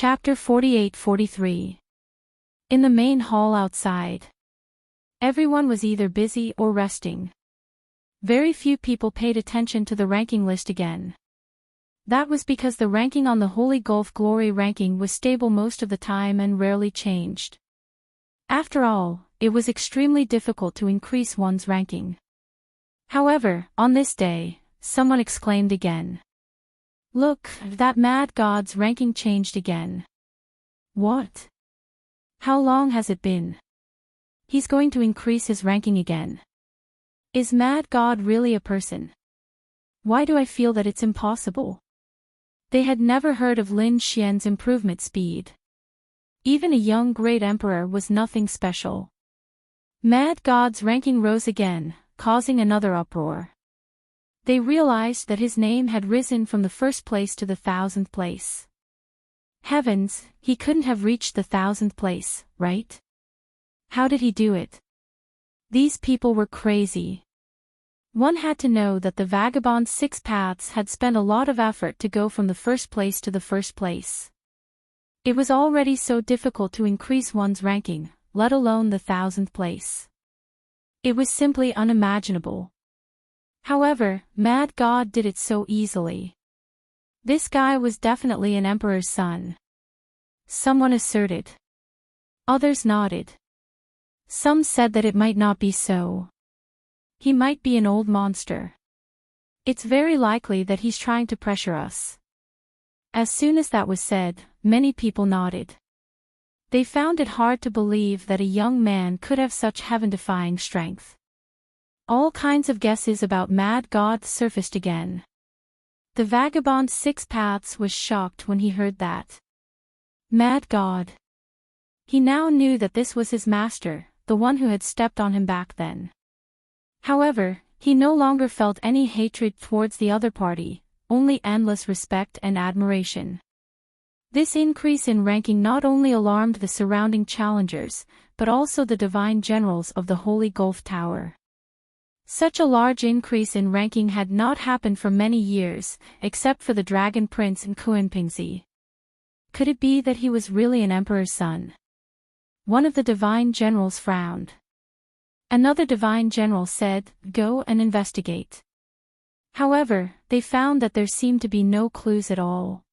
Chapter 48-43. In the main hall outside. Everyone was either busy or resting. Very few people paid attention to the ranking list again. That was because the ranking on the Holy Gulf Glory ranking was stable most of the time and rarely changed. After all, it was extremely difficult to increase one's ranking. However, on this day, someone exclaimed again. "Look, that mad god's ranking changed again." "What? How long has it been?" "He's going to increase his ranking again." "Is mad god really a person? Why do I feel that it's impossible?" They had never heard of Lin Xian's improvement speed. Even a young great emperor was nothing special. Mad god's ranking rose again, causing another uproar. They realized that his name had risen from the first place to the 1,000th place. Heavens, he couldn't have reached the 1,000th place, right? How did he do it? These people were crazy. One had to know that the vagabond Six Paths had spent a lot of effort to go from the first place to the first place. It was already so difficult to increase one's ranking, let alone the 1,000th place. It was simply unimaginable. However, Mad God did it so easily. This guy was definitely an emperor's son. Someone asserted. Others nodded. Some said that it might not be so. He might be an old monster. It's very likely that he's trying to pressure us. As soon as that was said, many people nodded. They found it hard to believe that a young man could have such heaven-defying strength. All kinds of guesses about Mad God surfaced again. The vagabond Six Paths was shocked when he heard that. Mad God. He now knew that this was his master, the one who had stepped on him back then. However, he no longer felt any hatred towards the other party, only endless respect and admiration. This increase in ranking not only alarmed the surrounding challengers, but also the divine generals of the Holy Gulf Tower. Such a large increase in ranking had not happened for many years, except for the Dragon Prince and Kuenpingzi. Could it be that he was really an emperor's son? One of the divine generals frowned. Another divine general said, "Go and investigate." However, they found that there seemed to be no clues at all.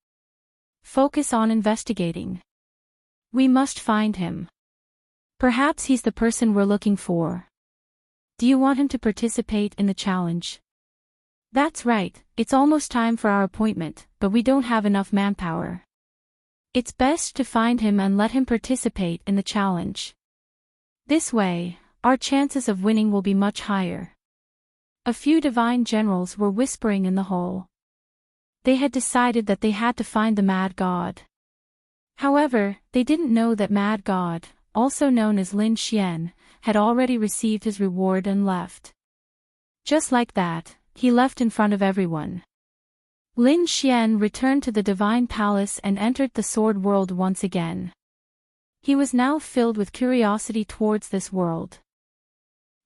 "Focus on investigating. We must find him. Perhaps he's the person we're looking for. Do you want him to participate in the challenge?" "That's right, it's almost time for our appointment, but we don't have enough manpower. It's best to find him and let him participate in the challenge. This way, our chances of winning will be much higher." A few divine generals were whispering in the hall. They had decided that they had to find the Mad God. However, they didn't know that Mad God, also known as Lin Xian, had already received his reward and left. Just like that, he left in front of everyone. Lin Xian returned to the divine palace and entered the sword world once again. He was now filled with curiosity towards this world.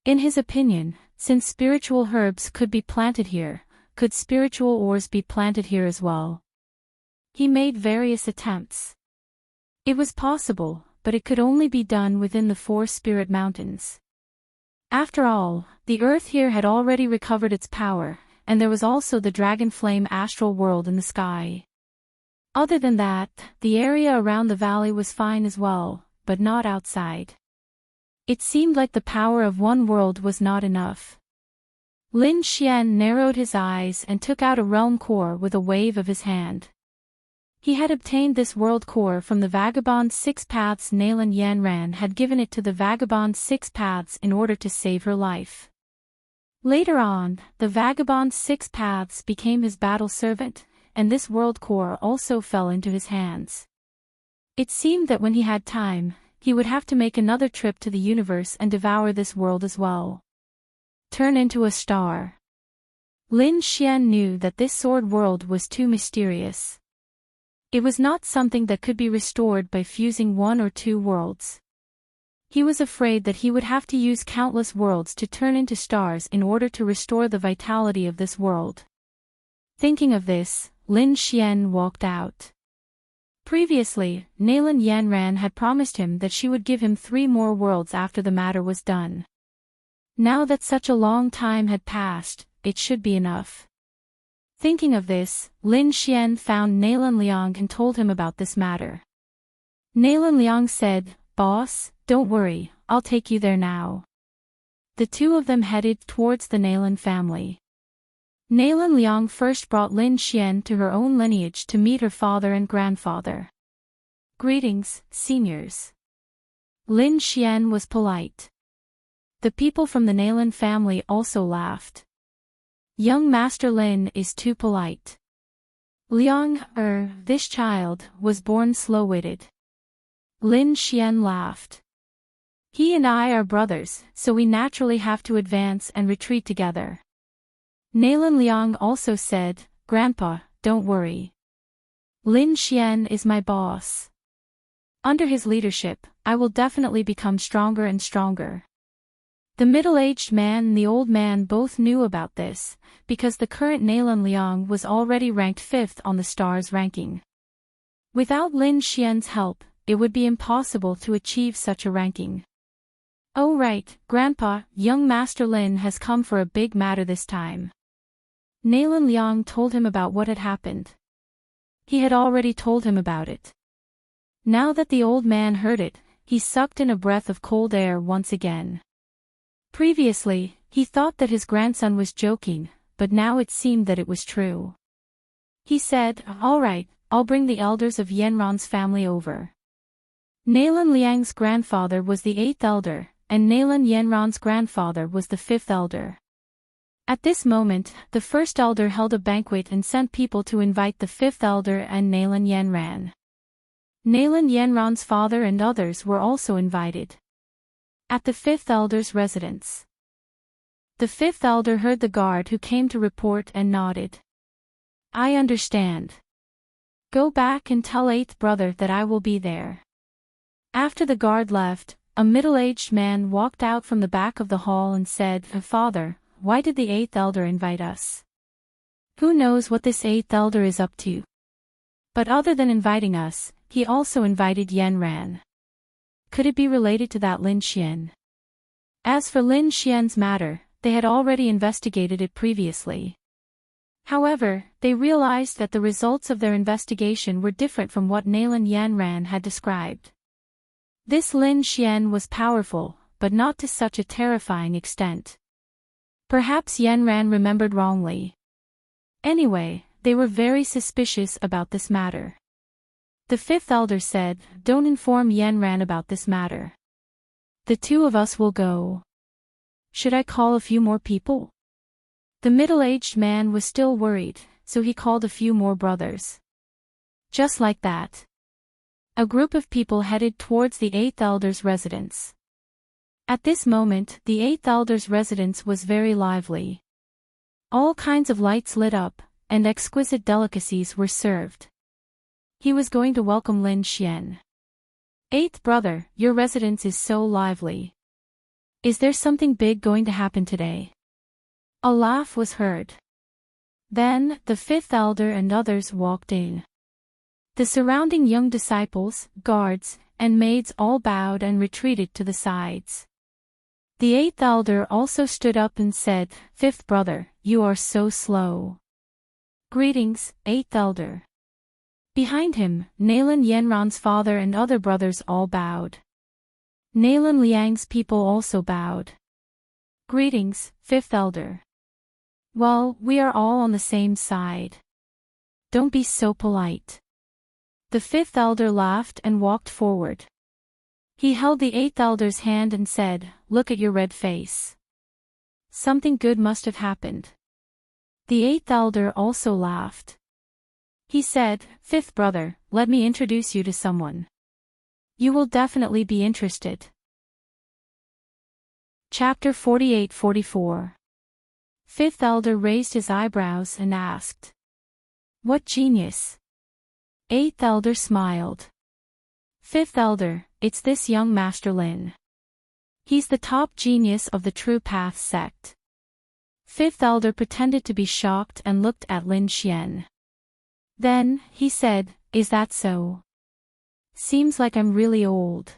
In his opinion, since spiritual herbs could be planted here, could spiritual ores be planted here as well? He made various attempts. It was possible, but it could only be done within the 4 spirit mountains. After all, the earth here had already recovered its power, and there was also the dragon flame astral world in the sky. Other than that, the area around the valley was fine as well, but not outside. It seemed like the power of one world was not enough. Lin Xian narrowed his eyes and took out a realm core with a wave of his hand. He had obtained this world core from the vagabond Six Paths. Nalan Yanran had given it to the vagabond Six Paths in order to save her life. Later on, the vagabond Six Paths became his battle servant, and this world core also fell into his hands. It seemed that when he had time, he would have to make another trip to the universe and devour this world as well. Turn into a star. Lin Xian knew that this sword world was too mysterious. It was not something that could be restored by fusing 1 or 2 worlds. He was afraid that he would have to use countless worlds to turn into stars in order to restore the vitality of this world. Thinking of this, Lin Xian walked out. Previously, Nalan Yanran had promised him that she would give him 3 more worlds after the matter was done. Now that such a long time had passed, it should be enough. Thinking of this, Lin Xian found Nalan Liang and told him about this matter. Nalan Liang said, "Boss, don't worry, I'll take you there now." The two of them headed towards the Nalan family. Nalan Liang first brought Lin Xian to her own lineage to meet her father and grandfather. "Greetings, seniors." Lin Xian was polite. The people from the Nalan family also laughed. "Young Master Lin is too polite. Liang, this child, was born slow-witted." Lin Xian laughed. "He and I are brothers, so we naturally have to advance and retreat together." Nalan Liang also said, "Grandpa, don't worry. Lin Xian is my boss. Under his leadership, I will definitely become stronger and stronger." The middle-aged man and the old man both knew about this, because the current Nalan Liang was already ranked 5th on the stars ranking. Without Lin Xian's help, it would be impossible to achieve such a ranking. "Oh right, Grandpa, young Master Lin has come for a big matter this time." Nalan Liang told him about what had happened. He had already told him about it. Now that the old man heard it, he sucked in a breath of cold air once again. Previously, he thought that his grandson was joking, but now it seemed that it was true. He said, "All right, I'll bring the elders of Yanran's family over." Nalan Liang's grandfather was the 8th elder, and Nalan Yanran's grandfather was the 5th elder. At this moment, the 1st elder held a banquet and sent people to invite the 5th elder and Nalan Yanran. Nalan Yanran's father and others were also invited. At the 5th elder's residence. The 5th elder heard the guard who came to report and nodded. "I understand. Go back and tell 8th brother that I will be there." After the guard left, a middle-aged man walked out from the back of the hall and said, "Father, why did the 8th elder invite us? Who knows what this 8th elder is up to? But other than inviting us, he also invited Yanran. Could it be related to that Lin Xian?" As for Lin Xian's matter, they had already investigated it previously. However, they realized that the results of their investigation were different from what Nalan Yanran had described. This Lin Xian was powerful, but not to such a terrifying extent. Perhaps Yanran remembered wrongly. Anyway, they were very suspicious about this matter. The 5th elder said, "Don't inform Yanran about this matter. The two of us will go. Should I call a few more people?" The middle-aged man was still worried, so he called a few more brothers. Just like that, a group of people headed towards the 8th elder's residence. At this moment, the 8th elder's residence was very lively. All kinds of lights lit up, and exquisite delicacies were served. He was going to welcome Lin Xian. "8th brother, your residence is so lively. Is there something big going to happen today?" A laugh was heard. Then, the 5th elder and others walked in. The surrounding young disciples, guards, and maids all bowed and retreated to the sides. The 8th elder also stood up and said, "5th brother, you are so slow." "Greetings, 8th elder." Behind him, Nalan Yanran's father and other brothers all bowed. Nalan Liang's people also bowed. "Greetings, 5th elder." "Well, we are all on the same side. Don't be so polite." The 5th elder laughed and walked forward. He held the 8th elder's hand and said, "Look at your red face. Something good must have happened." The 8th elder also laughed. He said, "5th brother, let me introduce you to someone. You will definitely be interested." Chapter 48-44. 5th elder raised his eyebrows and asked, "What genius?" 8th elder smiled. "5th elder, it's this young Master Lin. He's the top genius of the True Path sect." 5th elder pretended to be shocked and looked at Lin Xian. Then, he said, "Is that so? Seems like I'm really old.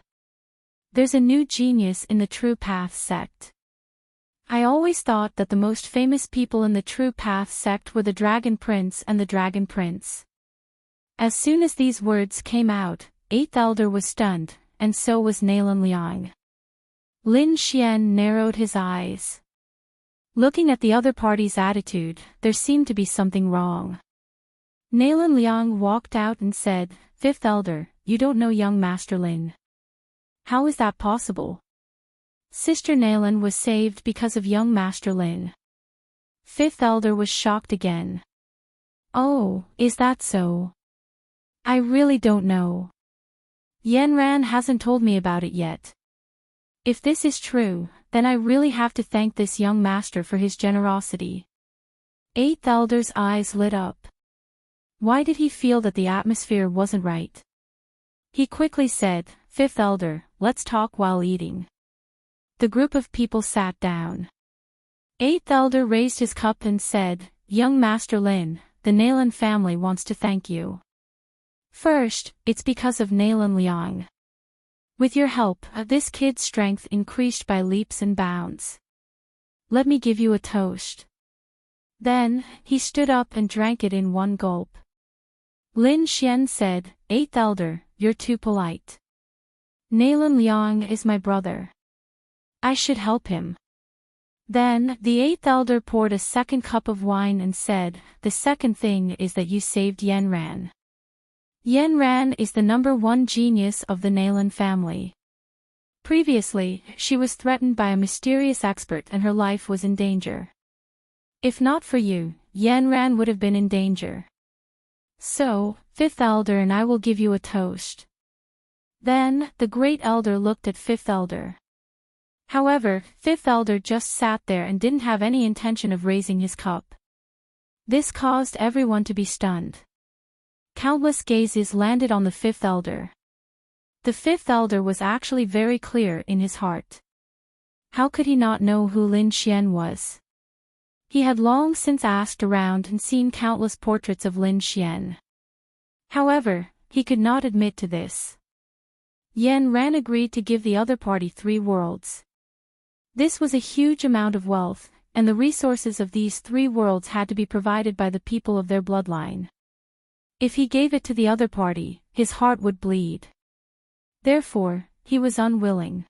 There's a new genius in the True Path sect. I always thought that the most famous people in the True Path sect were the Dragon Prince and the Dragon Prince. As soon as these words came out, 8th Elder was stunned, and so was Nalan Liang. Lin Xian narrowed his eyes. Looking at the other party's attitude, there seemed to be something wrong. Nalan Liang walked out and said, 5th Elder, you don't know young Master Lin. How is that possible? Sister Nalan was saved because of young Master Lin. 5th Elder was shocked again. Oh, is that so? I really don't know. Yanran hasn't told me about it yet. If this is true, then I really have to thank this young master for his generosity. 8th Elder's eyes lit up. Why did he feel that the atmosphere wasn't right? He quickly said, 5th Elder, let's talk while eating. The group of people sat down. 8th Elder raised his cup and said, Young Master Lin, the Nalan family wants to thank you. First, it's because of Nalan Liang. With your help, this kid's strength increased by leaps and bounds. Let me give you a toast. Then, he stood up and drank it in one gulp. Lin Xian said, 8th Elder, you're too polite. Nalan Liang is my brother. I should help him. Then, the 8th Elder poured a second cup of wine and said, the second thing is that you saved Yanran. Yanran is the #1 genius of the Nalan family. Previously, she was threatened by a mysterious expert and her life was in danger. If not for you, Yanran would have been in danger. So, 5th Elder and I will give you a toast. Then, the Great Elder looked at 5th Elder. However, 5th Elder just sat there and didn't have any intention of raising his cup. This caused everyone to be stunned. Countless gazes landed on the 5th Elder. The 5th Elder was actually very clear in his heart. How could he not know who Lin Xian was? He had long since asked around and seen countless portraits of Lin Xian. However, he could not admit to this. Yanran agreed to give the other party 3 worlds. This was a huge amount of wealth, and the resources of these 3 worlds had to be provided by the people of their bloodline. If he gave it to the other party, his heart would bleed. Therefore, he was unwilling.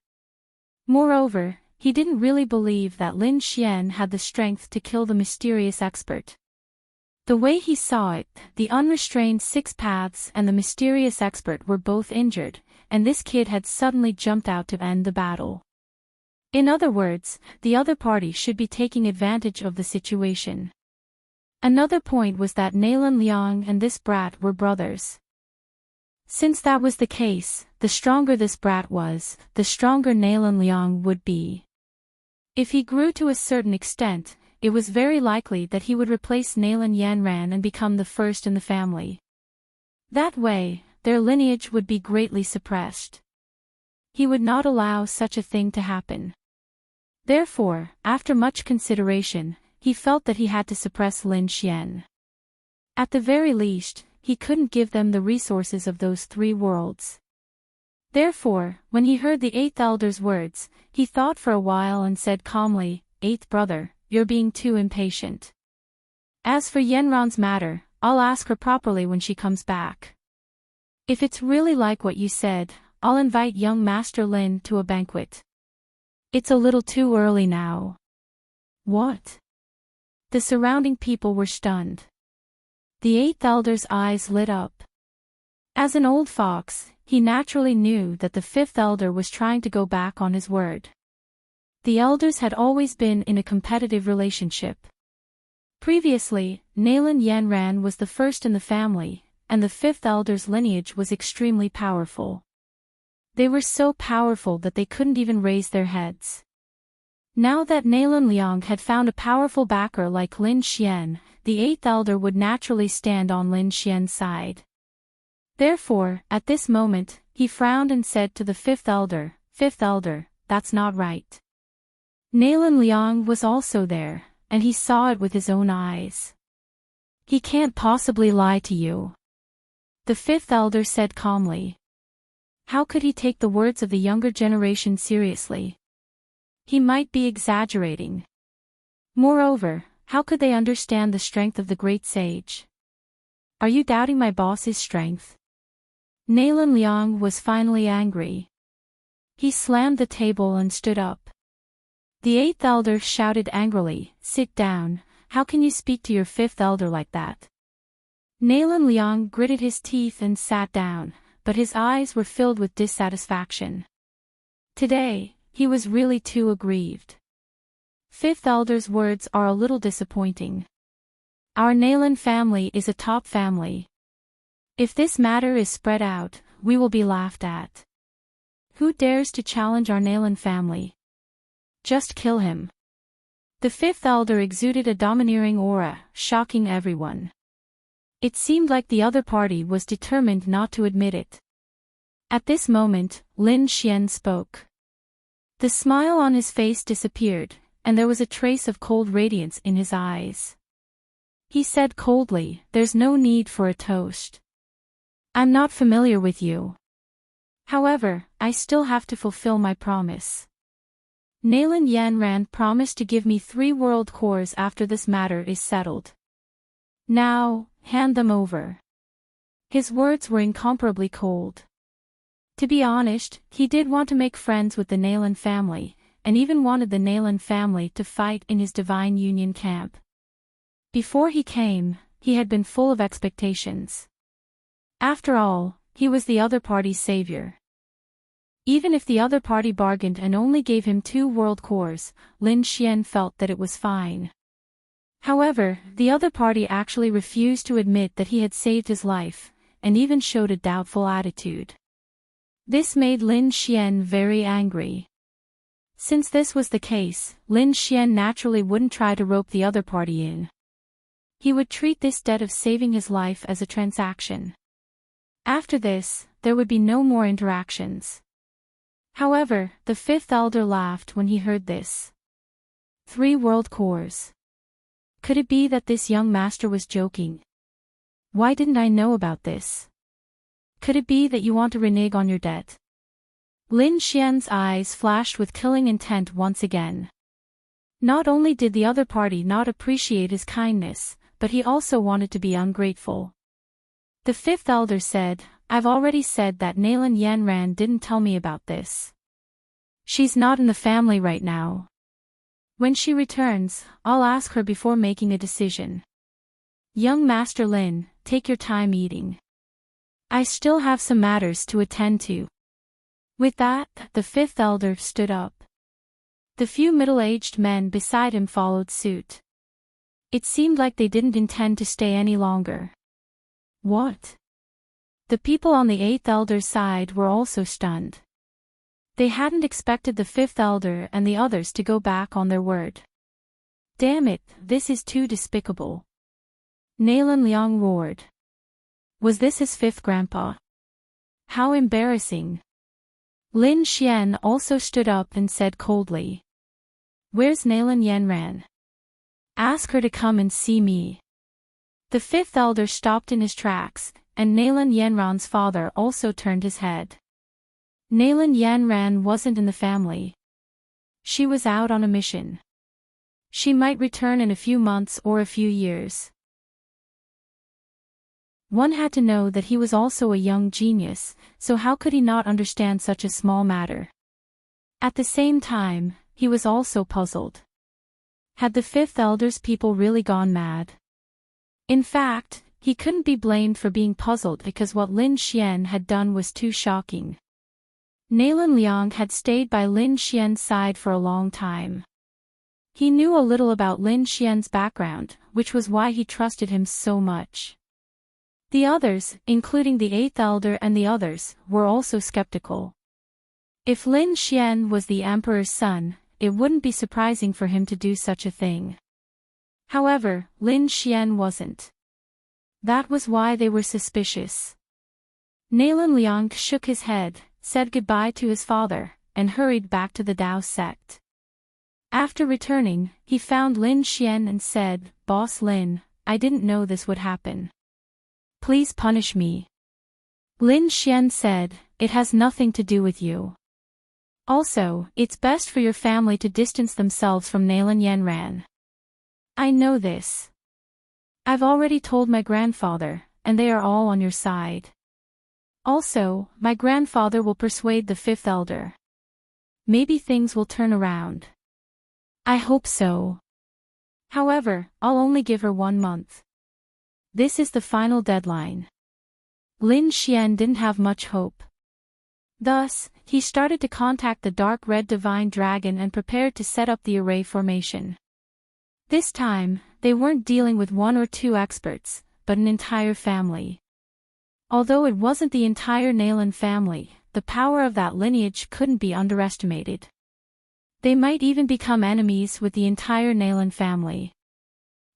Moreover, he didn't really believe that Lin Xian had the strength to kill the mysterious expert. The way he saw it, the unrestrained 6 paths and the mysterious expert were both injured, and this kid had suddenly jumped out to end the battle. In other words, the other party should be taking advantage of the situation. Another point was that Nalan Liang and this brat were brothers. Since that was the case, the stronger this brat was, the stronger Nalan Liang would be. If he grew to a certain extent, it was very likely that he would replace Nalan Yanran and become the first in the family. That way, their lineage would be greatly suppressed. He would not allow such a thing to happen. Therefore, after much consideration, he felt that he had to suppress Lin Xian. At the very least, he couldn't give them the resources of those 3 worlds. Therefore, when he heard the 8th Elder's words, he thought for a while and said calmly, 8th brother, you're being too impatient. As for Yanran's matter, I'll ask her properly when she comes back. If it's really like what you said, I'll invite young Master Lin to a banquet. It's a little too early now. What? The surrounding people were stunned. The 8th Elder's eyes lit up. As an old fox, he naturally knew that the 5th Elder was trying to go back on his word. The elders had always been in a competitive relationship. Previously, Nalan Yanran was the first in the family, and the 5th Elder's lineage was extremely powerful. They were so powerful that they couldn't even raise their heads. Now that Nalan Liang had found a powerful backer like Lin Xian, the 8th Elder would naturally stand on Lin Xian's side. Therefore, at this moment, he frowned and said to the 5th Elder, 5th Elder, that's not right. Nalan Liang was also there, and he saw it with his own eyes. He can't possibly lie to you. The 5th Elder said calmly. How could he take the words of the younger generation seriously? He might be exaggerating. Moreover, how could they understand the strength of the great sage? Are you doubting my boss's strength? Nalan Liang was finally angry. He slammed the table and stood up. The eighth elder shouted angrily, "Sit down, how can you speak to your fifth elder like that?" Nalan Liang gritted his teeth and sat down, but his eyes were filled with dissatisfaction. Today, he was really too aggrieved. Fifth elder's words are a little disappointing. Our Nalan family is a top family. If this matter is spread out, we will be laughed at. Who dares to challenge our Nalan family? Just kill him. The fifth elder exuded a domineering aura, shocking everyone. It seemed like the other party was determined not to admit it. At this moment, Lin Xian spoke. The smile on his face disappeared, and there was a trace of cold radiance in his eyes. He said coldly, "There's no need for a toast. I'm not familiar with you. However, I still have to fulfill my promise. Nalan Yanran promised to give me 3 world cores after this matter is settled. Now, hand them over." His words were incomparably cold. To be honest, he did want to make friends with the Nalan family, and even wanted the Nalan family to fight in his Divine Union camp. Before he came, he had been full of expectations. After all, he was the other party's savior. Even if the other party bargained and only gave him 2 world cores, Lin Xian felt that it was fine. However, the other party actually refused to admit that he had saved his life, and even showed a doubtful attitude. This made Lin Xian very angry. Since this was the case, Lin Xian naturally wouldn't try to rope the other party in. He would treat this debt of saving his life as a transaction. After this, there would be no more interactions. However, the fifth elder laughed when he heard this. 3 world cores. Could it be that this young master was joking? Why didn't I know about this? Could it be that you want to renege on your debt? Lin Xian's eyes flashed with killing intent once again. Not only did the other party not appreciate his kindness, but he also wanted to be ungrateful. The fifth elder said, "I've already said that Nalan Yanran didn't tell me about this. She's not in the family right now. When she returns, I'll ask her before making a decision. Young Master Lin, take your time eating. I still have some matters to attend to." With that, the fifth elder stood up. The few middle-aged men beside him followed suit. It seemed like they didn't intend to stay any longer. What? The people on the eighth elder's side were also stunned. They hadn't expected the fifth elder and the others to go back on their word. Damn it, this is too despicable. Nalan Liang roared. Was this his fifth grandpa? How embarrassing. Lin Xian also stood up and said coldly. Where's Nalan Yanran? Ask her to come and see me. The fifth elder stopped in his tracks, and Nalan Yanran's father also turned his head. Nalan Yanran wasn't in the family. She was out on a mission. She might return in a few months or a few years. One had to know that he was also a young genius, so how could he not understand such a small matter? At the same time, he was also puzzled. Had the fifth elder's people really gone mad? In fact, he couldn't be blamed for being puzzled because what Lin Xian had done was too shocking. Nalan Liang had stayed by Lin Xian's side for a long time. He knew a little about Lin Xian's background, which was why he trusted him so much. The others, including the eighth elder and the others, were also skeptical. If Lin Xian was the emperor's son, it wouldn't be surprising for him to do such a thing. However, Lin Xian wasn't. That was why they were suspicious. Nalan Liang shook his head, said goodbye to his father, and hurried back to the Dao sect. After returning, he found Lin Xian and said, Boss Lin, I didn't know this would happen. Please punish me. Lin Xian said, it has nothing to do with you. Also, it's best for your family to distance themselves from Nalan Yenran. I know this. I've already told my grandfather, and they are all on your side. Also, my grandfather will persuade the fifth elder. Maybe things will turn around. I hope so. However, I'll only give her 1 month. This is the final deadline. Lin Xian didn't have much hope. Thus, he started to contact the dark red divine dragon and prepared to set up the array formation. This time, they weren't dealing with 1 or 2 experts, but an entire family. Although it wasn't the entire Nalan family, the power of that lineage couldn't be underestimated. They might even become enemies with the entire Nalan family.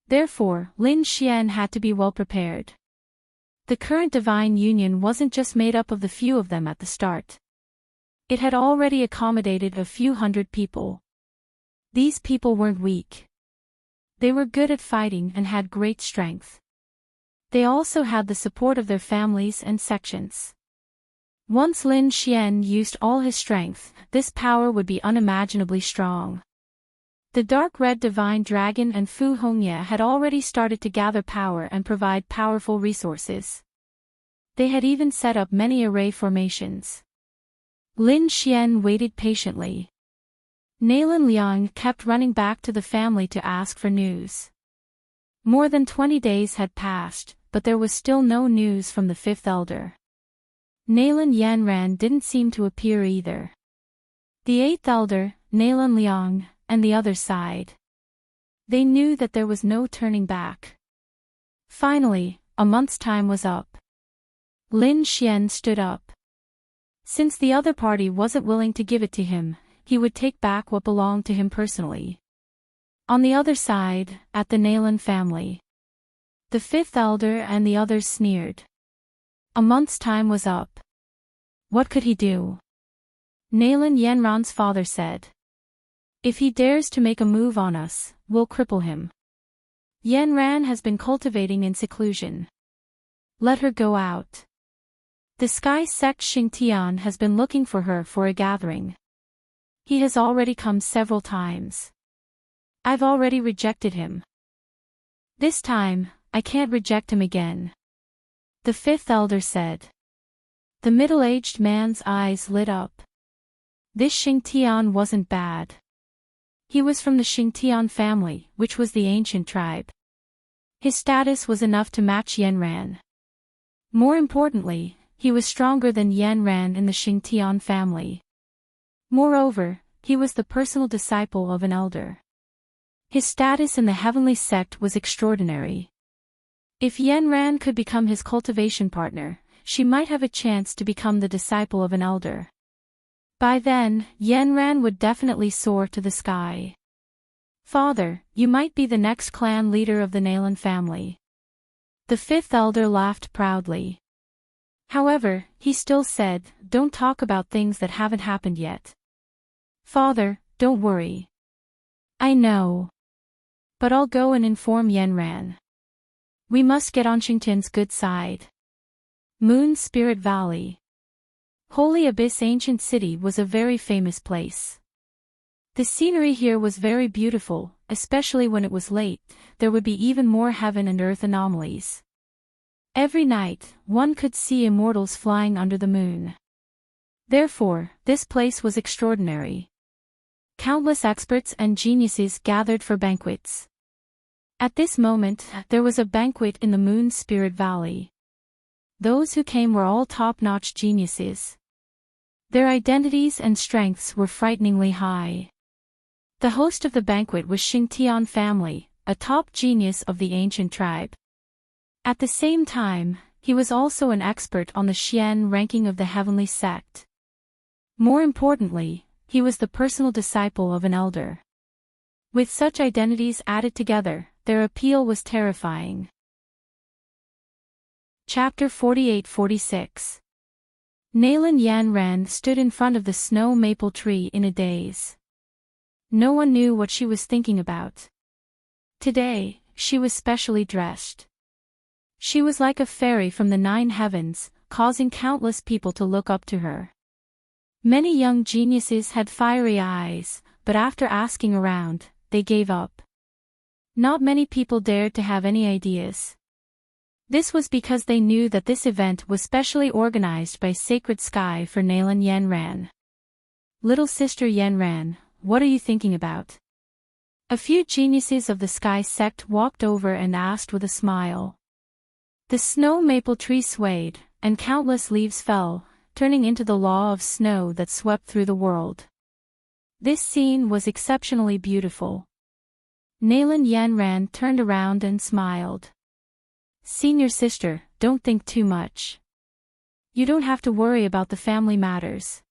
Therefore, Lin Xian had to be well prepared. The current divine union wasn't just made up of the few of them at the start. It had already accommodated a few hundred people. These people weren't weak. They were good at fighting and had great strength. They also had the support of their families and sections. Once Lin Xian used all his strength, this power would be unimaginably strong. The dark red divine dragon and Fu Hongye had already started to gather power and provide powerful resources. They had even set up many array formations. Lin Xian waited patiently. Nalan Liang kept running back to the family to ask for news. More than 20 days had passed, but there was still no news from the fifth elder. Nalan Yanran didn't seem to appear either. The eighth elder, Nalan Liang, and the other sighed. They knew that there was no turning back. Finally, a month's time was up. Lin Xian stood up. Since the other party wasn't willing to give it to him, he would take back what belonged to him personally. On the other side, at the Nalan family, the fifth elder and the others sneered. A month's time was up. What could he do? Nalan Yanran's father said. If he dares to make a move on us, we'll cripple him. Yanran has been cultivating in seclusion. Let her go out. The Sky Sect Xingtian has been looking for her for a gathering. He has already come several times. I've already rejected him. This time, I can't reject him again. The fifth elder said. The middle-aged man's eyes lit up. This Xingtian wasn't bad. He was from the Xingtian family, which was the ancient tribe. His status was enough to match Yanran. More importantly, he was stronger than Yanran in the Xingtian family. Moreover, he was the personal disciple of an elder. His status in the heavenly sect was extraordinary. If Yanran could become his cultivation partner, she might have a chance to become the disciple of an elder. By then, Yanran would definitely soar to the sky. Father, you might be the next clan leader of the Nalan family. The fifth elder laughed proudly. However, he still said, don't talk about things that haven't happened yet. Father, don't worry. I know. But I'll go and inform Yanran. We must get on Xingtian's good side. Moon Spirit Valley. Holy Abyss Ancient City was a very famous place. The scenery here was very beautiful, especially when it was late. There would be even more heaven and earth anomalies. Every night, one could see immortals flying under the moon. Therefore, this place was extraordinary. Countless experts and geniuses gathered for banquets. At this moment, there was a banquet in the Moon Spirit Valley. Those who came were all top-notch geniuses. Their identities and strengths were frighteningly high. The host of the banquet was Xingtian family, a top genius of the ancient tribe. At the same time, he was also an expert on the Xian ranking of the heavenly sect. More importantly, he was the personal disciple of an elder. With such identities added together, their appeal was terrifying. Chapter 48-46. Nalan Yanran stood in front of the snow maple tree in a daze. No one knew what she was thinking about. Today, she was specially dressed. She was like a fairy from the 9 heavens, causing countless people to look up to her. Many young geniuses had fiery eyes, but after asking around, they gave up. Not many people dared to have any ideas. This was because they knew that this event was specially organized by Sacred Sky for Nalan Yenran. Little sister Yenran, what are you thinking about? A few geniuses of the Sky sect walked over and asked with a smile. The snow maple tree swayed, and countless leaves fell, turning into the law of snow that swept through the world. This scene was exceptionally beautiful. Nalan Yenran turned around and smiled. Senior sister, don't think too much. You don't have to worry about the family matters.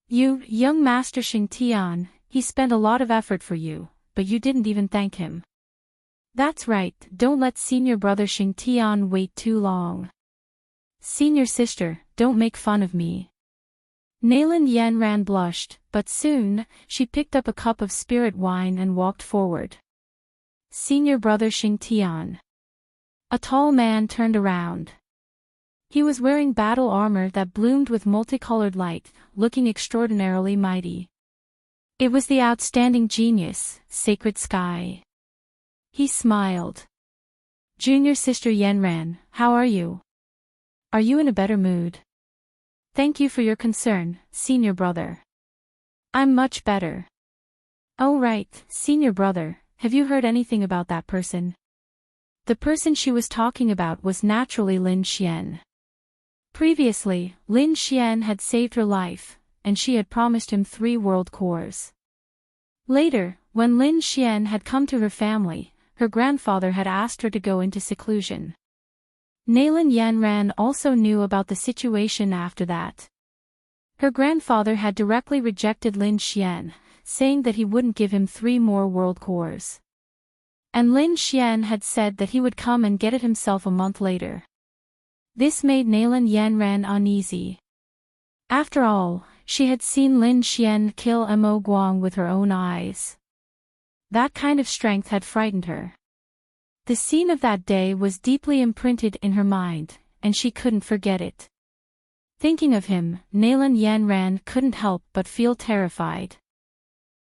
You, young Master Xingtian, he spent a lot of effort for you, but you didn't even thank him. That's right, don't let senior brother Xingtian wait too long. Senior sister, don't make fun of me. Nalan Yenran blushed, but soon, she picked up a cup of spirit wine and walked forward. Senior brother Xingtian. A tall man turned around. He was wearing battle armor that bloomed with multicolored light, looking extraordinarily mighty. It was the outstanding genius, Sacred Sky. He smiled. Junior sister Yenran, how are you? Are you in a better mood? Thank you for your concern, senior brother. I'm much better. Oh right, senior brother, have you heard anything about that person? The person she was talking about was naturally Lin Xian. Previously, Lin Xian had saved her life, and she had promised him 3 world cores. Later, when Lin Xian had come to her family, her grandfather had asked her to go into seclusion. Nalan Yenran also knew about the situation after that. Her grandfather had directly rejected Lin Xian, saying that he wouldn't give him 3 more world cores. And Lin Xian had said that he would come and get it himself a month later. This made Nalan Yenran uneasy. After all, she had seen Lin Xian kill Mo Guang with her own eyes. That kind of strength had frightened her. The scene of that day was deeply imprinted in her mind, and she couldn't forget it. Thinking of him, Nalan Yenran couldn't help but feel terrified.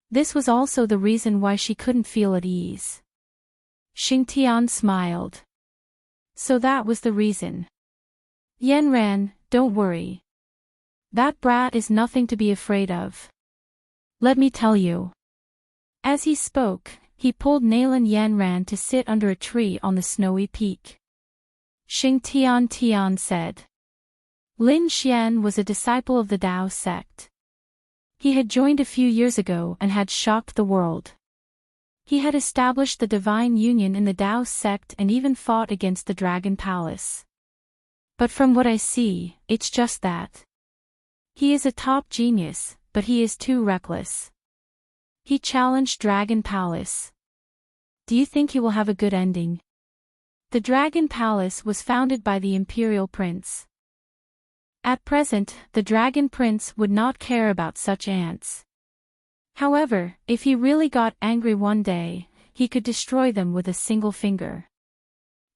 This was also the reason why she couldn't feel at ease. Xingtian smiled. So that was the reason. Yenran, don't worry. That brat is nothing to be afraid of. Let me tell you. As he spoke, he pulled Nalan Yenran to sit under a tree on the snowy peak. Xingtian said. Lin Xian was a disciple of the Tao sect. He had joined a few years ago and had shocked the world. He had established the divine union in the Tao sect and even fought against the Dragon Palace. But from what I see, it's just that. He is a top genius, but he is too reckless. He challenged Dragon Palace. Do you think he will have a good ending? The Dragon Palace was founded by the Imperial Prince. At present, the Dragon Prince would not care about such ants. However, if he really got angry one day, he could destroy them with a single finger.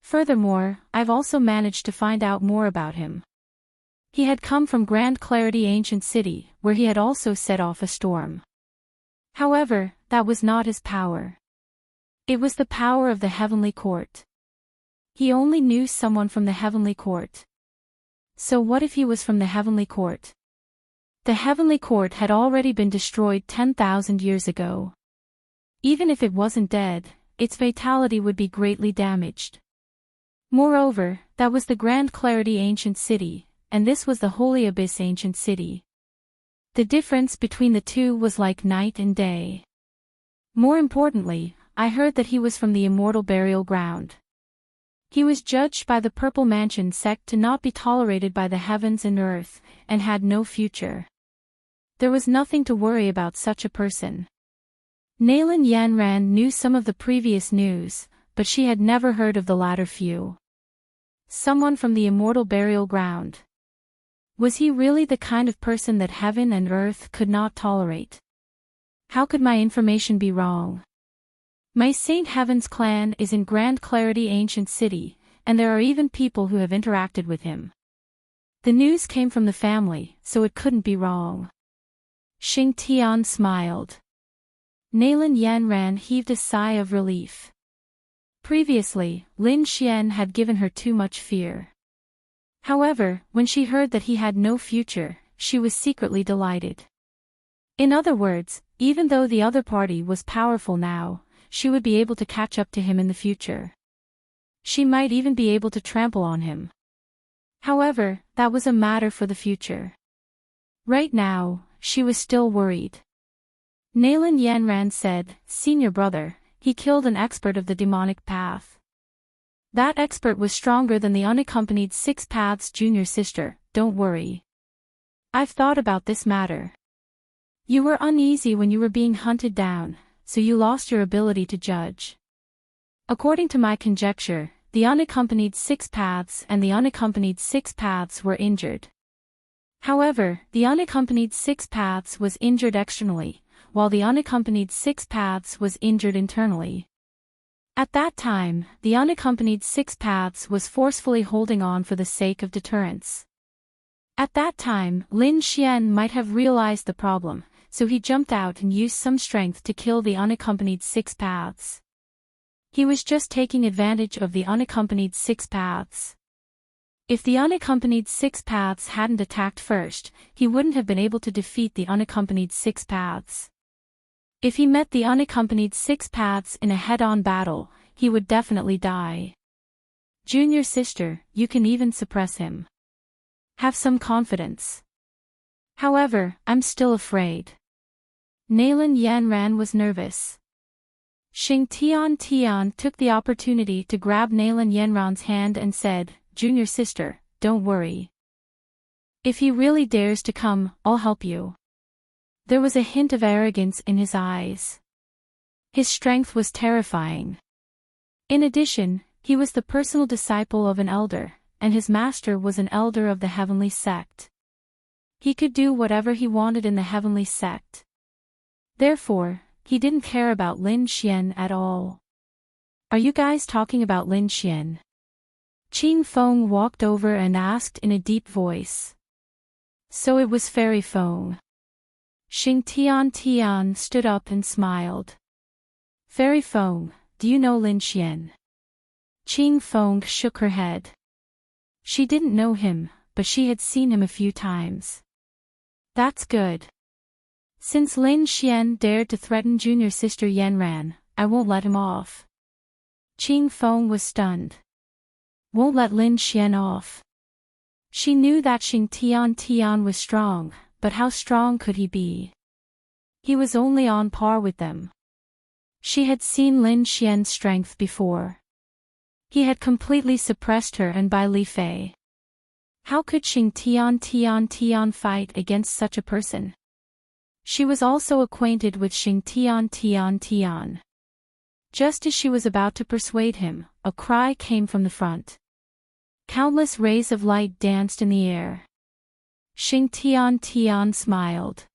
Furthermore, I've also managed to find out more about him. He had come from Grand Clarity Ancient City, where he had also set off a storm. However, that was not his power. It was the power of the Heavenly Court. He only knew someone from the Heavenly Court. So what if he was from the Heavenly Court? The Heavenly Court had already been destroyed 10,000 years ago. Even if it wasn't dead, its vitality would be greatly damaged. Moreover, that was the Grand Clarity Ancient City, and this was the Holy Abyss Ancient City. The difference between the two was like night and day. More importantly, I heard that he was from the Immortal Burial Ground. He was judged by the Purple Mansion sect to not be tolerated by the heavens and earth, and had no future. There was nothing to worry about such a person. Nalan Yenran knew some of the previous news, but she had never heard of the latter few. Someone from the Immortal Burial Ground. Was he really the kind of person that heaven and earth could not tolerate? How could my information be wrong? My Saint Heaven's clan is in Grand Clarity Ancient City, and there are even people who have interacted with him. The news came from the family, so it couldn't be wrong. Xing Tian smiled. Nalan Yanran heaved a sigh of relief. Previously, Lin Xian had given her too much fear. However, when she heard that he had no future, she was secretly delighted. In other words, even though the other party was powerful now, she would be able to catch up to him in the future. She might even be able to trample on him. However, that was a matter for the future. Right now, she was still worried. Nalan Yanran said, "Senior brother, he killed an expert of the demonic path. That expert was stronger than the unaccompanied Six Paths junior sister, don't worry. I've thought about this matter. You were uneasy when you were being hunted down, so you lost your ability to judge. According to my conjecture, the unaccompanied Six Paths and the unaccompanied Six Paths were injured. However, the unaccompanied Six Paths was injured externally, while the unaccompanied Six Paths was injured internally. At that time, the unaccompanied Six Paths was forcefully holding on for the sake of deterrence. At that time, Lin Xian might have realized the problem, so he jumped out and used some strength to kill the unaccompanied Six Paths. He was just taking advantage of the unaccompanied Six Paths. If the unaccompanied Six Paths hadn't attacked first, he wouldn't have been able to defeat the unaccompanied Six Paths. If he met the unaccompanied Six Paths in a head-on battle, he would definitely die. Junior sister, you can even suppress him. Have some confidence. However, I'm still afraid." Nalan Yanran was nervous. Xing Tian took the opportunity to grab Nalan Yanran's hand and said, "Junior sister, don't worry. If he really dares to come, I'll help you." There was a hint of arrogance in his eyes. His strength was terrifying. In addition, he was the personal disciple of an elder, and his master was an elder of the heavenly sect. He could do whatever he wanted in the heavenly sect. Therefore, he didn't care about Lin Xian at all. "Are you guys talking about Lin Xian?" Qing Feng walked over and asked in a deep voice. So it was Fairy Feng. Xing Tian stood up and smiled. "Fairy Feng, do you know Lin Xian?" Qing Feng shook her head. She didn't know him, but she had seen him a few times. "That's good. Since Lin Xian dared to threaten junior sister Yanran, I won't let him off." Qing Feng was stunned. Won't let Lin Xian off. She knew that Xing Tian was strong, but how strong could he be? He was only on par with them. She had seen Lin Xian's strength before. He had completely suppressed her and Bai Li Fei. How could Xing Tian fight against such a person? She was also acquainted with Xing Tian. Just as she was about to persuade him, a cry came from the front. Countless rays of light danced in the air. Xing Tian smiled.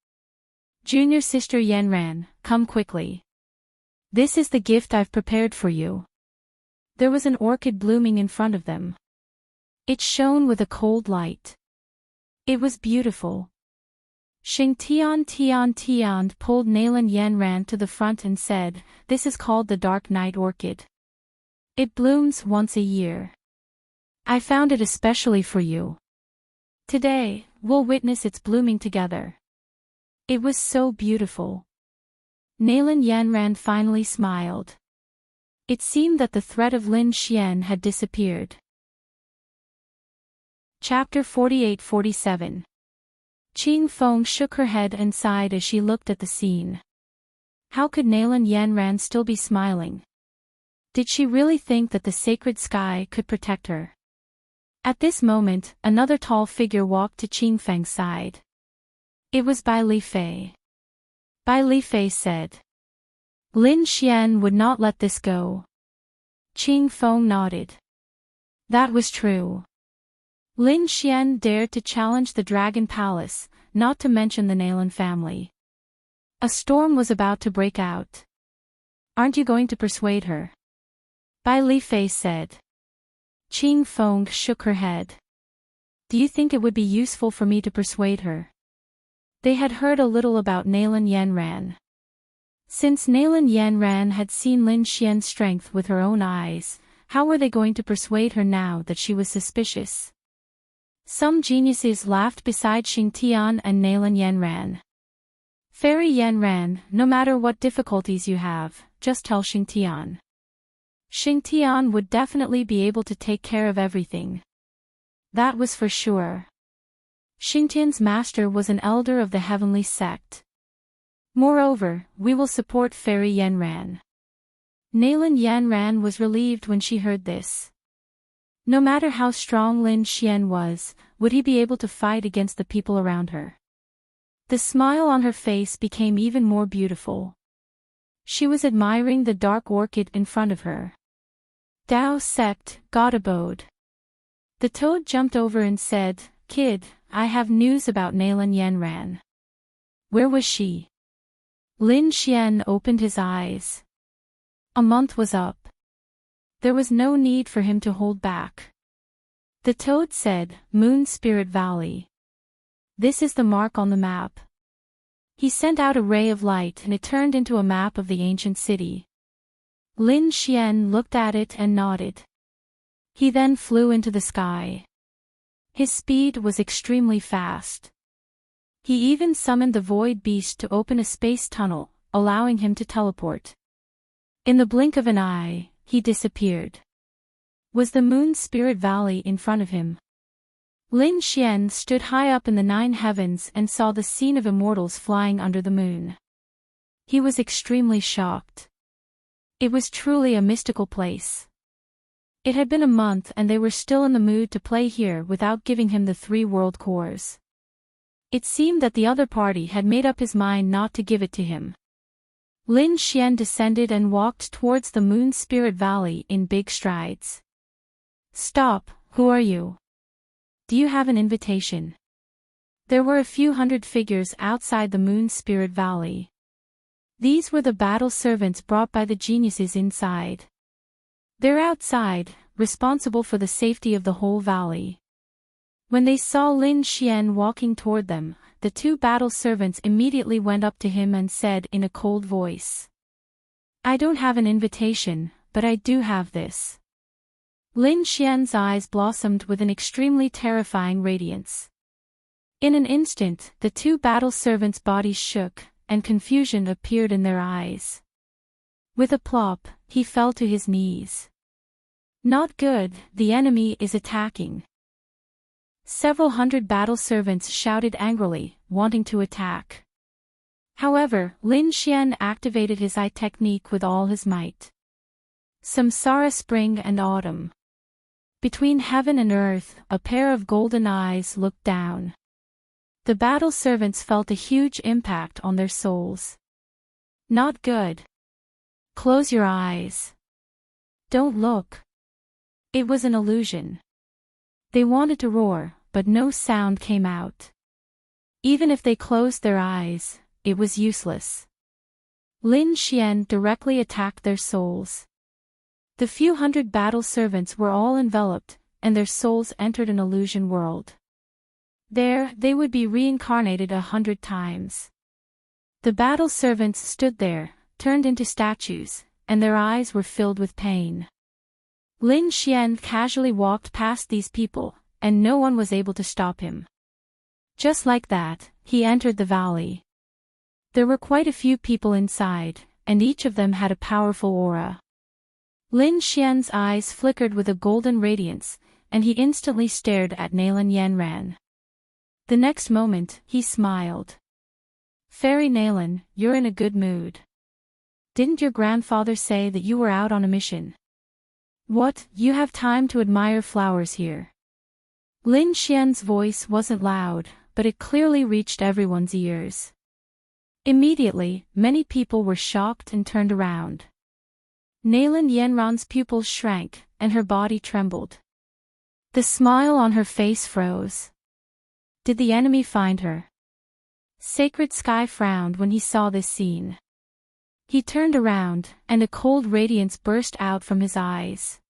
"Junior sister Yanran, come quickly. This is the gift I've prepared for you." There was an orchid blooming in front of them. It shone with a cold light. It was beautiful. Xing Tian pulled Nalan Yanran to the front and said, "This is called the Dark Night Orchid. It blooms once a year. I found it especially for you. Today, we'll witness its blooming together." It was so beautiful. Nalan Yanran finally smiled. It seemed that the threat of Lin Xian had disappeared. Chapter 48-47. Qing Feng shook her head and sighed as she looked at the scene. How could Nalan Yanran still be smiling? Did she really think that the sacred sky could protect her? At this moment, another tall figure walked to Qing Feng's side. It was Bai Li Fei. Bai Li Fei said, "Lin Xian would not let this go." Qing Feng nodded. That was true. Lin Xian dared to challenge the Dragon Palace, not to mention the Nalan family. A storm was about to break out. "Aren't you going to persuade her?" Bai Li Fei said. Qing Feng shook her head. Do you think it would be useful for me to persuade her? They had heard a little about Nalan Yanran. Since Nalan Yanran had seen Lin Xian's strength with her own eyes, how were they going to persuade her now that she was suspicious? Some geniuses laughed beside Xingtian and Nalan Yanran. Fairy Yanran, no matter what difficulties you have, just tell Xingtian. Xingtian would definitely be able to take care of everything. That was for sure. Xingtian's master was an elder of the heavenly sect. Moreover, we will support Fairy Yanran. Nalan Yanran was relieved when she heard this. No matter how strong Lin Xian was, would he be able to fight against the people around her? The smile on her face became even more beautiful. She was admiring the dark orchid in front of her. Dao sect, God abode. The toad jumped over and said, "Kid, I have news about Nalan Yanran." Where was she? Lin Xian opened his eyes. A month was up. There was no need for him to hold back. The toad said, "Moon Spirit Valley. This is the mark on the map." He sent out a ray of light and it turned into a map of the ancient city. Lin Xian looked at it and nodded. He then flew into the sky. His speed was extremely fast. He even summoned the Void Beast to open a space tunnel, allowing him to teleport. In the blink of an eye, he disappeared. Was the Moon Spirit Valley in front of him? Lin Xian stood high up in the 9 heavens and saw the scene of immortals flying under the moon. He was extremely shocked. It was truly a mystical place. It had been a month and they were still in the mood to play here without giving him the 3 world cores. It seemed that the other party had made up his mind not to give it to him. Lin Xian descended and walked towards the Moon Spirit Valley in big strides. "Stop, who are you? Do you have an invitation?" There were a few hundred figures outside the Moon Spirit Valley. These were the battle servants brought by the geniuses inside. They're outside, responsible for the safety of the whole valley. When they saw Lin Xian walking toward them, the 2 battle servants immediately went up to him and said in a cold voice, "I don't have an invitation, but I do have this." Lin Xian's eyes blossomed with an extremely terrifying radiance. In an instant, the 2 battle servants' bodies shook, and confusion appeared in their eyes. With a plop, he fell to his knees. "Not good, the enemy is attacking." Several hundred battle servants shouted angrily, wanting to attack. However, Lin Xian activated his eye technique with all his might. Samsara Spring and Autumn. Between heaven and earth, a pair of golden eyes looked down. The battle servants felt a huge impact on their souls. "Not good. Close your eyes. Don't look." It was an illusion. They wanted to roar, but no sound came out. Even if they closed their eyes, it was useless. Lin Xian directly attacked their souls. The few hundred battle servants were all enveloped, and their souls entered an illusion world. There, they would be reincarnated 100 times. The battle servants stood there, turned into statues, and their eyes were filled with pain. Lin Xian casually walked past these people, and no one was able to stop him. Just like that, he entered the valley. There were quite a few people inside, and each of them had a powerful aura. Lin Xian's eyes flickered with a golden radiance, and he instantly stared at Nalan Yanran. The next moment, he smiled. "Fairy Nalan, you're in a good mood. Didn't your grandfather say that you were out on a mission? What, you have time to admire flowers here?" Lin Xian's voice wasn't loud, but it clearly reached everyone's ears. Immediately, many people were shocked and turned around. Nalan Yanran's pupils shrank, and her body trembled. The smile on her face froze. Did the enemy find her? Sacred Sky frowned when he saw this scene. He turned around, and a cold radiance burst out from his eyes.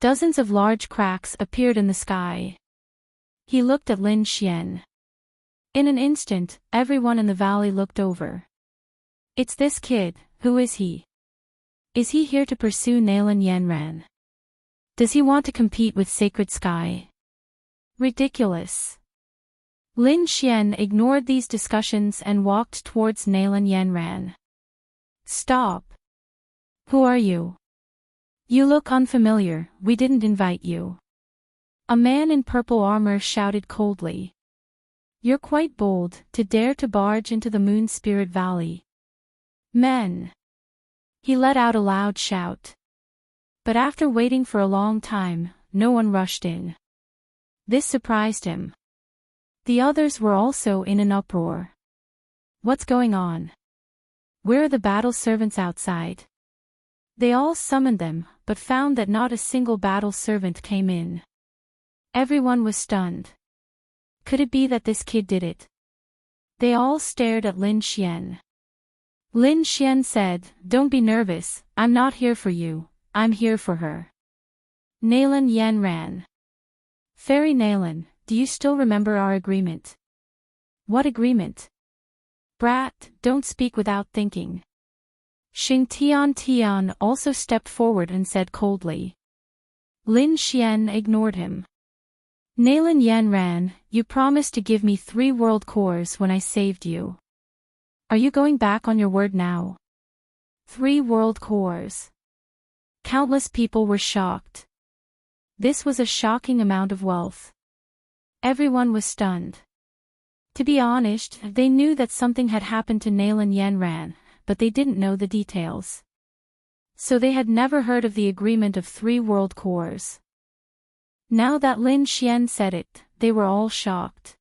Dozens of large cracks appeared in the sky. He looked at Lin Xian. In an instant, everyone in the valley looked over. It's this kid. Who is he? Is he here to pursue Nalan Yanran? Does he want to compete with Sacred Sky? Ridiculous. Lin Xian ignored these discussions and walked towards Nalan Yanran. Stop. Who are you? You look unfamiliar, we didn't invite you. A man in purple armor shouted coldly. You're quite bold, to dare to barge into the Moon Spirit Valley. Men. He let out a loud shout. But after waiting for a long time, no one rushed in. This surprised him. The others were also in an uproar. What's going on? Where are the battle servants outside? They all summoned them, but found that not a single battle servant came in. Everyone was stunned. Could it be that this kid did it? They all stared at Lin Xian. Lin Xian said, Don't be nervous, I'm not here for you, I'm here for her. Nalan Yanran. Fairy Nalan, do you still remember our agreement? What agreement? Brat, don't speak without thinking. Xing Tian also stepped forward and said coldly. Lin Xian ignored him. Nalan Yanran, you promised to give me 3 world cores when I saved you. Are you going back on your word now? 3 world cores. Countless people were shocked. This was a shocking amount of wealth. Everyone was stunned. To be honest, they knew that something had happened to Nalan Yanran, but they didn't know the details. So they had never heard of the agreement of 3 world cores. Now that Lin Xian said it, they were all shocked.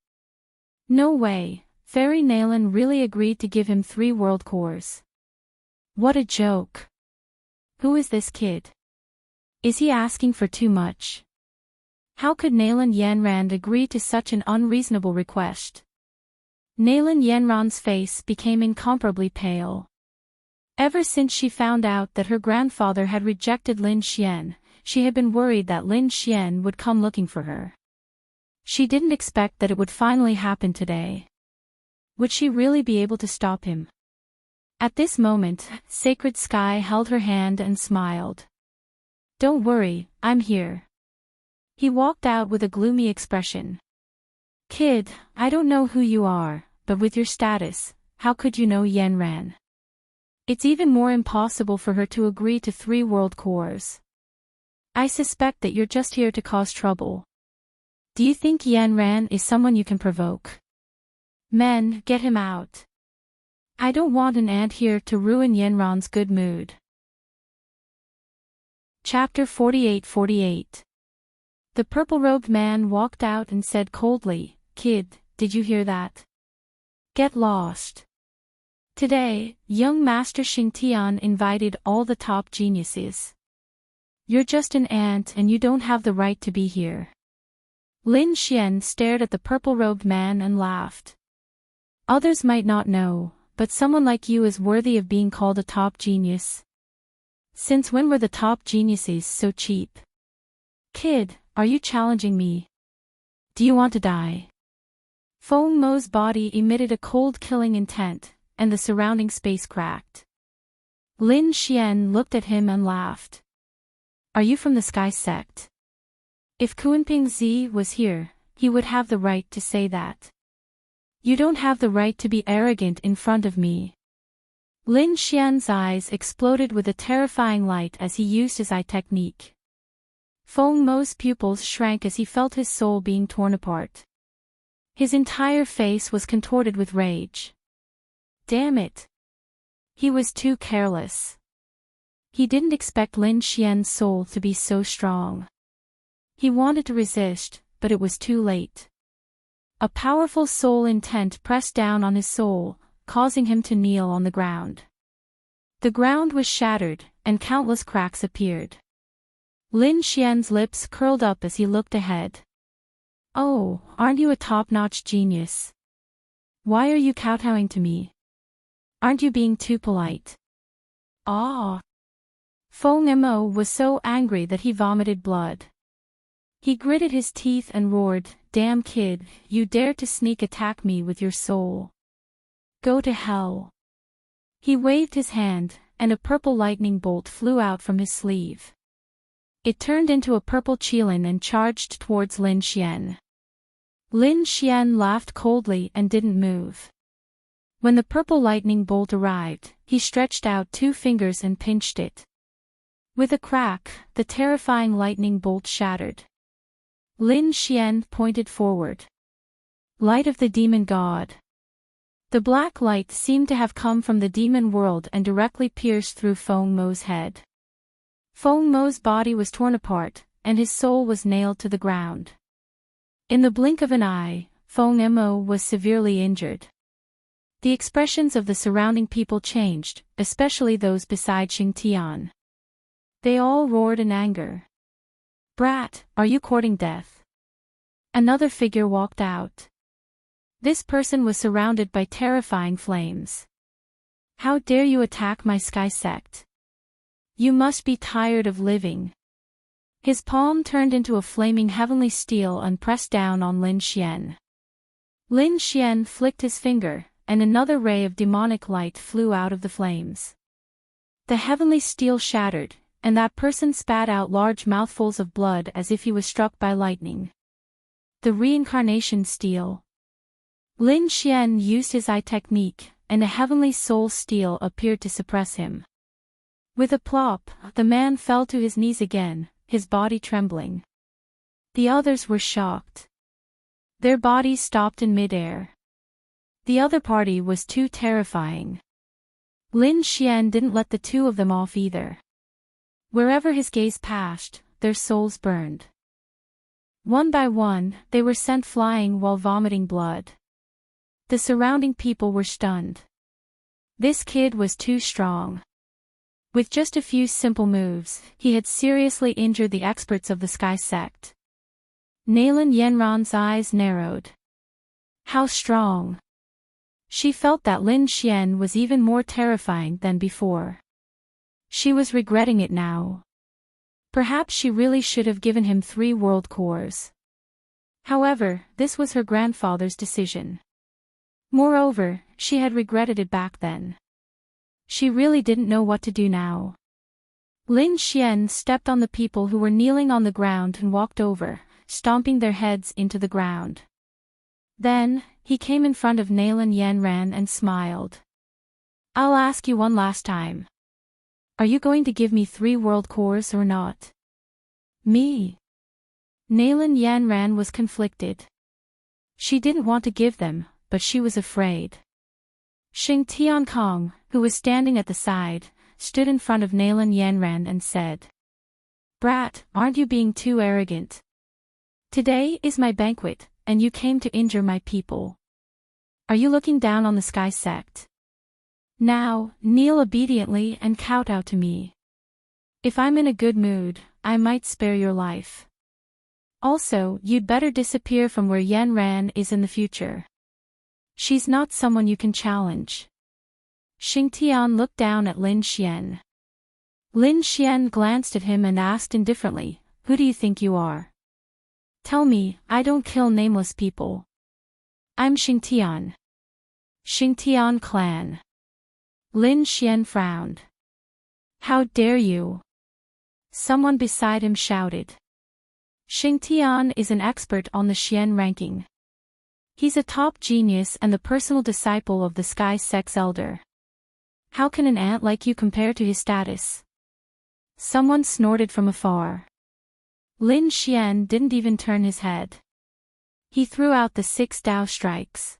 No way, Fairy Nalan really agreed to give him 3 world cores. What a joke. Who is this kid? Is he asking for too much? How could Nalan Yanran agree to such an unreasonable request? Nalan Yanran's face became incomparably pale. Ever since she found out that her grandfather had rejected Lin Xian, she had been worried that Lin Xian would come looking for her. She didn't expect that it would finally happen today. Would she really be able to stop him? At this moment, Sacred Sky held her hand and smiled. Don't worry, I'm here. He walked out with a gloomy expression. Kid, I don't know who you are, but with your status, how could you know Yanran? It's even more impossible for her to agree to 3 world cores. I suspect that you're just here to cause trouble. Do you think Yanran is someone you can provoke? Men, get him out. I don't want an ant here to ruin Yanran's good mood. Chapter 48. The purple-robed man walked out and said coldly, Kid, did you hear that? Get lost. Today, young Master Xingtian invited all the top geniuses. You're just an ant and you don't have the right to be here. Lin Xian stared at the purple-robed man and laughed. Others might not know, but someone like you is worthy of being called a top genius. Since when were the top geniuses so cheap? Kid, are you challenging me? Do you want to die? Feng Mo's body emitted a cold killing intent, and the surrounding space cracked. Lin Xian looked at him and laughed. Are you from the Sky Sect? If Kunping Zi was here, he would have the right to say that. You don't have the right to be arrogant in front of me. Lin Xian's eyes exploded with a terrifying light as he used his eye technique. Feng Mo's pupils shrank as he felt his soul being torn apart. His entire face was contorted with rage. Damn it! He was too careless. He didn't expect Lin Xian's soul to be so strong. He wanted to resist, but it was too late. A powerful soul intent pressed down on his soul, causing him to kneel on the ground. The ground was shattered, and countless cracks appeared. Lin Xian's lips curled up as he looked ahead. Oh, aren't you a top-notch genius? Why are you kowtowing to me? Aren't you being too polite? Ah! Feng Mo was so angry that he vomited blood. He gritted his teeth and roared, damn kid, you dare to sneak attack me with your soul. Go to hell. He waved his hand, and a purple lightning bolt flew out from his sleeve. It turned into a purple qilin and charged towards Lin Xian. Lin Xian laughed coldly and didn't move. When the purple lightning bolt arrived, he stretched out 2 fingers and pinched it. With a crack, the terrifying lightning bolt shattered. Lin Xian pointed forward. Light of the demon god. The black light seemed to have come from the demon world and directly pierced through Feng Mo's head. Feng Mo's body was torn apart, and his soul was nailed to the ground. In the blink of an eye, Feng Mo was severely injured. The expressions of the surrounding people changed, especially those beside Xingtian. They all roared in anger. Brat, are you courting death? Another figure walked out. This person was surrounded by terrifying flames. How dare you attack my sky sect? You must be tired of living. His palm turned into a flaming heavenly steel and pressed down on Lin Xian. Lin Xian flicked his finger, and another ray of demonic light flew out of the flames. The heavenly steel shattered, and that person spat out large mouthfuls of blood as if he was struck by lightning. The reincarnation steel. Lin Xian used his eye technique, and a heavenly soul steel appeared to suppress him. With a plop, the man fell to his knees again, his body trembling. The others were shocked. Their bodies stopped in midair. The other party was too terrifying. Lin Xian didn't let the 2 of them off either. Wherever his gaze passed, their souls burned. One by one, they were sent flying while vomiting blood. The surrounding people were stunned. This kid was too strong. With just a few simple moves, he had seriously injured the experts of the Sky Sect. Nalan Yanran's eyes narrowed. How strong! She felt that Lin Xian was even more terrifying than before. She was regretting it now. Perhaps she really should have given him 3 world cores. However, this was her grandfather's decision. Moreover, she had regretted it back then. She really didn't know what to do now. Lin Xian stepped on the people who were kneeling on the ground and walked over, stomping their heads into the ground. Then, he came in front of Nalan Yanran and smiled. I'll ask you one last time. Are you going to give me 3 world cores or not? Me? Nalan Yanran was conflicted. She didn't want to give them, but she was afraid. Xing Tiankong, who was standing at the side, stood in front of Nalan Yanran and said, Brat, aren't you being too arrogant? Today is my banquet, and you came to injure my people. Are you looking down on the Sky Sect? Now, kneel obediently and kowtow to me. If I'm in a good mood, I might spare your life. Also, you'd better disappear from where Yanran is in the future. She's not someone you can challenge. Xingtian looked down at Lin Xian. Lin Xian glanced at him and asked indifferently, Who do you think you are? Tell me, I don't kill nameless people. I'm Xingtian. Xingtian clan. Lin Xian frowned. How dare you? Someone beside him shouted. Xingtian is an expert on the Xian ranking. He's a top genius and the personal disciple of the Sky Sect's elder. How can an ant like you compare to his status? Someone snorted from afar. Lin Xian didn't even turn his head. He threw out the 6 Dao strikes.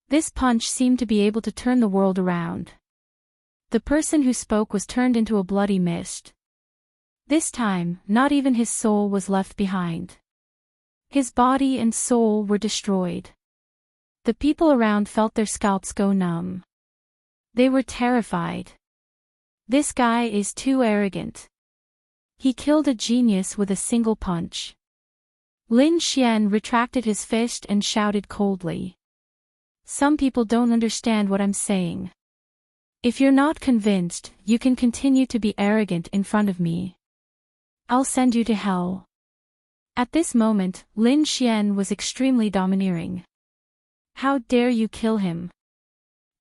This punch seemed to be able to turn the world around. The person who spoke was turned into a bloody mist. This time, not even his soul was left behind. His body and soul were destroyed. The people around felt their scalps go numb. They were terrified. This guy is too arrogant. He killed a genius with a single punch. Lin Xian retracted his fist and shouted coldly. Some people don't understand what I'm saying. If you're not convinced, you can continue to be arrogant in front of me. I'll send you to hell. At this moment, Lin Xian was extremely domineering. How dare you kill him?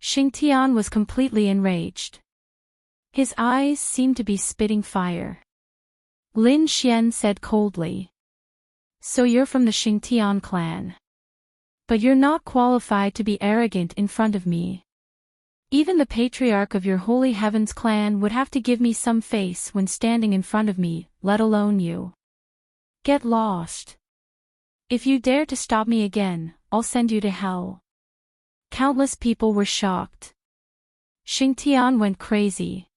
Xingtian was completely enraged. His eyes seemed to be spitting fire. Lin Xian said coldly. So you're from the Xingtian clan. But you're not qualified to be arrogant in front of me. Even the patriarch of your Holy Heavens clan would have to give me some face when standing in front of me, let alone you. Get lost. If you dare to stop me again, I'll send you to hell. Countless people were shocked. Xingtian went crazy.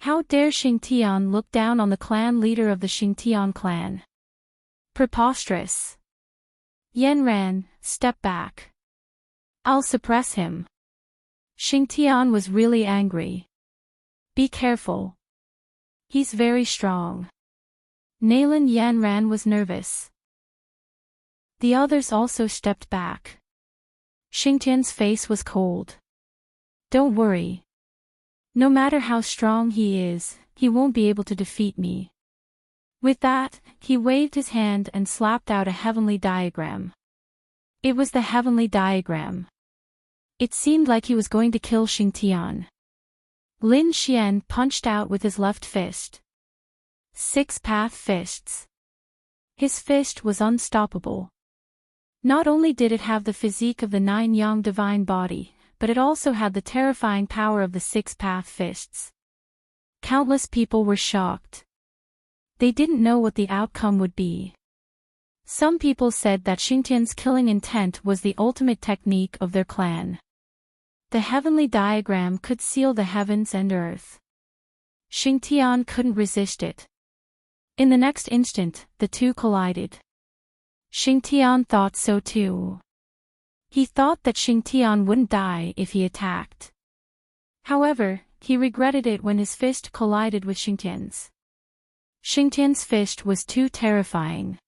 How dare Xingtian look down on the clan leader of the Xingtian clan? Preposterous. Yanran, step back. I'll suppress him. Xingtian was really angry. Be careful. He's very strong. Nalan Yanran was nervous. The others also stepped back. Xingtian's face was cold. Don't worry. No matter how strong he is, he won't be able to defeat me. With that, he waved his hand and slapped out a heavenly diagram. It was the heavenly diagram. It seemed like he was going to kill Xingtian. Lin Xian punched out with his left fist. 6 path fists. His fist was unstoppable. Not only did it have the physique of the 9 yang divine body, but it also had the terrifying power of the 6 path fists. Countless people were shocked. They didn't know what the outcome would be. Some people said that Xingtian's killing intent was the ultimate technique of their clan. The heavenly diagram could seal the heavens and earth. Xingtian couldn't resist it. In the next instant, the two collided. Xingtian thought so too. He thought that Xingtian wouldn't die if he attacked. However, he regretted it when his fist collided with Xingtian's. Xingtian's fist was too terrifying.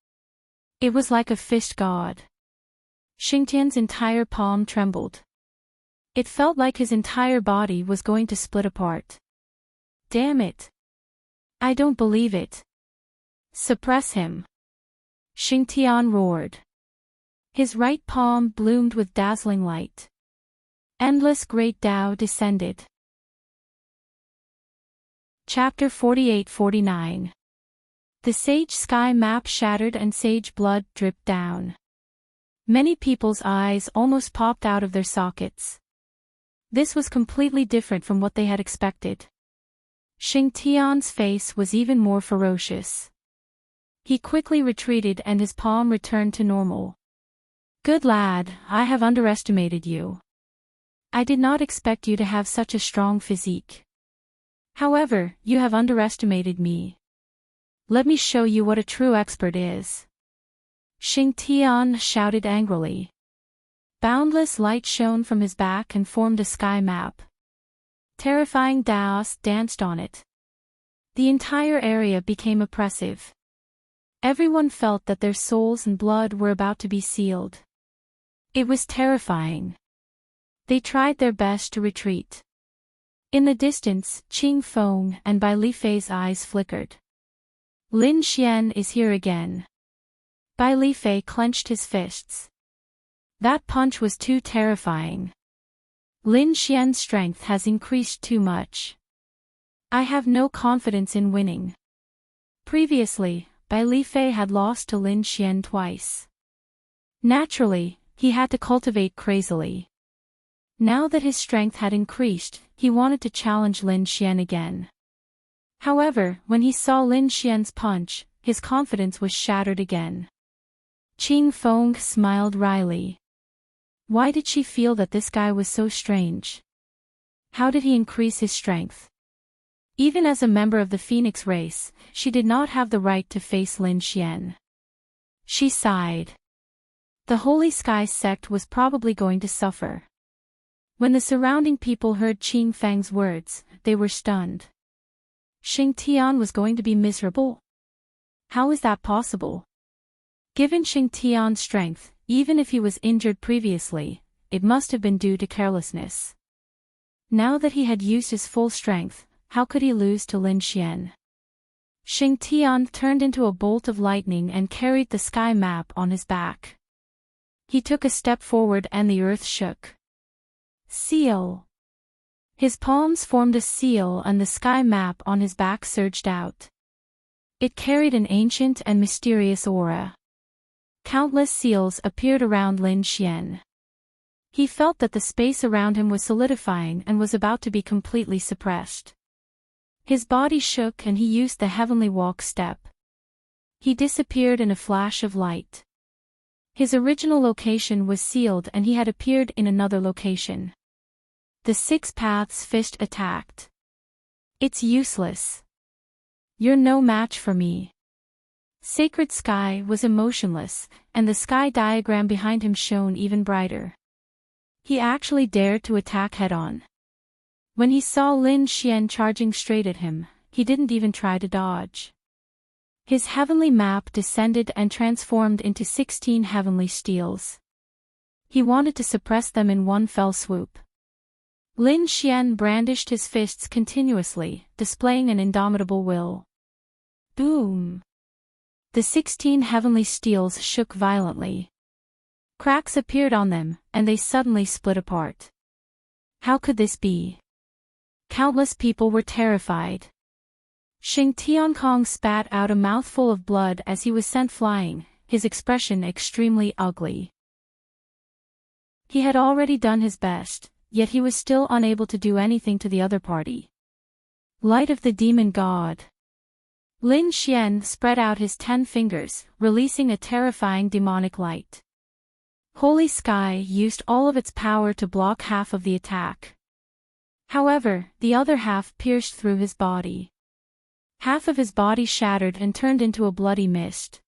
It was like a fist god. Xingtian's entire palm trembled. It felt like his entire body was going to split apart. Damn it. I don't believe it. Suppress him. Xingtian roared. His right palm bloomed with dazzling light. Endless great Tao descended. Chapter 48-49. The sage sky map shattered and sage blood dripped down. Many people's eyes almost popped out of their sockets. This was completely different from what they had expected. Xingtian's face was even more ferocious. He quickly retreated and his palm returned to normal. Good lad, I have underestimated you. I did not expect you to have such a strong physique. However, you have underestimated me. Let me show you what a true expert is. Xingtian shouted angrily. Boundless light shone from his back and formed a sky map. Terrifying Daos danced on it. The entire area became oppressive. Everyone felt that their souls and blood were about to be sealed. It was terrifying. They tried their best to retreat. In the distance, Qing Feng and Bai Lifei's eyes flickered. Lin Xian is here again. Bai Lifei clenched his fists. That punch was too terrifying. Lin Xian's strength has increased too much. I have no confidence in winning. Previously, Bai Lifei had lost to Lin Xian twice. Naturally, he had to cultivate crazily. Now that his strength had increased, he wanted to challenge Lin Xian again. However, when he saw Lin Xian's punch, his confidence was shattered again. Qing Feng smiled wryly. Why did she feel that this guy was so strange? How did he increase his strength? Even as a member of the Phoenix race, she did not have the right to face Lin Xian. She sighed. The Holy Sky sect was probably going to suffer. When the surrounding people heard Qing Feng's words, they were stunned. Xingtian was going to be miserable? How is that possible? Given Xingtian's strength, even if he was injured previously, it must have been due to carelessness. Now that he had used his full strength, how could he lose to Lin Xian? Xingtian turned into a bolt of lightning and carried the sky map on his back. He took a step forward and the earth shook. Seal. His palms formed a seal and the sky map on his back surged out. It carried an ancient and mysterious aura. Countless seals appeared around Lin Xian. He felt that the space around him was solidifying and was about to be completely suppressed. His body shook and he used the heavenly walk step. He disappeared in a flash of light. His original location was sealed and he had appeared in another location. The 6 paths fist attacked. It's useless. You're no match for me. Sacred Sky was emotionless, and the sky diagram behind him shone even brighter. He actually dared to attack head-on. When he saw Lin Xian charging straight at him, he didn't even try to dodge. His heavenly map descended and transformed into 16 heavenly steels. He wanted to suppress them in one fell swoop. Lin Xian brandished his fists continuously, displaying an indomitable will. Boom! The 16 heavenly steels shook violently. Cracks appeared on them, and they suddenly split apart. How could this be? Countless people were terrified. Xing Tiankong spat out a mouthful of blood as he was sent flying, his expression extremely ugly. He had already done his best, yet he was still unable to do anything to the other party. Light of the Demon God. Lin Xian spread out his 10 fingers, releasing a terrifying demonic light. Holy Sky used all of its power to block half of the attack. However, the other half pierced through his body. Half of his body shattered and turned into a bloody mist.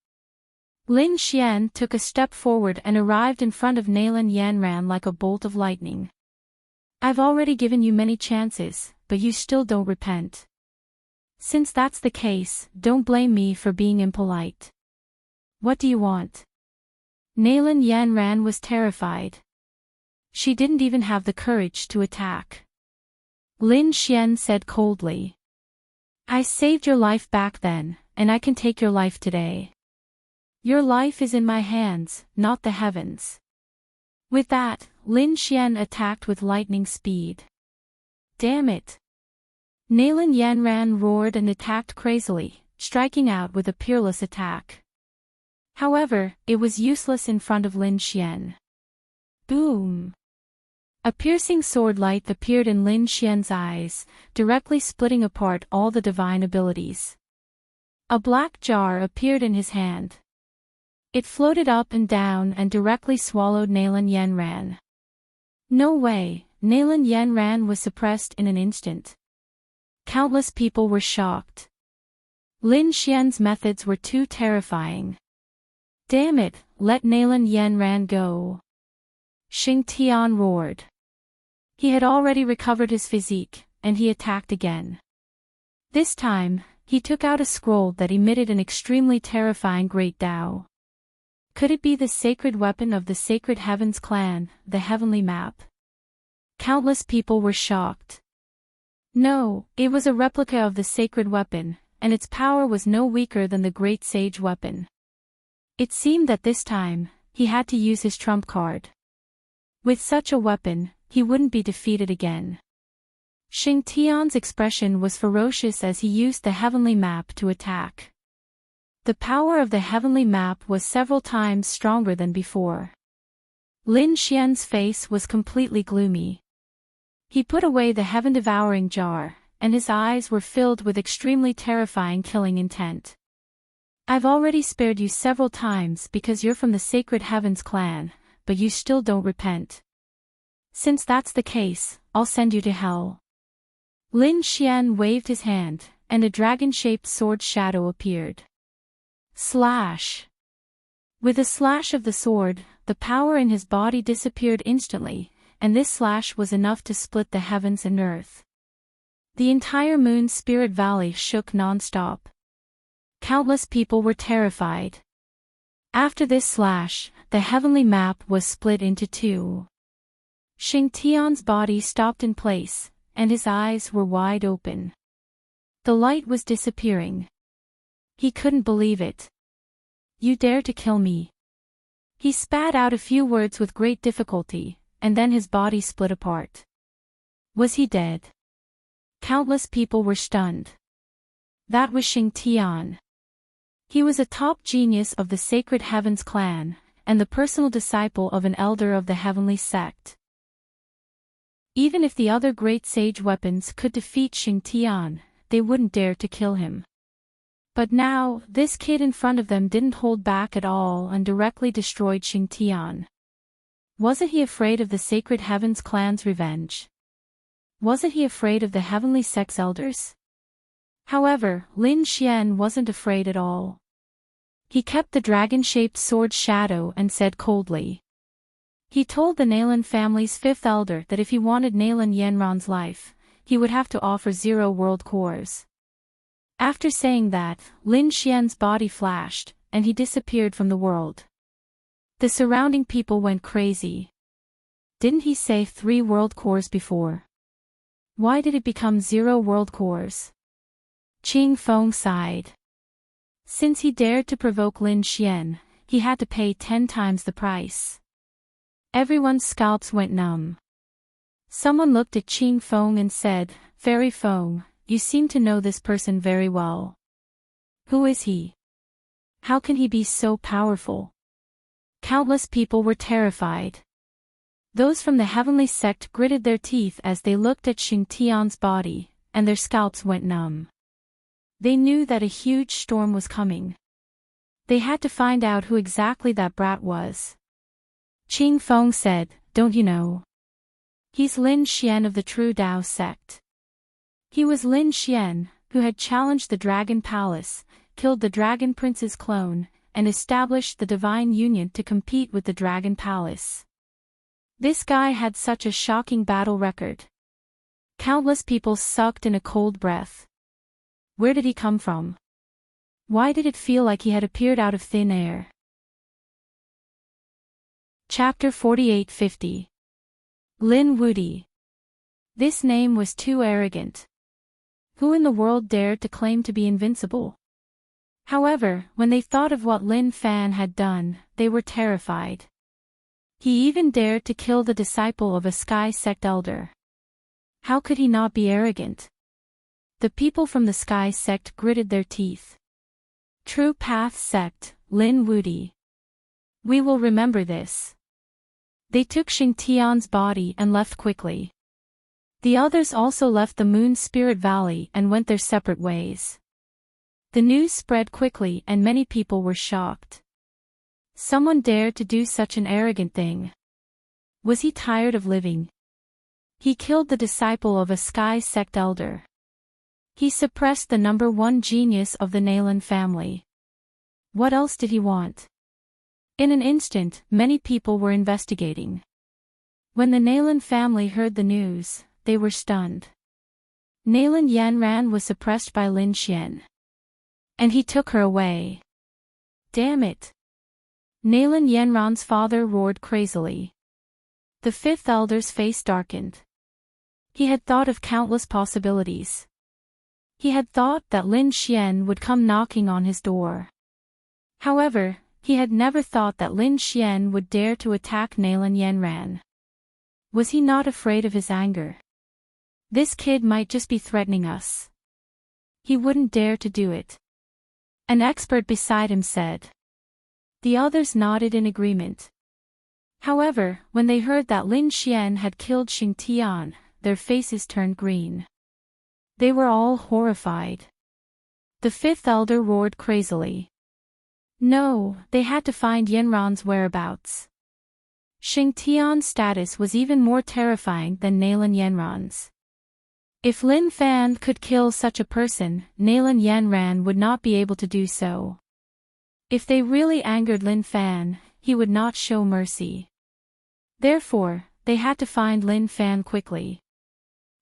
Lin Xian took a step forward and arrived in front of Nalan Yanran like a bolt of lightning. I've already given you many chances, but you still don't repent. Since that's the case, don't blame me for being impolite. What do you want? Nalan Yanran was terrified. She didn't even have the courage to attack. Lin Xian said coldly. I saved your life back then, and I can take your life today. Your life is in my hands, not the heavens. With that, Lin Xian attacked with lightning speed. Damn it! Nalan Yanran roared and attacked crazily, striking out with a peerless attack. However, it was useless in front of Lin Xian. Boom! A piercing sword light appeared in Lin Xian's eyes, directly splitting apart all the divine abilities. A black jar appeared in his hand. It floated up and down and directly swallowed Nalan Yanran. No way, Nalan Yanran was suppressed in an instant. Countless people were shocked. Lin Xian's methods were too terrifying. Damn it, let Nalan Yanran go. Xing Tian roared. He had already recovered his physique, and he attacked again. This time, he took out a scroll that emitted an extremely terrifying great Dao. Could it be the sacred weapon of the Sacred Heavens clan, the heavenly map? Countless people were shocked. No, it was a replica of the sacred weapon, and its power was no weaker than the great sage weapon. It seemed that this time, he had to use his trump card. With such a weapon, he wouldn't be defeated again. Xing Tian's expression was ferocious as he used the heavenly map to attack. The power of the heavenly map was several times stronger than before. Lin Xian's face was completely gloomy. He put away the heaven-devouring jar, and his eyes were filled with extremely terrifying killing intent. I've already spared you several times because you're from the Sacred Heavens clan, but you still don't repent. Since that's the case, I'll send you to hell. Lin Xian waved his hand, and a dragon-shaped sword shadow appeared. Slash! With a slash of the sword, the power in his body disappeared instantly, and this slash was enough to split the heavens and earth. The entire Moon Spirit Valley shook non-stop. Countless people were terrified. After this slash, the heavenly map was split into 2. Xing Tian's body stopped in place, and his eyes were wide open. The light was disappearing. He couldn't believe it. You dare to kill me? He spat out a few words with great difficulty, and then his body split apart. Was he dead? Countless people were stunned. That was Xing Tian. He was a top genius of the Sacred Heavens clan, and the personal disciple of an elder of the heavenly sect. Even if the other great sage weapons could defeat Xing Tian, they wouldn't dare to kill him. But now, this kid in front of them didn't hold back at all and directly destroyed Xing Tian. Wasn't he afraid of the Sacred Heavens clan's revenge? Wasn't he afraid of the heavenly sect's elders? However, Lin Xian wasn't afraid at all. He kept the dragon-shaped sword shadow and said coldly. He told the Nalan family's fifth elder that if he wanted Nalan Yanran's life, he would have to offer 0 world cores. After saying that, Lin Xian's body flashed, and he disappeared from the world. The surrounding people went crazy. Didn't he say 3 world cores before? Why did it become 0 world cores? Qing Feng sighed. Since he dared to provoke Lin Xian, he had to pay 10 times the price. Everyone's scalps went numb. Someone looked at Qing Feng and said, Fairy Feng, you seem to know this person very well. Who is he? How can he be so powerful? Countless people were terrified. Those from the heavenly sect gritted their teeth as they looked at Xing Tian's body, and their scalps went numb. They knew that a huge storm was coming. They had to find out who exactly that brat was. Qing Feng said, Don't you know? He's Lin Xian of the True Dao sect. He was Lin Xian, who had challenged the Dragon Palace, killed the Dragon Prince's clone, and established the Divine Union to compete with the Dragon Palace. This guy had such a shocking battle record. Countless people sucked in a cold breath. Where did he come from? Why did it feel like he had appeared out of thin air? Chapter 4850. Lin Wudi. This name was too arrogant. Who in the world dared to claim to be invincible? However, when they thought of what Lin Fan had done, they were terrified. He even dared to kill the disciple of a Sky Sect elder. How could he not be arrogant? The people from the Sky Sect gritted their teeth. True Path Sect, Lin Wudi. We will remember this. They took Xing Tian's body and left quickly. The others also left the Moon Spirit Valley and went their separate ways. The news spread quickly and many people were shocked. Someone dared to do such an arrogant thing. Was he tired of living? He killed the disciple of a Sky Sect elder. He suppressed the #1 genius of the Nalan family. What else did he want? In an instant, many people were investigating. When the Nalan family heard the news, they were stunned. Nalan Yanran was suppressed by Lin Xian. And he took her away. Damn it! Nalan Yanran's father roared crazily. The fifth elder's face darkened. He had thought of countless possibilities. He had thought that Lin Xian would come knocking on his door. However, he had never thought that Lin Xian would dare to attack Nalan Yanran. Was he not afraid of his anger? This kid might just be threatening us. He wouldn't dare to do it. An expert beside him said. The others nodded in agreement. However, when they heard that Lin Xian had killed Xing Tian, their faces turned green. They were all horrified. The fifth elder roared crazily. No, they had to find Yanran's whereabouts. Xing Tian's status was even more terrifying than Nalan Yanran's. If Lin Fan could kill such a person, Nalan Yanran would not be able to do so. If they really angered Lin Fan, he would not show mercy. Therefore, they had to find Lin Fan quickly.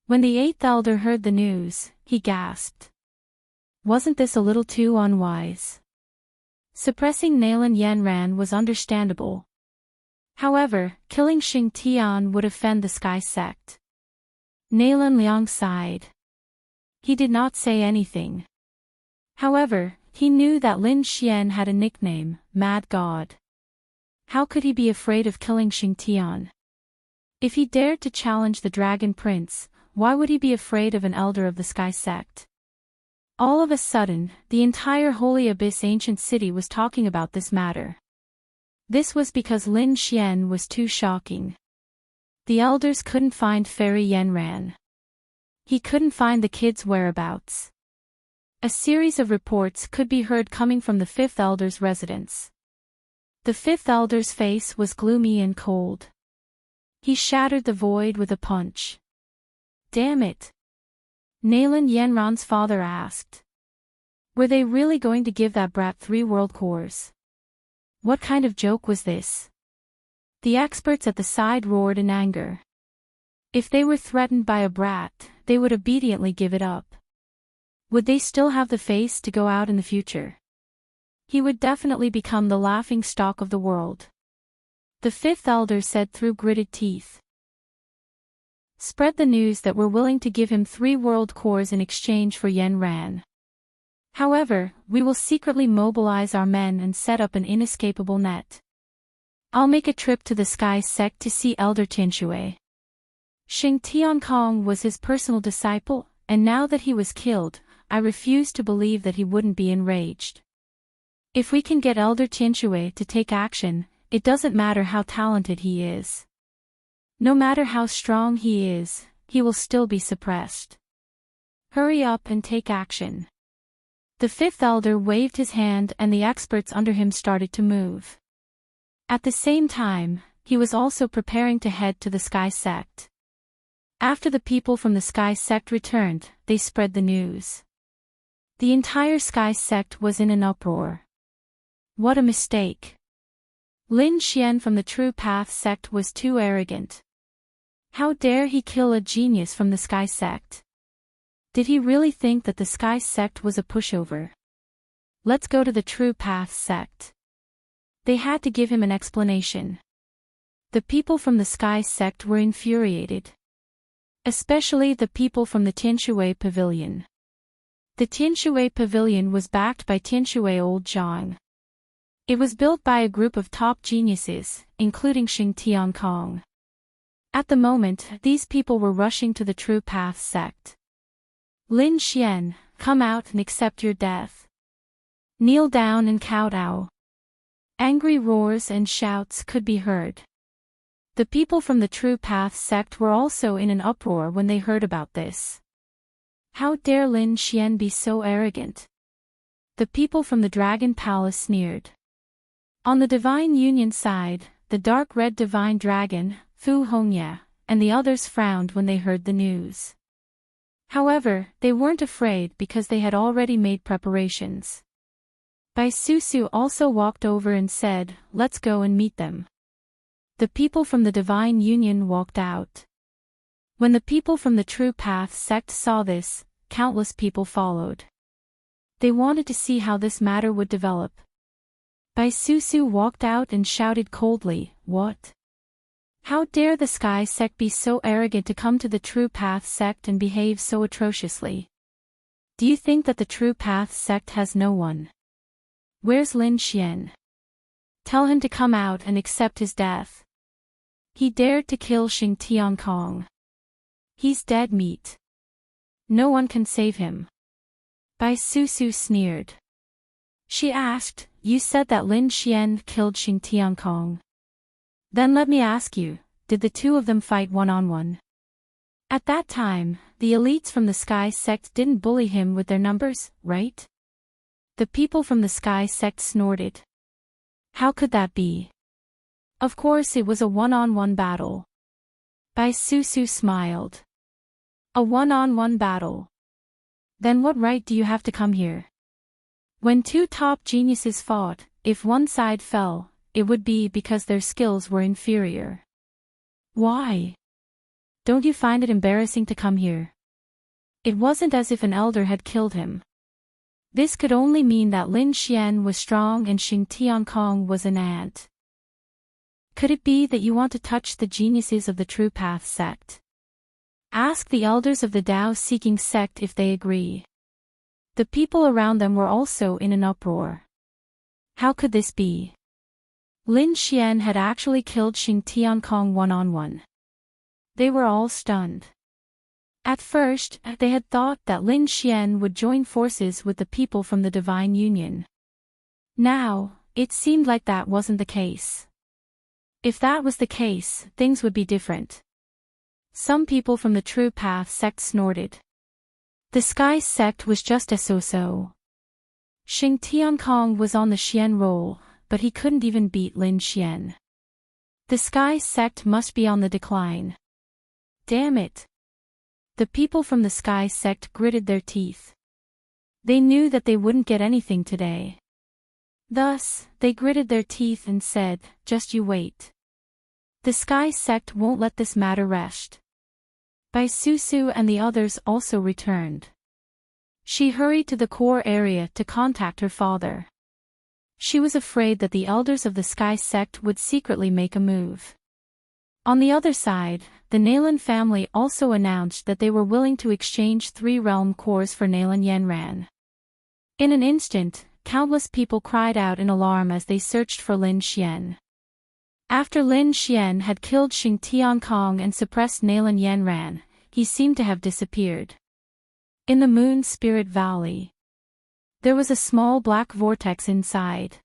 When the eighth elder heard the news, he gasped. Wasn't this a little too unwise? Suppressing Nalan Yanran was understandable. However, killing Xing Tian would offend the Sky Sect. Nalan Liang sighed. He did not say anything. However, He knew that Lin Xian had a nickname, Mad God. How could he be afraid of killing Xingtian? If he dared to challenge the Dragon Prince, why would he be afraid of an elder of the Sky Sect? All of a sudden, the entire Holy Abyss ancient city was talking about this matter. This was because Lin Xian was too shocking. The elders couldn't find Fairy Yanran. He couldn't find the kid's whereabouts. A series of reports could be heard coming from the fifth elder's residence. The fifth elder's face was gloomy and cold. He shattered the void with a punch. Damn it! Nayland Yanran's father asked. Were they really going to give that brat 3 world cores? What kind of joke was this? The experts at the side roared in anger. If they were threatened by a brat, they would obediently give it up. Would they still have the face to go out in the future? He would definitely become the laughing stock of the world. The fifth elder said through gritted teeth. Spread the news that we're willing to give him 3 world cores in exchange for Yanran. However, we will secretly mobilize our men and set up an inescapable net. I'll make a trip to the Sky Sect to see Elder Tianshui. Xing Tiankong was his personal disciple, and now that he was killed, I refuse to believe that he wouldn't be enraged. If we can get Elder Tianshui to take action, it doesn't matter how talented he is. No matter how strong he is, he will still be suppressed. Hurry up and take action. The fifth elder waved his hand and the experts under him started to move. At the same time, he was also preparing to head to the Sky Sect. After the people from the Sky Sect returned, they spread the news. The entire Sky Sect was in an uproar. What a mistake. Lin Xian from the True Path Sect was too arrogant. How dare he kill a genius from the Sky Sect? Did he really think that the Sky Sect was a pushover? Let's go to the True Path Sect. They had to give him an explanation. The people from the Sky Sect were infuriated. Especially the people from the Tianshui Pavilion. The Tianshui Pavilion was backed by Tianshui Old Zhang. It was built by a group of top geniuses, including Xing Tiankong. At the moment, these people were rushing to the True Path Sect. Lin Xian, come out and accept your death. Kneel down and kowtow. Angry roars and shouts could be heard. The people from the True Path Sect were also in an uproar when they heard about this. How dare Lin Xian be so arrogant? The people from the Dragon Palace sneered. On the Divine Union side, the dark red Divine Dragon, Fu Hongya, and the others frowned when they heard the news. However, they weren't afraid because they had already made preparations. Bai Susu also walked over and said, "Let's go and meet them." The people from the Divine Union walked out. When the people from the True Path Sect saw this, countless people followed. They wanted to see how this matter would develop. Bai Susu walked out and shouted coldly, "What? How dare the Sky Sect be so arrogant to come to the True Path Sect and behave so atrociously? Do you think that the True Path Sect has no one? Where's Lin Xian? Tell him to come out and accept his death. He dared to kill Xing Tiankong. He's dead meat. No one can save him." Bai Susu sneered. She asked, "You said that Lin Xian killed Xing Tiankong. Then let me ask you, did the two of them fight one-on-one?" At that time, the elites from the Sky Sect didn't bully him with their numbers, right? The people from the Sky Sect snorted. How could that be? Of course it was a one-on-one battle. Bai Susu smiled. A one-on-one battle. Then what right do you have to come here? When two top geniuses fought, if one side fell, it would be because their skills were inferior. Why? Don't you find it embarrassing to come here? It wasn't as if an elder had killed him. This could only mean that Lin Xian was strong and Xing Tiankong was an ant. Could it be that you want to touch the geniuses of the True Path Sect? Ask the elders of the Tao-seeking sect if they agree. The people around them were also in an uproar. How could this be? Lin Xian had actually killed Xing Tiankong one-on-one. They were all stunned. At first, they had thought that Lin Xian would join forces with the people from the Divine Union. Now, it seemed like that wasn't the case. If that was the case, things would be different. Some people from the True Path sect snorted. The Sky sect was just a so-so. Xing Tiankong was on the Xian roll, but he couldn't even beat Lin Xian. The Sky sect must be on the decline. Damn it. The people from the Sky sect gritted their teeth. They knew that they wouldn't get anything today. Thus, they gritted their teeth and said, just you wait. The Sky sect won't let this matter rest. Bai Susu and the others also returned. She hurried to the core area to contact her father. She was afraid that the elders of the Sky sect would secretly make a move. On the other side, the Nalan family also announced that they were willing to exchange 3 realm cores for Nalan Yanran. In an instant, countless people cried out in alarm as they searched for Lin Xian. After Lin Xian had killed Xing Tiankong and suppressed Nalan Yanran, he seemed to have disappeared. In the Moon Spirit Valley, there was a small black vortex inside.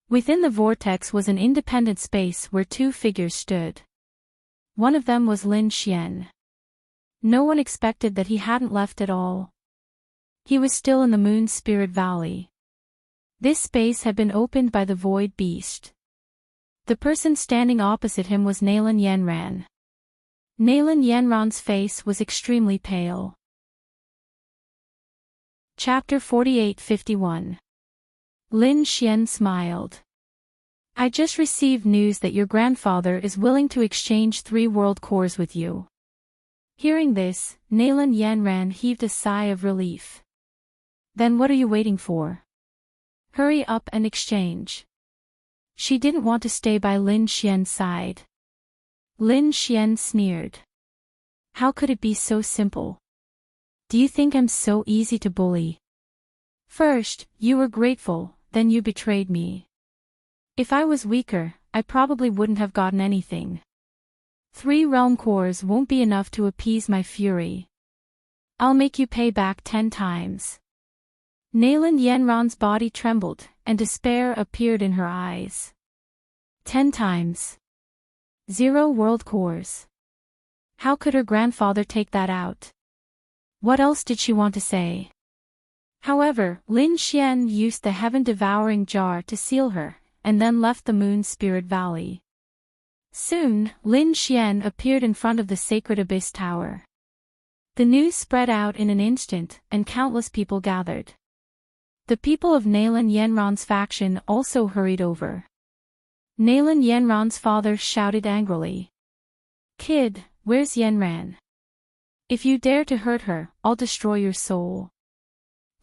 Within the vortex was an independent space where 2 figures stood. One of them was Lin Xian. No one expected that he hadn't left at all. He was still in the Moon Spirit Valley. This space had been opened by the Void Beast. The person standing opposite him was Nalan Yanran. Nalan Yanran's face was extremely pale. Chapter 48-51. Lin Xian smiled. I just received news that your grandfather is willing to exchange 3 world cores with you. Hearing this, Nalan Yanran heaved a sigh of relief. Then what are you waiting for? Hurry up and exchange. She didn't want to stay by Lin Xian's side. Lin Xian sneered. How could it be so simple? Do you think I'm so easy to bully? First, you were grateful, then you betrayed me. If I was weaker, I probably wouldn't have gotten anything. 3 realm cores won't be enough to appease my fury. I'll make you pay back 10 times. Nalan Yanran's body trembled, and despair appeared in her eyes. 10 times. 0 world cores. How could her grandfather take that out? What else did she want to say? However, Lin Xian used the heaven-devouring jar to seal her, and then left the Moon Spirit Valley. Soon, Lin Xian appeared in front of the Sacred Abyss Tower. The news spread out in an instant, and countless people gathered. The people of Nalan Yanran's faction also hurried over. Nalan Yanran's father shouted angrily. Kid, where's Yanran? If you dare to hurt her, I'll destroy your soul.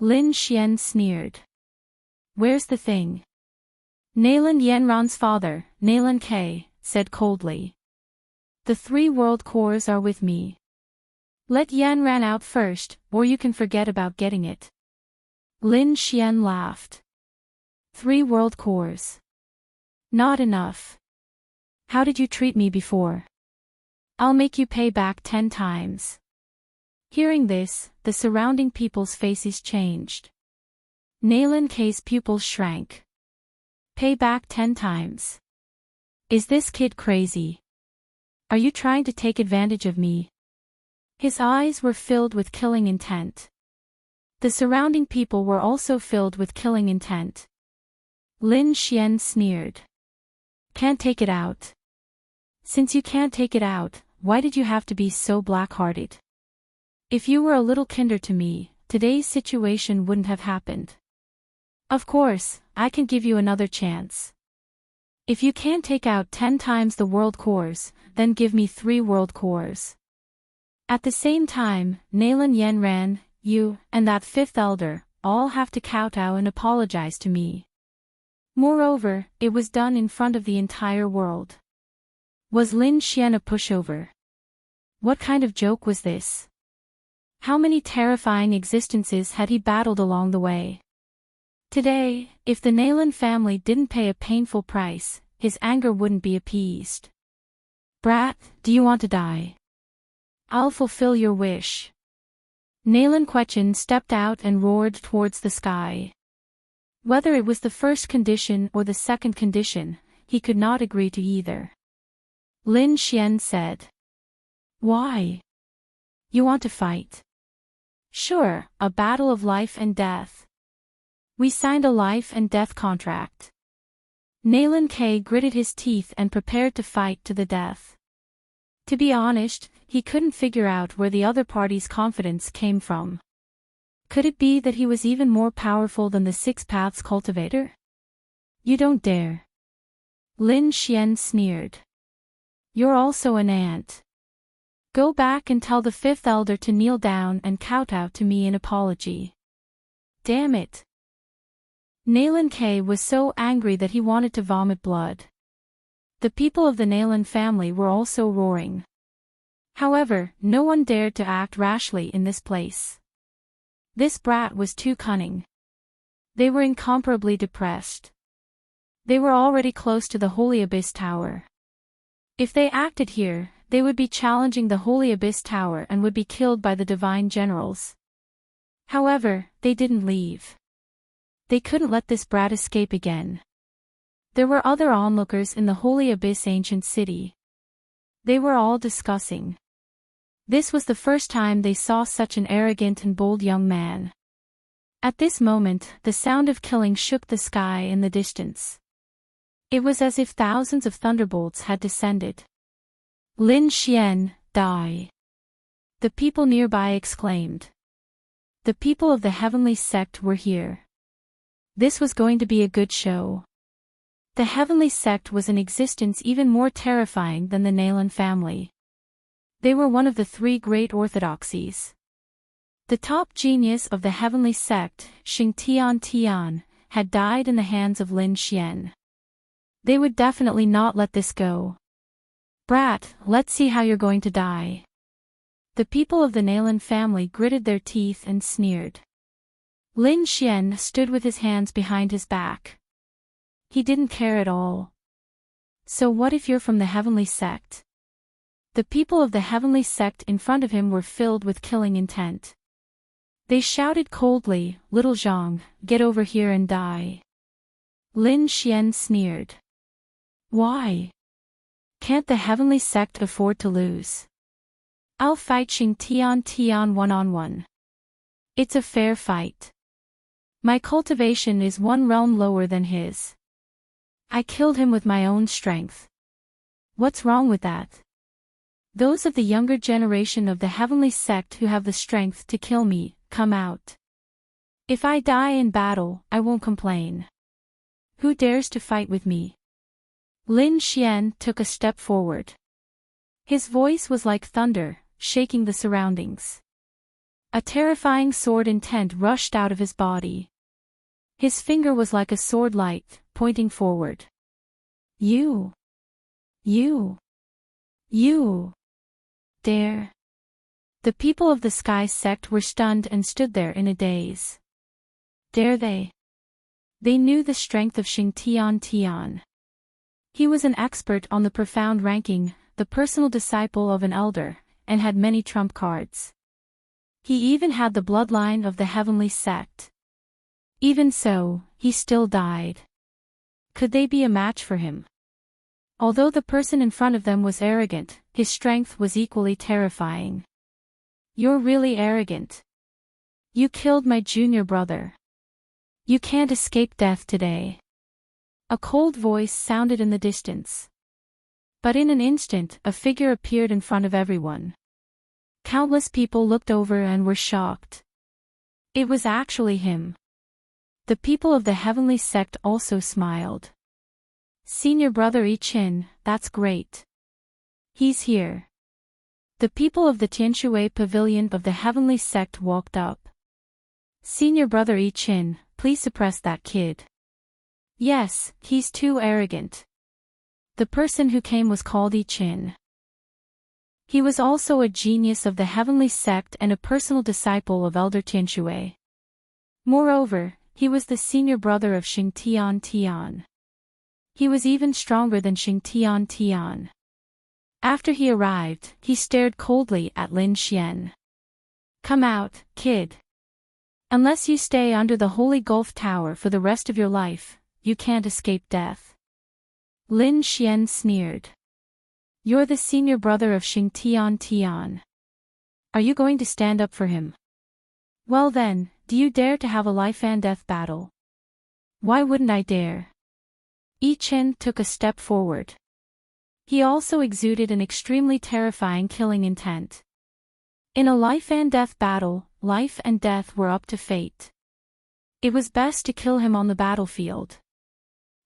Lin Xian sneered. Where's the thing? Nalan Yanran's father, Nalan K, said coldly. The 3 world cores are with me. Let Yanran out first, or you can forget about getting it. Lin Xian laughed. 3 world cores. Not enough. How did you treat me before? I'll make you pay back 10 times. Hearing this, the surrounding people's faces changed. Nalan K's pupils shrank. Pay back 10 times. Is this kid crazy? Are you trying to take advantage of me? His eyes were filled with killing intent. The surrounding people were also filled with killing intent. Lin Xian sneered. Can't take it out. Since you can't take it out, why did you have to be so black-hearted? If you were a little kinder to me, today's situation wouldn't have happened. Of course, I can give you another chance. If you can't take out 10 times the world cores, then give me 3 world cores. At the same time, Nalan Yanran, you, and that 5th elder, all have to kowtow and apologize to me. Moreover, it was done in front of the entire world. Was Lin Xian a pushover? What kind of joke was this? How many terrifying existences had he battled along the way? Today, if the Nayland family didn't pay a painful price, his anger wouldn't be appeased. Brat, do you want to die? I'll fulfill your wish. Nayland Quechin stepped out and roared towards the sky. Whether it was the first condition or the second condition, he could not agree to either. Lin Xian said. Why? You want to fight? Sure, a battle of life and death. We signed a life and death contract. Nayland K gritted his teeth and prepared to fight to the death. To be honest, he couldn't figure out where the other party's confidence came from. Could it be that he was even more powerful than the Six Paths cultivator? You don't dare. Lin Xian sneered. You're also an ant. Go back and tell the fifth elder to kneel down and kowtow to me in apology. Damn it. Nayland K was so angry that he wanted to vomit blood. The people of the Nayland family were also roaring. However, no one dared to act rashly in this place. This brat was too cunning. They were incomparably depressed. They were already close to the Holy Abyss Tower. If they acted here, they would be challenging the Holy Abyss Tower and would be killed by the Divine Generals. However, they didn't leave. They couldn't let this brat escape again. There were other onlookers in the Holy Abyss ancient city. They were all discussing. This was the first time they saw such an arrogant and bold young man. At this moment, the sound of killing shook the sky in the distance. It was as if thousands of thunderbolts had descended. Lin Xian, die! The people nearby exclaimed. The people of the heavenly sect were here. This was going to be a good show. The heavenly sect was in existence even more terrifying than the Nayland family. They were one of the three great orthodoxies. The top genius of the heavenly sect, Xing Tian Tian, had died in the hands of Lin Xian. They would definitely not let this go. Brat, let's see how you're going to die. The people of the Nayland family gritted their teeth and sneered. Lin Xian stood with his hands behind his back. He didn't care at all. So what if you're from the heavenly sect? The people of the heavenly sect in front of him were filled with killing intent. They shouted coldly, Little Zhang, get over here and die. Lin Xian sneered. Why? Can't the heavenly sect afford to lose? I'll fight Xing Tian Tian one-on-one. It's a fair fight. My cultivation is one realm lower than his. I killed him with my own strength. What's wrong with that? Those of the younger generation of the heavenly sect who have the strength to kill me, come out. If I die in battle, I won't complain. Who dares to fight with me? Lin Xian took a step forward. His voice was like thunder, shaking the surroundings. A terrifying sword intent rushed out of his body. His finger was like a sword light, pointing forward. You dare. The people of the Sky sect were stunned and stood there in a daze. Dare they? They knew the strength of Xing Tian Tian. He was an expert on the profound ranking, the personal disciple of an elder, and had many trump cards. He even had the bloodline of the heavenly sect. Even so, he still died. Could they be a match for him? Although the person in front of them was arrogant, his strength was equally terrifying. You're really arrogant. You killed my junior brother. You can't escape death today. A cold voice sounded in the distance. But in an instant, a figure appeared in front of everyone. Countless people looked over and were shocked. It was actually him. The people of the heavenly sect also smiled. Senior brother I Chin, that's great. He's here. The people of the Tianshui pavilion of the heavenly sect walked up. Senior brother I Chin, please suppress that kid. Yes, he's too arrogant. The person who came was called I Chin. He was also a genius of the heavenly sect and a personal disciple of Elder Tianxue. Moreover, he was the senior brother of Xing Tian Tian. He was even stronger than Xing Tian Tian. After he arrived, he stared coldly at Lin Xian. "Come out, kid. Unless you stay under the Holy Gulf Tower for the rest of your life, you can't escape death." Lin Xian sneered. "You're the senior brother of Xing Tian Tian. Are you going to stand up for him? Well then, do you dare to have a life and death battle?" "Why wouldn't I dare?" Yi Chen took a step forward. He also exuded an extremely terrifying killing intent. In a life and death battle, life and death were up to fate. It was best to kill him on the battlefield.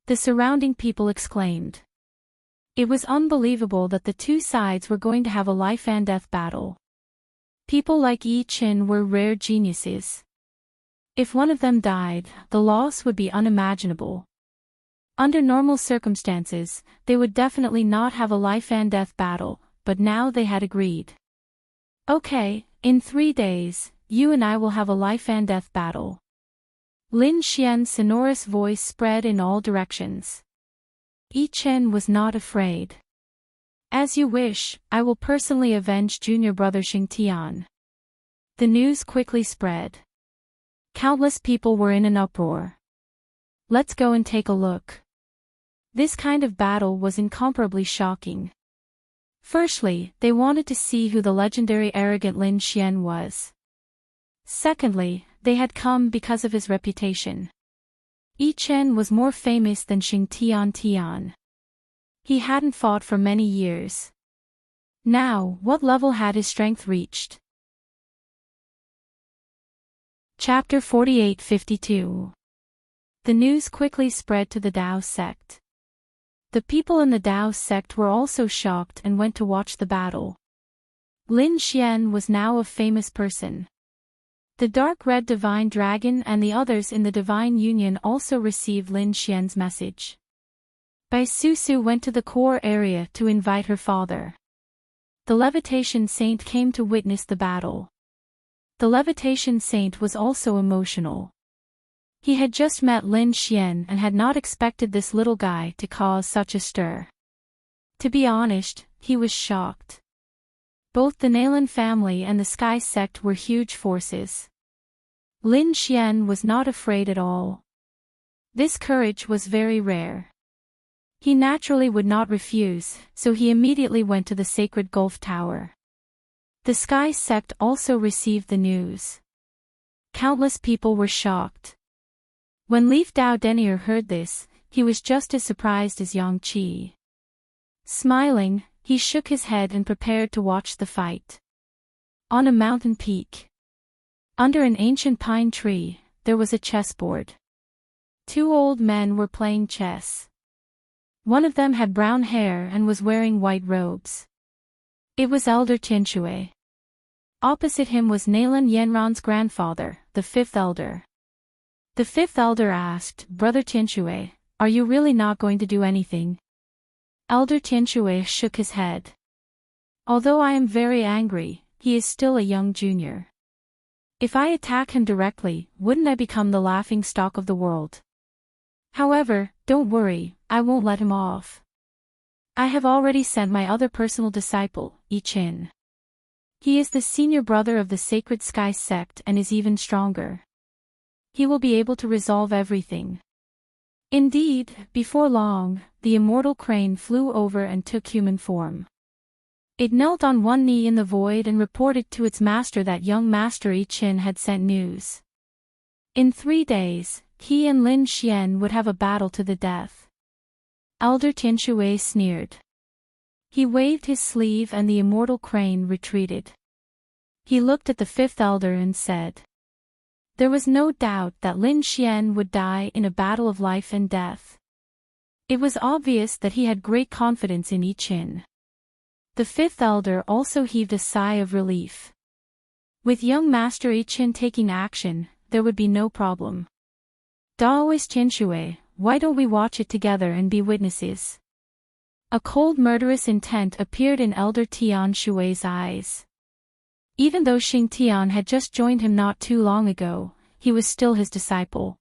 The surrounding people exclaimed. It was unbelievable that the two sides were going to have a life and death battle. People like Yi Chen were rare geniuses. If one of them died, the loss would be unimaginable. Under normal circumstances, they would definitely not have a life and death battle, but now they had agreed. "Okay, in 3 days, you and I will have a life and death battle." Lin Xian's sonorous voice spread in all directions. Yi Chen was not afraid. "As you wish, I will personally avenge junior brother Xing Tian." The news quickly spread. Countless people were in an uproar. "Let's go and take a look." This kind of battle was incomparably shocking. Firstly, they wanted to see who the legendary arrogant Lin Xian was. Secondly, they had come because of his reputation. Yi Chen was more famous than Xing Tian Tian. He hadn't fought for many years. Now, what level had his strength reached? Chapter 48-52. The news quickly spread to the Dao sect. The people in the Dao sect were also shocked and went to watch the battle. Lin Xian was now a famous person. The dark red divine dragon and the others in the divine union also received Lin Xian's message. Bai Susu went to the core area to invite her father. The levitation saint came to witness the battle. The levitation saint was also emotional. He had just met Lin Xian and had not expected this little guy to cause such a stir. To be honest, he was shocked. Both the Nalan family and the Sky sect were huge forces. Lin Xian was not afraid at all. This courage was very rare. He naturally would not refuse, so he immediately went to the sacred Gulf Tower. The Sky sect also received the news. Countless people were shocked. When Leaf Dao Denier heard this, he was just as surprised as Yang Qi. Smiling, he shook his head and prepared to watch the fight. On a mountain peak, under an ancient pine tree, there was a chessboard. 2 old men were playing chess. One of them had brown hair and was wearing white robes. It was Elder Tianxue. Opposite him was Nalan Yanran's grandfather, the 5th elder. The 5th elder asked, "Brother Tianxue, are you really not going to do anything?" Elder Tianxue shook his head. "Although I am very angry, he is still a young junior. If I attack him directly, wouldn't I become the laughing stock of the world? However, don't worry, I won't let him off. I have already sent my other personal disciple, Yi Chen. He is the senior brother of the Sacred Sky sect and is even stronger. He will be able to resolve everything." Indeed, before long, the immortal crane flew over and took human form. It knelt on one knee in the void and reported to its master that young Master Yi Chen had sent news. In 3 days, he and Lin Xian would have a battle to the death. Elder Tianxue sneered. He waved his sleeve and the immortal crane retreated. He looked at the 5th elder and said. There was no doubt that Lin Xian would die in a battle of life and death. It was obvious that he had great confidence in Yi Chen. The 5th elder also heaved a sigh of relief. With young Master Yi Chen taking action, there would be no problem. Daoist Tianxue, why don't we watch it together and be witnesses? A cold murderous intent appeared in Elder Tian Shui's eyes. Even though Xing Tian had just joined him not too long ago, he was still his disciple.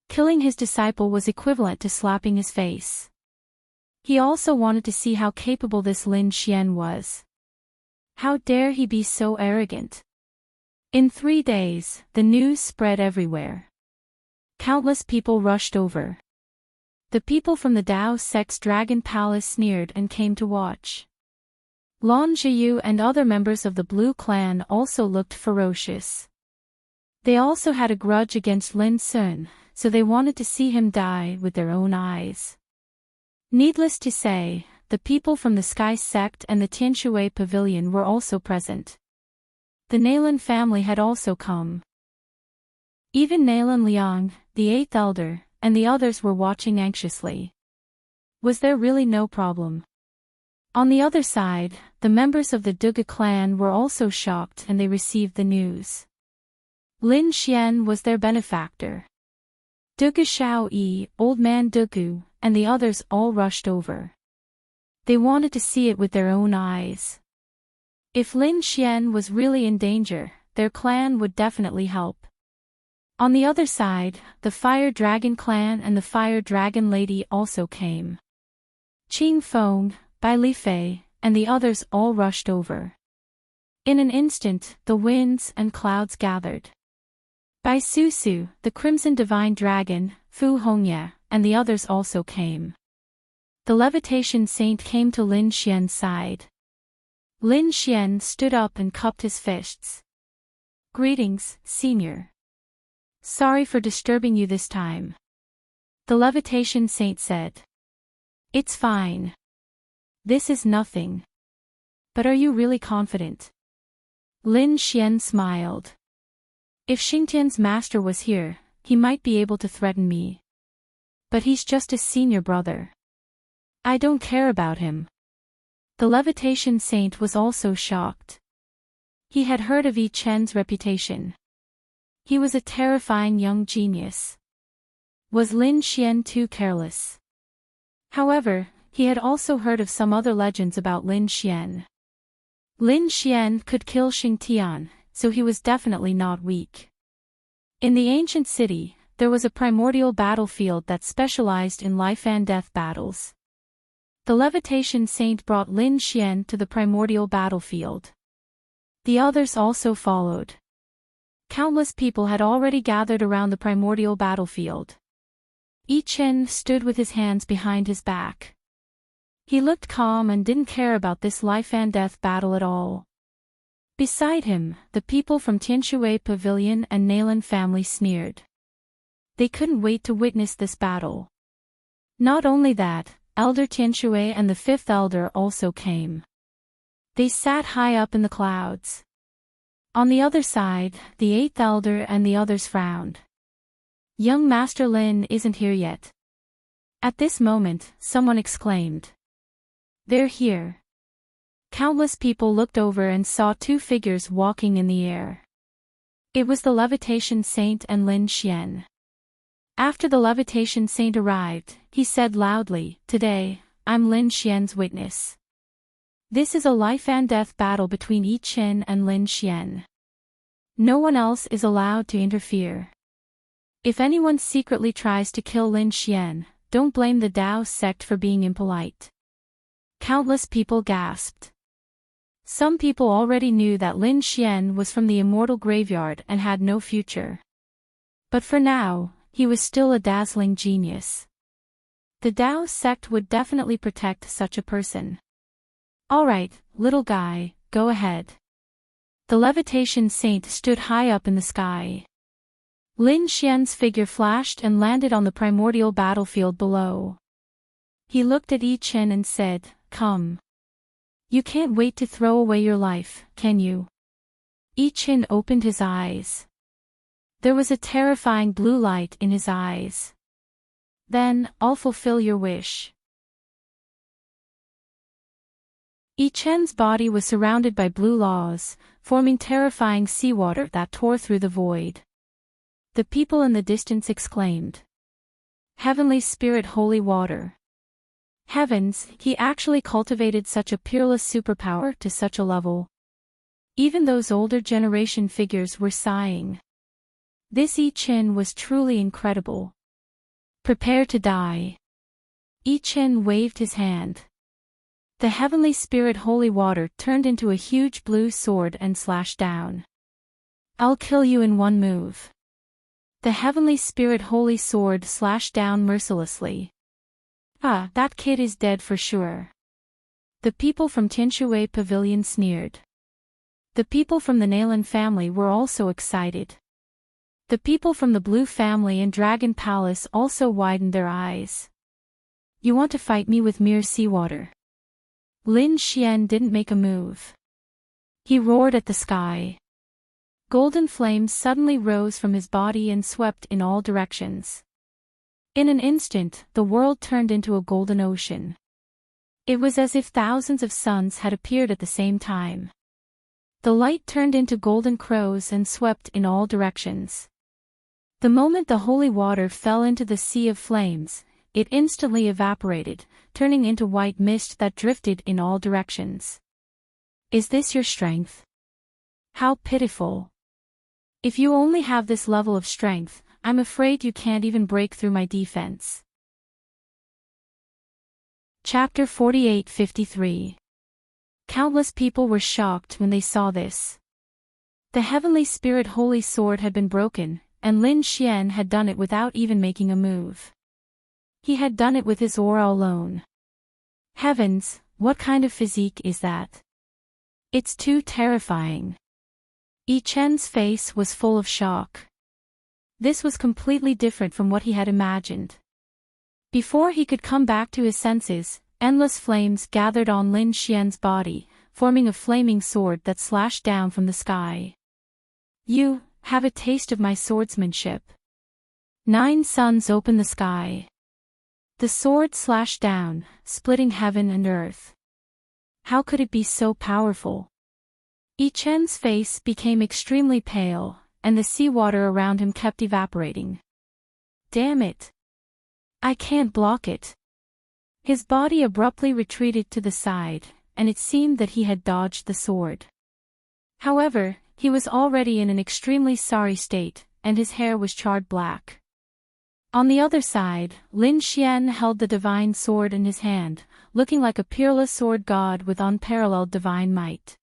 Killing his disciple was equivalent to slapping his face. He also wanted to see how capable this Lin Xian was. How dare he be so arrogant? In 3 days, the news spread everywhere. Countless people rushed over. The people from the Dao sect's Dragon Palace sneered and came to watch. Lan Zhiyu and other members of the Blue Clan also looked ferocious. They also had a grudge against Lin Sun, so they wanted to see him die with their own eyes. Needless to say, the people from the Sky Sect and the Tianshui Pavilion were also present. The Nalan family had also come. Even Nalan Liang, the 8th elder, and the others were watching anxiously. Was there really no problem? On the other side, the members of the Duge clan were also shocked and they received the news. Lin Xian was their benefactor. Duge Xiao Yi, Old Man Dugu, and the others all rushed over. They wanted to see it with their own eyes. If Lin Xian was really in danger, their clan would definitely help. On the other side, the Fire Dragon clan and the Fire Dragon Lady also came. Qing Feng, Bai Lifei, and the others all rushed over. In an instant, the winds and clouds gathered. Bai Susu, the Crimson Divine Dragon, Fu Hongye, and the others also came. The Levitation Saint came to Lin Xian's side. Lin Xian stood up and cupped his fists. Greetings, Senior. Sorry for disturbing you this time. The Levitation Saint said. It's fine. This is nothing. But are you really confident? Lin Xian smiled. If Xingtian's master was here, he might be able to threaten me. But he's just a senior brother. I don't care about him. The Levitation Saint was also shocked. He had heard of Yi Chen's reputation. He was a terrifying young genius. Was Lin Xian too careless? However, he had also heard of some other legends about Lin Xian. Lin Xian could kill Xingtian, so he was definitely not weak. In the ancient city, there was a primordial battlefield that specialized in life and death battles. The Levitation Saint brought Lin Xian to the primordial battlefield. The others also followed. Countless people had already gathered around the primordial battlefield. Yi Chen stood with his hands behind his back. He looked calm and didn't care about this life and death battle at all. Beside him, the people from Tianshui Pavilion and Nalan family sneered. They couldn't wait to witness this battle. Not only that, Elder Tianshui and the 5th elder also came. They sat high up in the clouds. On the other side, the 8th elder and the others frowned. Young Master Lin isn't here yet. At this moment, someone exclaimed. They're here. Countless people looked over and saw 2 figures walking in the air. It was the Levitation Saint and Lin Xian. After the Levitation Saint arrived, he said loudly, "Today, I'm Lin Xian's witness. This is a life and death battle between Yi Chen and Lin Xian. No one else is allowed to interfere. If anyone secretly tries to kill Lin Xian, don't blame the Dao sect for being impolite." Countless people gasped. Some people already knew that Lin Xian was from the immortal graveyard and had no future. But for now, he was still a dazzling genius. The Dao sect would definitely protect such a person. Alright, little guy, go ahead. The Levitation Saint stood high up in the sky. Lin Xian's figure flashed and landed on the primordial battlefield below. He looked at Yi Chen and said, "Come. You can't wait to throw away your life, can you?" Yi Chen opened his eyes. There was a terrifying blue light in his eyes. "Then, I'll fulfill your wish." Yi Chen's body was surrounded by blue laws, forming terrifying seawater that tore through the void. The people in the distance exclaimed. "Heavenly Spirit, holy water! Heavens, he actually cultivated such a peerless superpower to such a level. Even those older generation figures were sighing. This I Ching was truly incredible. Prepare to die. I Ching waved his hand. The heavenly spirit holy water turned into a huge blue sword and slashed down. I'll kill you in one move. The heavenly spirit holy sword slashed down mercilessly. Ah, that kid is dead for sure. The people from Tianshui Pavilion sneered. The people from the Nalan family were also excited. The people from the Blue family and Dragon Palace also widened their eyes. You want to fight me with mere seawater? Lin Xian didn't make a move. He roared at the sky. Golden flames suddenly rose from his body and swept in all directions. In an instant, the world turned into a golden ocean. It was as if thousands of suns had appeared at the same time. The light turned into golden crows and swept in all directions. The moment the holy water fell into the sea of flames, it instantly evaporated, turning into white mist that drifted in all directions. Is this your strength? How pitiful. If you only have this level of strength, I'm afraid you can't even break through my defense. Chapter 48-53. Countless people were shocked when they saw this. The heavenly spirit holy sword had been broken, and Lin Xian had done it without even making a move. He had done it with his aura alone. Heavens, what kind of physique is that? It's too terrifying. I Chen's face was full of shock. This was completely different from what he had imagined. Before he could come back to his senses, endless flames gathered on Lin Xian's body, forming a flaming sword that slashed down from the sky. You have a taste of my swordsmanship. 9 suns open the sky. The sword slashed down, splitting heaven and earth. How could it be so powerful? I Chen's face became extremely pale, and the seawater around him kept evaporating. Damn it! I can't block it. His body abruptly retreated to the side, and it seemed that he had dodged the sword. However, he was already in an extremely sorry state, and his hair was charred black. On the other side, Lin Xian held the divine sword in his hand, looking like a peerless sword god with unparalleled divine might.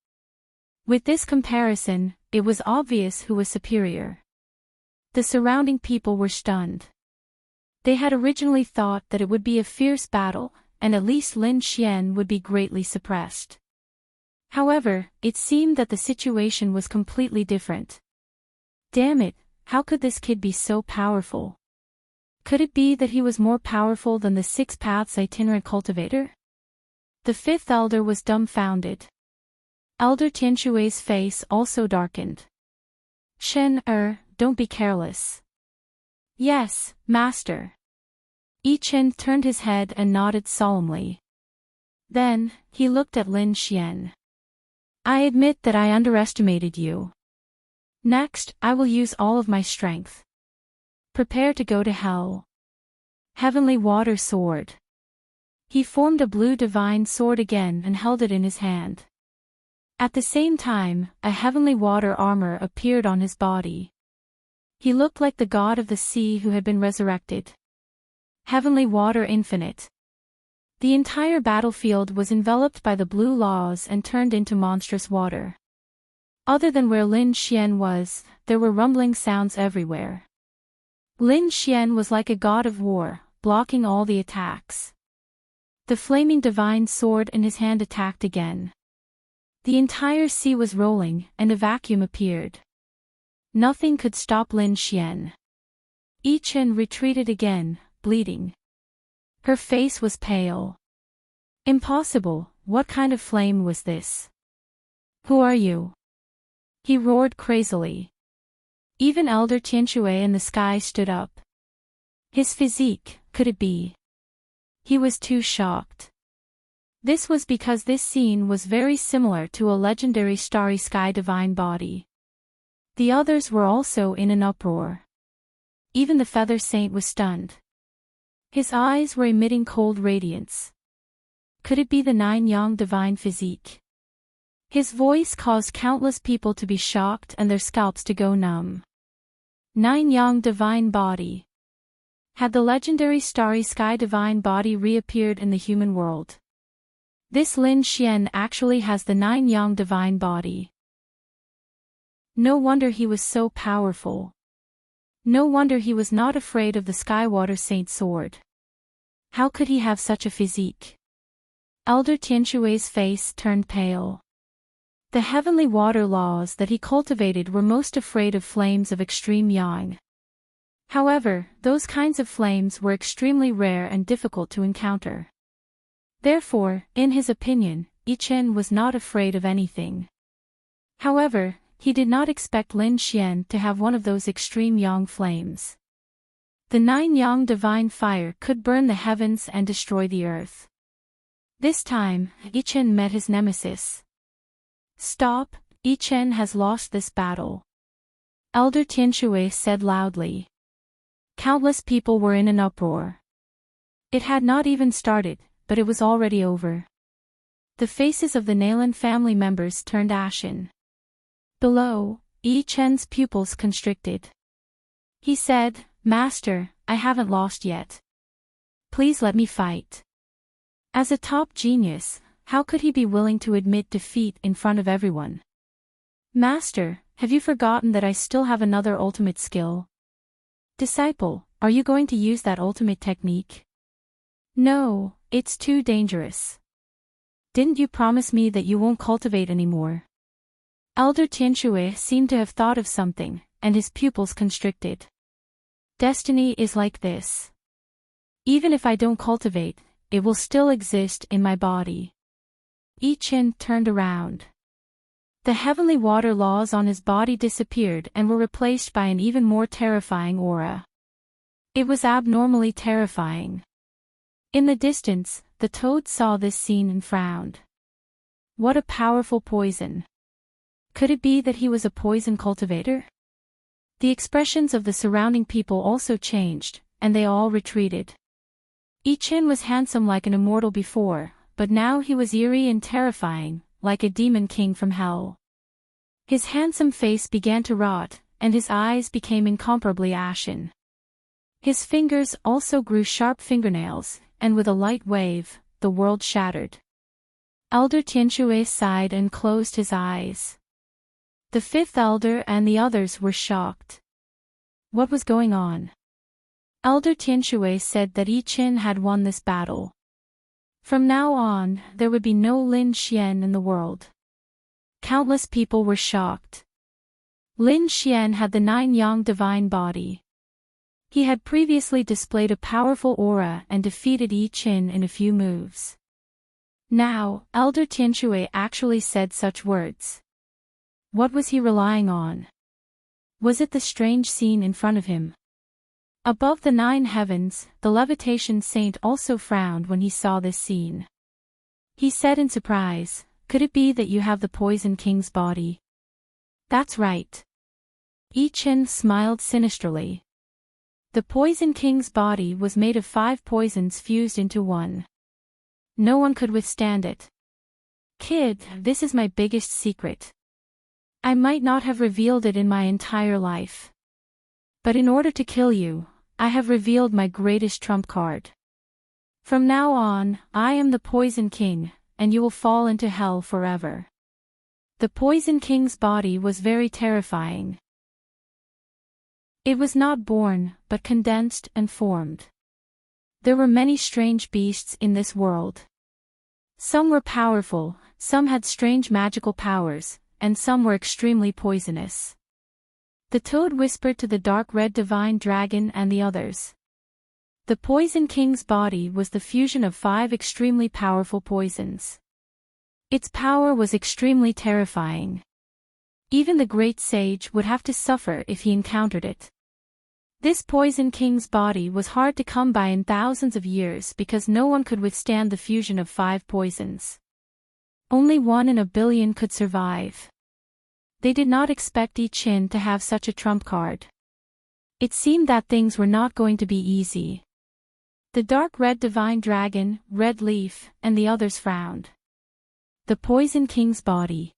With this comparison, it was obvious who was superior. The surrounding people were stunned. They had originally thought that it would be a fierce battle, and at least Lin Xian would be greatly suppressed. However, it seemed that the situation was completely different. Damn it, how could this kid be so powerful? Could it be that he was more powerful than the 6 Paths itinerant cultivator? The 5th elder was dumbfounded. Elder Tianshui's face also darkened. Chen, don't be careless. Yes, master. I Ching turned his head and nodded solemnly. Then, he looked at Lin Xian. I admit that I underestimated you. Next, I will use all of my strength. Prepare to go to hell. Heavenly Water Sword. He formed a blue divine sword again and held it in his hand. At the same time, a heavenly water armor appeared on his body. He looked like the god of the sea who had been resurrected. Heavenly Water Infinite. The entire battlefield was enveloped by the blue laws and turned into monstrous water. Other than where Lin Xian was, there were rumbling sounds everywhere. Lin Xian was like a god of war, blocking all the attacks. The flaming divine sword in his hand attacked again. The entire sea was rolling, and a vacuum appeared. Nothing could stop Lin Xian. I Ching retreated again, bleeding. Her face was pale. Impossible, what kind of flame was this? Who are you? He roared crazily. Even Elder Tianshui in the sky stood up. His physique, could it be? He was too shocked. This was because this scene was very similar to a legendary starry sky divine body. The others were also in an uproar. Even the Feather Saint was stunned. His eyes were emitting cold radiance. could it be the Nine Yang divine physique? His voice caused countless people to be shocked and their scalps to go numb. Nine Yang divine body. Had the legendary Starry Sky divine body reappeared in the human world? This Lin Xian actually has the Nine Yang divine body. No wonder he was so powerful. No wonder he was not afraid of the Skywater Saint sword. How could he have such a physique? Elder Tianshui's face turned pale. The heavenly water laws that he cultivated were most afraid of flames of extreme yang. However, those kinds of flames were extremely rare and difficult to encounter. Therefore, in his opinion, Yi Chen was not afraid of anything. However, he did not expect Lin Xian to have one of those extreme yang flames. The Nine Yang divine fire could burn the heavens and destroy the earth. This time, Yi Chen met his nemesis. Stop, Yi Chen has lost this battle. Elder Tianshui said loudly. Countless people were in an uproar. It had not even started, but it was already over. The faces of the Nalan family members turned ashen. Below, Yi Chen's pupils constricted. He said, Master, I haven't lost yet. Please let me fight. As a top genius, how could he be willing to admit defeat in front of everyone? Master, have you forgotten that I still have another ultimate skill? Disciple, are you going to use that ultimate technique? No, it's too dangerous. Didn't you promise me that you won't cultivate anymore? Elder Tianshui seemed to have thought of something, and his pupils constricted. Destiny is like this. Even if I don't cultivate, it will still exist in my body. Yi Chen turned around. The heavenly water laws on his body disappeared and were replaced by an even more terrifying aura. It was abnormally terrifying. In the distance, the toad saw this scene and frowned. What a powerful poison. Could it be that he was a poison cultivator? The expressions of the surrounding people also changed, and they all retreated. Yi Chen was handsome like an immortal before, but now he was eerie and terrifying, like a demon king from hell. His handsome face began to rot, and his eyes became incomparably ashen. His fingers also grew sharp fingernails, and with a light wave, the world shattered. Elder Tianshui sighed and closed his eyes. The fifth elder and the others were shocked. What was going on? Elder Tianshui said that Yi Chen had won this battle. From now on, there would be no Lin Xian in the world. Countless people were shocked. Lin Xian had the Nine Yang divine body. He had previously displayed a powerful aura and defeated Yi Chen in a few moves. Now, Elder Tianshui actually said such words. What was he relying on? Was it the strange scene in front of him? Above the nine heavens, the levitation saint also frowned when he saw this scene. He said in surprise, could it be that you have the Poison King's body? That's right. Yi Chen smiled sinisterly. The Poison King's body was made of 5 poisons fused into one. No one could withstand it. Kid, this is my biggest secret. I might not have revealed it in my entire life. But in order to kill you, I have revealed my greatest trump card. From now on, I am the Poison King, and you will fall into hell forever. The Poison King's body was very terrifying. It was not born, but condensed and formed. There were many strange beasts in this world. Some were powerful, some had strange magical powers, and some were extremely poisonous. The toad whispered to the dark red divine dragon and the others. The Poison King's body was the fusion of 5 extremely powerful poisons. Its power was extremely terrifying. Even the great sage would have to suffer if he encountered it. This Poison King's body was hard to come by in thousands of years because no one could withstand the fusion of 5 poisons. Only 1 in a billion could survive. They did not expect Yi Chen to have such a trump card. It seemed that things were not going to be easy. The dark red divine dragon, red leaf, and the others frowned. The Poison King's body.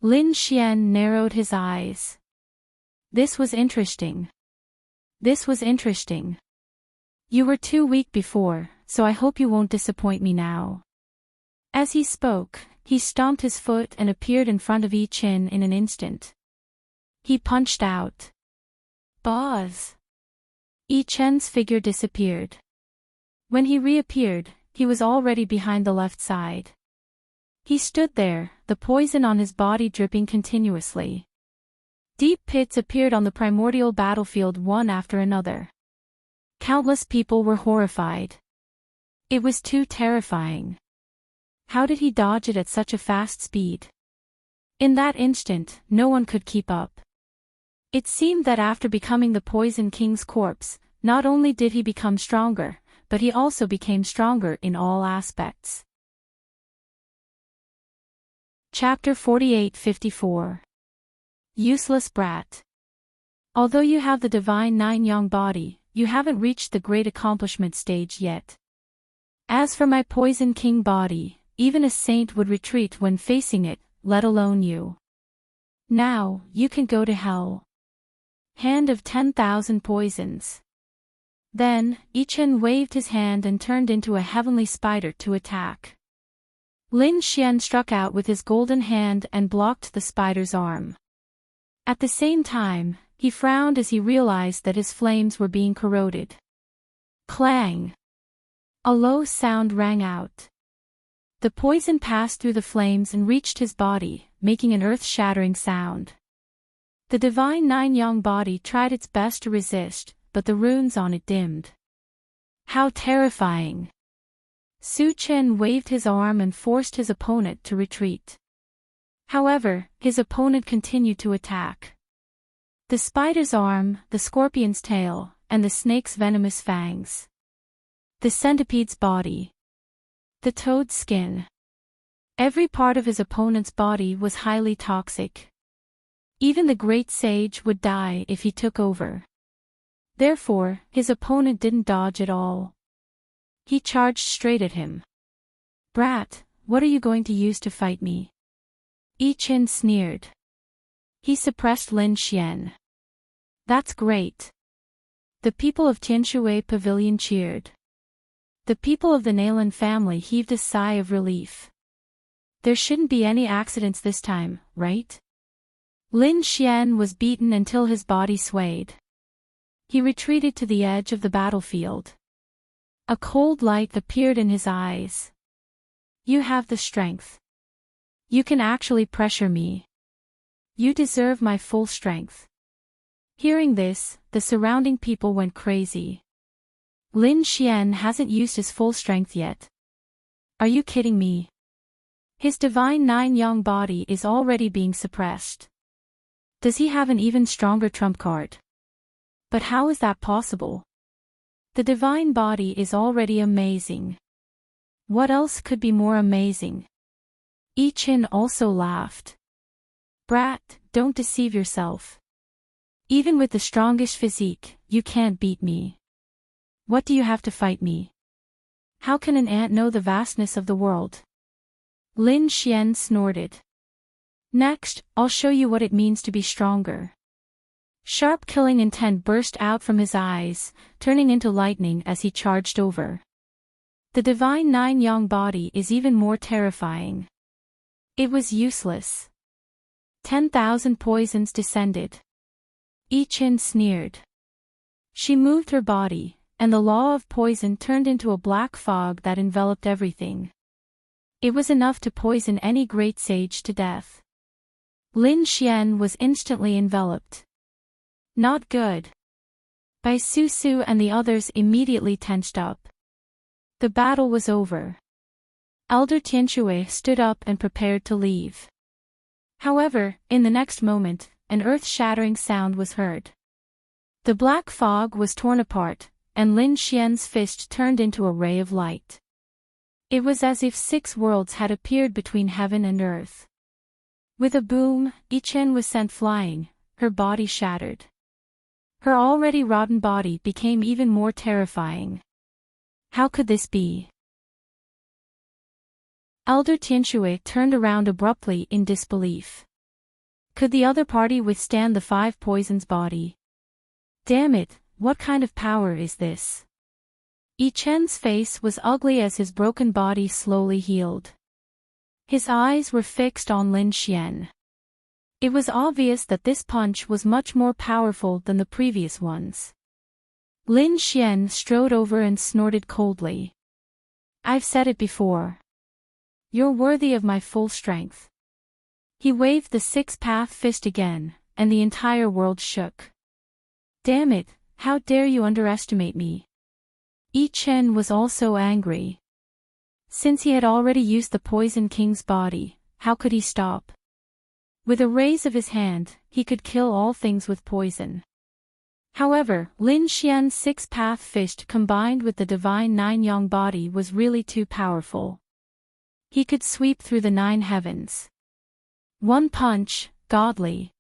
Lin Xian narrowed his eyes. This was interesting. This was interesting. You were too weak before, so I hope you won't disappoint me now. As he spoke, he stomped his foot and appeared in front of Yi Qin in an instant. He punched out. Buzz! Yi Chen's figure disappeared. When he reappeared, he was already behind the left side. He stood there, the poison on his body dripping continuously. Deep pits appeared on the primordial battlefield one after another. Countless people were horrified. It was too terrifying. How did he dodge it at such a fast speed? In that instant, no one could keep up. It seemed that after becoming the Poison King's corpse, not only did he become stronger, but he also became stronger in all aspects. Chapter 48-54. Useless brat. Although you have the divine nine-yang body, you haven't reached the great accomplishment stage yet. As for my Poison King body, even a saint would retreat when facing it, let alone you. Now, you can go to hell. Hand of 10,000 poisons. Then, Yi Qin waved his hand and turned into a heavenly spider to attack. Lin Xian struck out with his golden hand and blocked the spider's arm. At the same time, he frowned as he realized that his flames were being corroded. Clang! A low sound rang out. The poison passed through the flames and reached his body, making an earth-shattering sound. The divine nine-yang body tried its best to resist, but the runes on it dimmed. How terrifying! Su Chen waved his arm and forced his opponent to retreat. However, his opponent continued to attack. The spider's arm, the scorpion's tail, and the snake's venomous fangs. The centipede's body. The toad's skin. Every part of his opponent's body was highly toxic. Even the great sage would die if he took over. Therefore, his opponent didn't dodge at all. He charged straight at him. Brat, what are you going to use to fight me? Yi Qin sneered. He suppressed Lin Xian. That's great. The people of Tianshui Pavilion cheered. The people of the Nalan family heaved a sigh of relief. There shouldn't be any accidents this time, right? Lin Xian was beaten until his body swayed. He retreated to the edge of the battlefield. A cold light appeared in his eyes. You have the strength. You can actually pressure me. You deserve my full strength. Hearing this, the surrounding people went crazy. Lin Xian hasn't used his full strength yet. Are you kidding me? His divine nine-yang body is already being suppressed. Does he have an even stronger trump card? But how is that possible? The divine body is already amazing. What else could be more amazing? Yi Qin also laughed. Brat, don't deceive yourself. Even with the strongest physique, you can't beat me. What do you have to fight me? How can an ant know the vastness of the world? Lin Xian snorted. Next, I'll show you what it means to be stronger. Sharp killing intent burst out from his eyes, turning into lightning as he charged over. The divine nine-yang body is even more terrifying. It was useless. 10,000 poisons descended. Yi Qin sneered. She moved her body, and the law of poison turned into a black fog that enveloped everything. It was enough to poison any great sage to death. Lin Xian was instantly enveloped. Not good. Bai Su and the others immediately tensed up. The battle was over. Elder Tianshui stood up and prepared to leave. However, in the next moment, an earth-shattering sound was heard. The black fog was torn apart, and Lin Xian's fist turned into a ray of light. It was as if 6 worlds had appeared between heaven and earth. With a boom, Yi Qin was sent flying, her body shattered. Her already rotten body became even more terrifying. How could this be? Elder Tianshui turned around abruptly in disbelief. Could the other party withstand the 5 poisons body? Damn it, what kind of power is this? Yi Chen's face was ugly as his broken body slowly healed. His eyes were fixed on Lin Xian. It was obvious that this punch was much more powerful than the previous ones. Lin Xian strode over and snorted coldly. I've said it before. You're worthy of my full strength. He waved the 6-path fist again, and the entire world shook. Damn it, how dare you underestimate me? Yi Chen was also angry. Since he had already used the Poison King's body, how could he stop? With a raise of his hand, he could kill all things with poison. However, Lin Xian's 6-path fist combined with the divine 9-yang body was really too powerful. He could sweep through the 9 heavens. One punch, godly.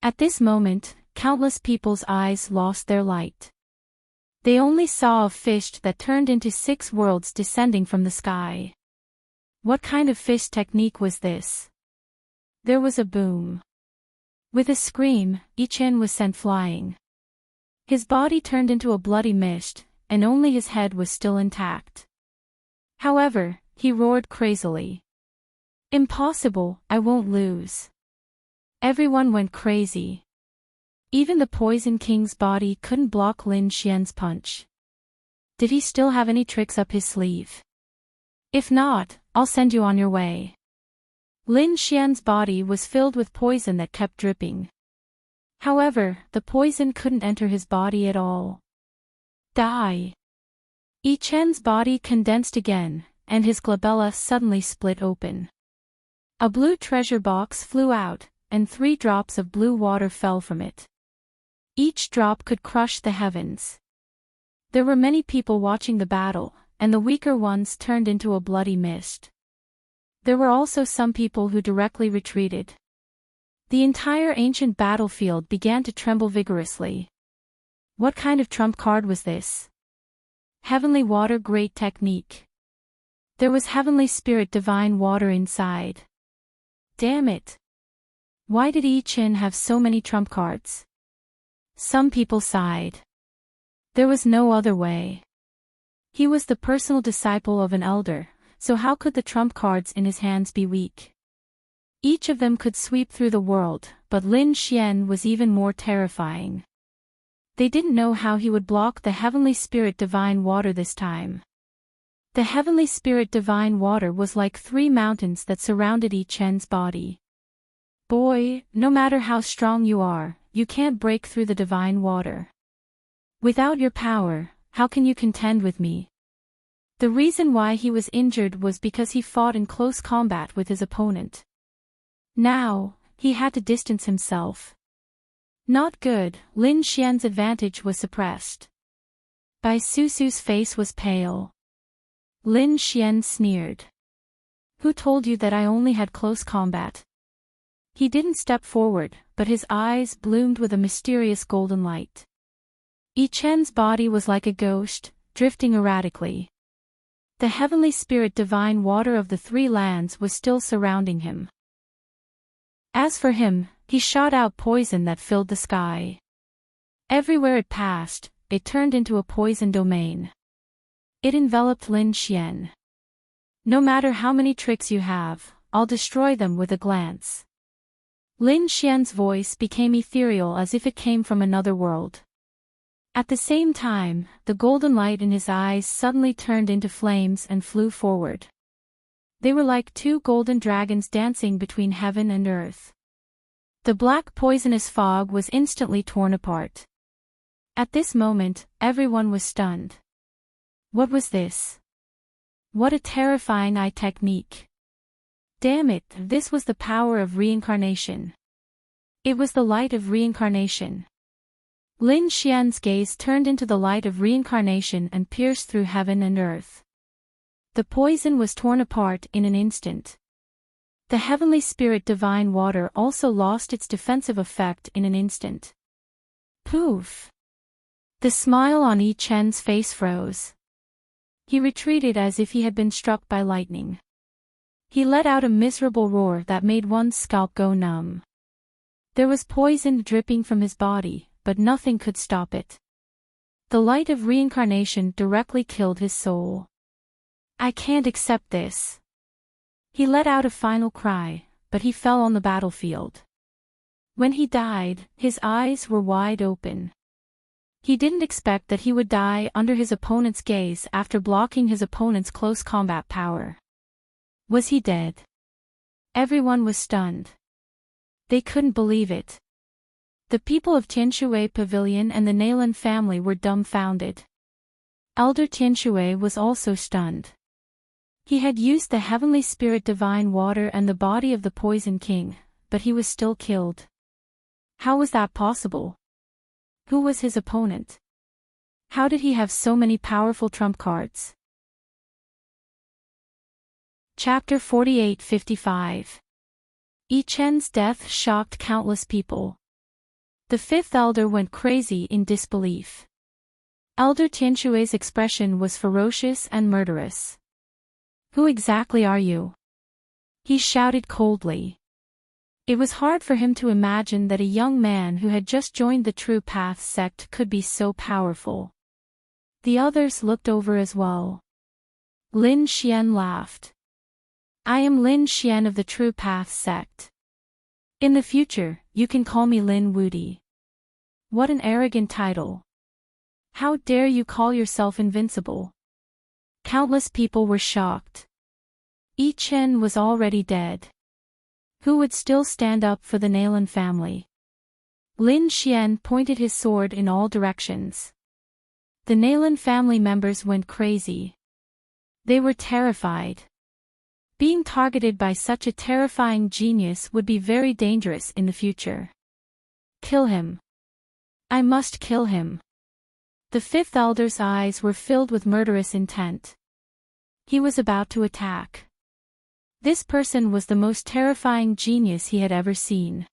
At this moment, countless people's eyes lost their light. They only saw a fist that turned into 6 worlds descending from the sky. What kind of fist technique was this? There was a boom. With a scream, Yi Chen was sent flying. His body turned into a bloody mist, and only his head was still intact. However, he roared crazily. Impossible, I won't lose. Everyone went crazy. Even the Poison King's body couldn't block Lin Xian's punch. Did he still have any tricks up his sleeve? If not, I'll send you on your way. Lin Xian's body was filled with poison that kept dripping. However, the poison couldn't enter his body at all. Die! Yi Chen's body condensed again, and his glabella suddenly split open. A blue treasure box flew out, and 3 drops of blue water fell from it. Each drop could crush the heavens. There were many people watching the battle, and the weaker ones turned into a bloody mist. There were also some people who directly retreated. The entire ancient battlefield began to tremble vigorously. What kind of trump card was this? Heavenly Water Great Technique. There was Heavenly Spirit Divine Water inside. Damn it! Why did Yi Chen have so many trump cards? Some people sighed. There was no other way. He was the personal disciple of an elder, so how could the trump cards in his hands be weak? Each of them could sweep through the world, but Lin Xian was even more terrifying. They didn't know how he would block the Heavenly Spirit Divine Water this time. The Heavenly Spirit Divine Water was like 3 mountains that surrounded Yi Chen's body. Boy, no matter how strong you are, you can't break through the divine water. Without your power, how can you contend with me? The reason why he was injured was because he fought in close combat with his opponent. Now, he had to distance himself. Not good, Lin Xian's advantage was suppressed. Bai Susu's face was pale. Lin Xian sneered. Who told you that I only had close combat? He didn't step forward, but his eyes bloomed with a mysterious golden light. Yi Chen's body was like a ghost, drifting erratically. The Heavenly Spirit Divine Water of the 3 lands was still surrounding him. As for him, he shot out poison that filled the sky. Everywhere it passed, it turned into a poison domain. It enveloped Lin Xian. No matter how many tricks you have, I'll destroy them with a glance. Lin Xian's voice became ethereal as if it came from another world. At the same time, the golden light in his eyes suddenly turned into flames and flew forward. They were like 2 golden dragons dancing between heaven and earth. The black poisonous fog was instantly torn apart. At this moment, everyone was stunned. What was this? What a terrifying eye technique. Damn it, this was the power of reincarnation. It was the light of reincarnation. Lin Xian's gaze turned into the light of reincarnation and pierced through heaven and earth. The poison was torn apart in an instant. The Heavenly Spirit Divine Water also lost its defensive effect in an instant. Poof! The smile on Yi Chen's face froze. He retreated as if he had been struck by lightning. He let out a miserable roar that made one's scalp go numb. There was poison dripping from his body, but nothing could stop it. The light of reincarnation directly killed his soul. I can't accept this. He let out a final cry, but he fell on the battlefield. When he died, his eyes were wide open. He didn't expect that he would die under his opponent's gaze after blocking his opponent's close combat power. Was he dead? Everyone was stunned. They couldn't believe it. The people of Tianshui Pavilion and the Nalan family were dumbfounded. Elder Tianshui was also stunned. He had used the heavenly spirit divine water and the body of the Poison King, but he was still killed. How was that possible? Who was his opponent? How did he have so many powerful trump cards? Chapter 48-55. Yi Chen's death shocked countless people. The fifth elder went crazy in disbelief. Elder Tianshui's expression was ferocious and murderous. Who exactly are you? He shouted coldly. It was hard for him to imagine that a young man who had just joined the True Path sect could be so powerful. The others looked over as well. Lin Xian laughed. I am Lin Xian of the True Path sect. In the future, you can call me Lin Wudi. What an arrogant title. How dare you call yourself invincible? Countless people were shocked. Yi Chen was already dead. Who would still stand up for the Nalan family? Lin Xian pointed his sword in all directions. The Nalan family members went crazy. They were terrified. Being targeted by such a terrifying genius would be very dangerous in the future. Kill him. I must kill him. The fifth elder's eyes were filled with murderous intent. He was about to attack. This person was the most terrifying genius he had ever seen.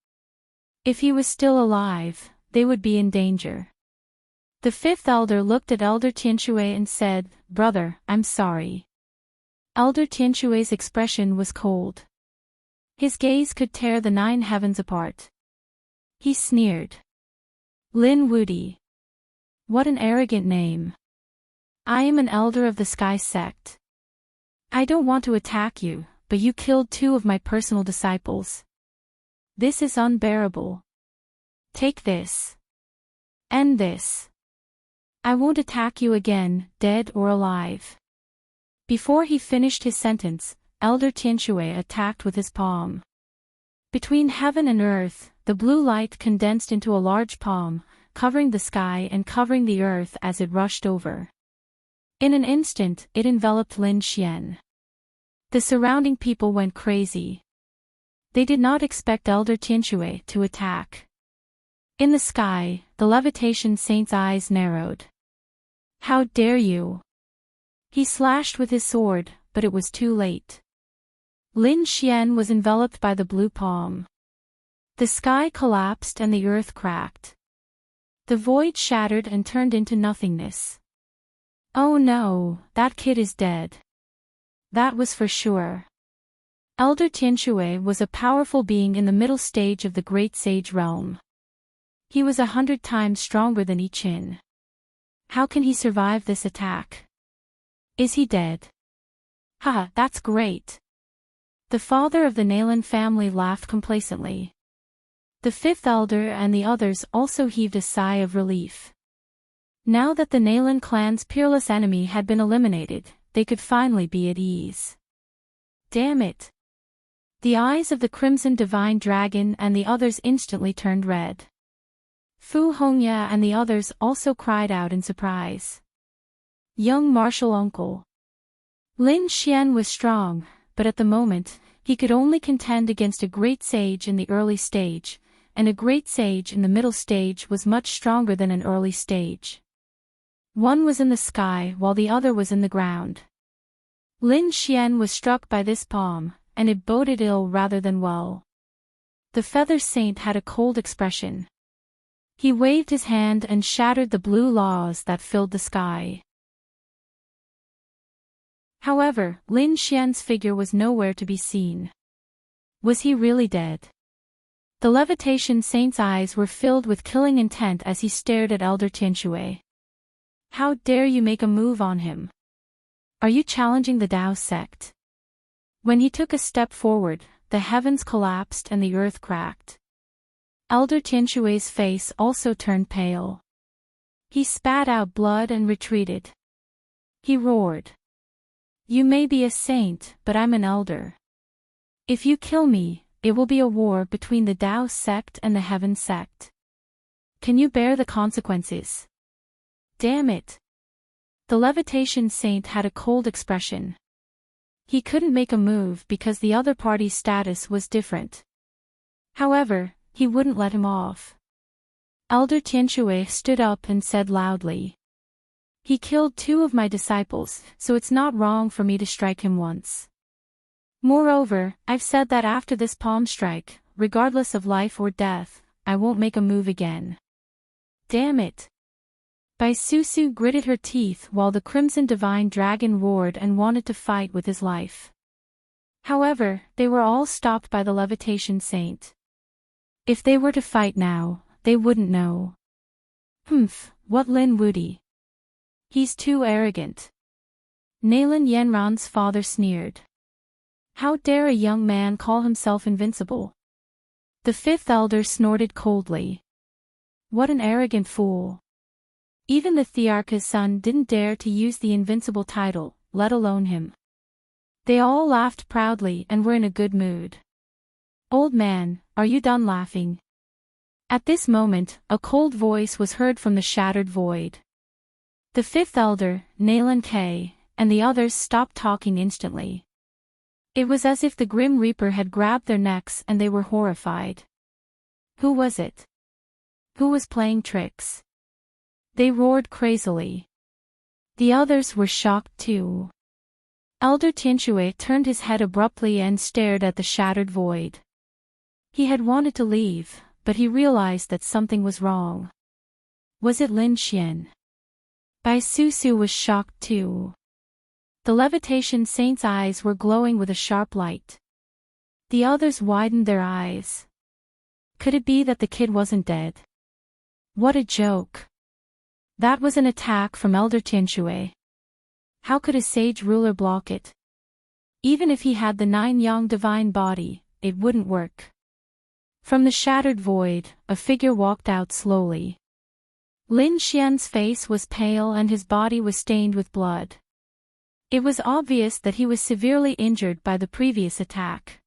If he was still alive, they would be in danger. The fifth elder looked at Elder Tianshui and said, Brother, I'm sorry. Elder Tianshui's expression was cold. His gaze could tear the 9 heavens apart. He sneered. Lin Wudi. What an arrogant name. I am an elder of the Sky Sect. I don't want to attack you, but you killed 2 of my personal disciples. This is unbearable. Take this. End this. I won't attack you again, dead or alive. Before he finished his sentence, Elder Tianshui attacked with his palm. Between heaven and earth, the blue light condensed into a large palm, covering the sky and covering the earth as it rushed over. In an instant, it enveloped Lin Xian. The surrounding people went crazy. They did not expect Elder Tianshui to attack. In the sky, the levitation saint's eyes narrowed. How dare you! He slashed with his sword, but it was too late. Lin Xian was enveloped by the blue palm. The sky collapsed and the earth cracked. The void shattered and turned into nothingness. Oh no, that kid is dead. That was for sure. Elder Tianshui was a powerful being in the middle stage of the Great Sage realm. He was 100 times stronger than Yi Chen. How can he survive this attack? Is he dead? Haha, that's great. The father of the Nalan family laughed complacently. The fifth elder and the others also heaved a sigh of relief. Now that the Nalan clan's peerless enemy had been eliminated, they could finally be at ease. Damn it! The eyes of the Crimson Divine Dragon and the others instantly turned red. Fu Hongya and the others also cried out in surprise. Young martial uncle. Lin Xian was strong, but at the moment, he could only contend against a great sage in the early stage, and a great sage in the middle stage was much stronger than an early stage. One was in the sky while the other was in the ground. Lin Xian was struck by this palm, and it boded ill rather than well. The feather saint had a cold expression. He waved his hand and shattered the blue laws that filled the sky. However, Lin Xian's figure was nowhere to be seen. Was he really dead? The Levitation Saint's eyes were filled with killing intent as he stared at Elder Tianshui. How dare you make a move on him? Are you challenging the Tao sect? When he took a step forward, the heavens collapsed and the earth cracked. Elder Tianshui's face also turned pale. He spat out blood and retreated. He roared. You may be a saint, but I'm an elder. If you kill me, it will be a war between the Tao sect and the Heaven sect. Can you bear the consequences? Damn it. The Levitation Saint had a cold expression. He couldn't make a move because the other party's status was different. However, he wouldn't let him off. Elder Tianshui stood up and said loudly. He killed 2 of my disciples, so it's not wrong for me to strike him once. Moreover, I've said that after this palm strike, regardless of life or death, I won't make a move again. Damn it. Bai Susu gritted her teeth while the Crimson Divine Dragon roared and wanted to fight with his life. However, they were all stopped by the Levitation Saint. If they were to fight now, they wouldn't know. What Lin Wudi? He's too arrogant. Nalin Yanran's father sneered. How dare a young man call himself invincible? The 5th elder snorted coldly. What an arrogant fool. Even the Thearcha's son didn't dare to use the invincible title, let alone him. They all laughed proudly and were in a good mood. Old man, are you done laughing? At this moment, a cold voice was heard from the shattered void. The 5th elder, Nalin K, and the others stopped talking instantly. It was as if the Grim Reaper had grabbed their necks and they were horrified. Who was it? Who was playing tricks? They roared crazily. The others were shocked too. Elder Tianshui turned his head abruptly and stared at the shattered void. He had wanted to leave, but he realized that something was wrong. Was it Lin Xian? Bai Susu was shocked too. The Levitation Saint's eyes were glowing with a sharp light. The others widened their eyes. Could it be that the kid wasn't dead? What a joke. That was an attack from Elder Tianshui. How could a sage ruler block it? Even if he had the 9-yang divine body, it wouldn't work. From the shattered void, a figure walked out slowly. Lin Xian's face was pale and his body was stained with blood. It was obvious that he was severely injured by the previous attack.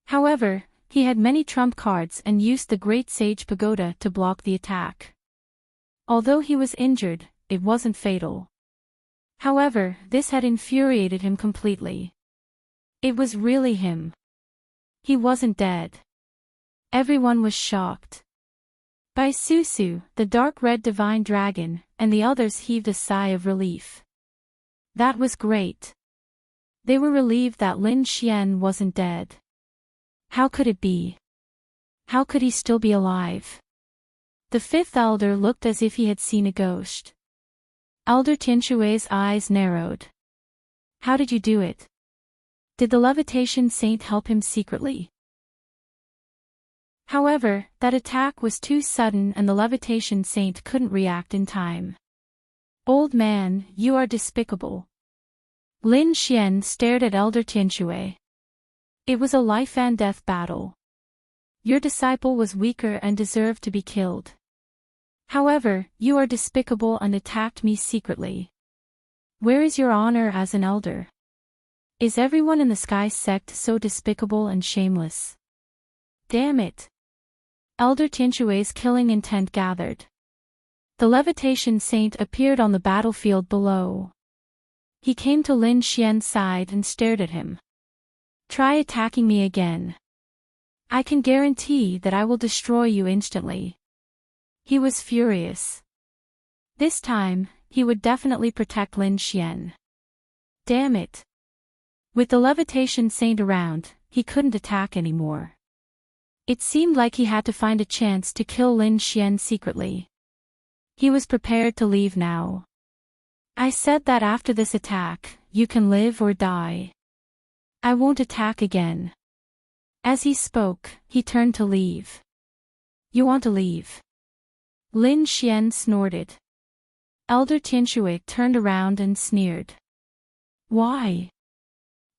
However, he had many trump cards and used the Great Sage Pagoda to block the attack. Although he was injured, it wasn't fatal. However, this had infuriated him completely. It was really him. He wasn't dead. Everyone was shocked. Bai Susu, the dark red divine dragon, and the others heaved a sigh of relief. That was great. They were relieved that Lin Xian wasn't dead. How could it be? How could he still be alive? The 5th elder looked as if he had seen a ghost. Elder Tianshui's eyes narrowed. How did you do it? Did the Levitation Saint help him secretly? However, that attack was too sudden and the Levitation Saint couldn't react in time. Old man, you are despicable. Lin Xian stared at Elder Tianshui. It was a life and death battle. Your disciple was weaker and deserved to be killed. However, you are despicable and attacked me secretly. Where is your honor as an elder? Is everyone in the Sky sect so despicable and shameless? Damn it. Elder Tianshui's killing intent gathered. The Levitation Saint appeared on the battlefield below. He came to Lin Xian's side and stared at him. Try attacking me again. I can guarantee that I will destroy you instantly. He was furious. This time, he would definitely protect Lin Xian. Damn it. With the Levitation Saint around, he couldn't attack anymore. It seemed like he had to find a chance to kill Lin Xian secretly. He was prepared to leave now. I said that after this attack, you can live or die. I won't attack again. As he spoke, he turned to leave. You want to leave? Lin Xian snorted. Elder Tianshui turned around and sneered. Why?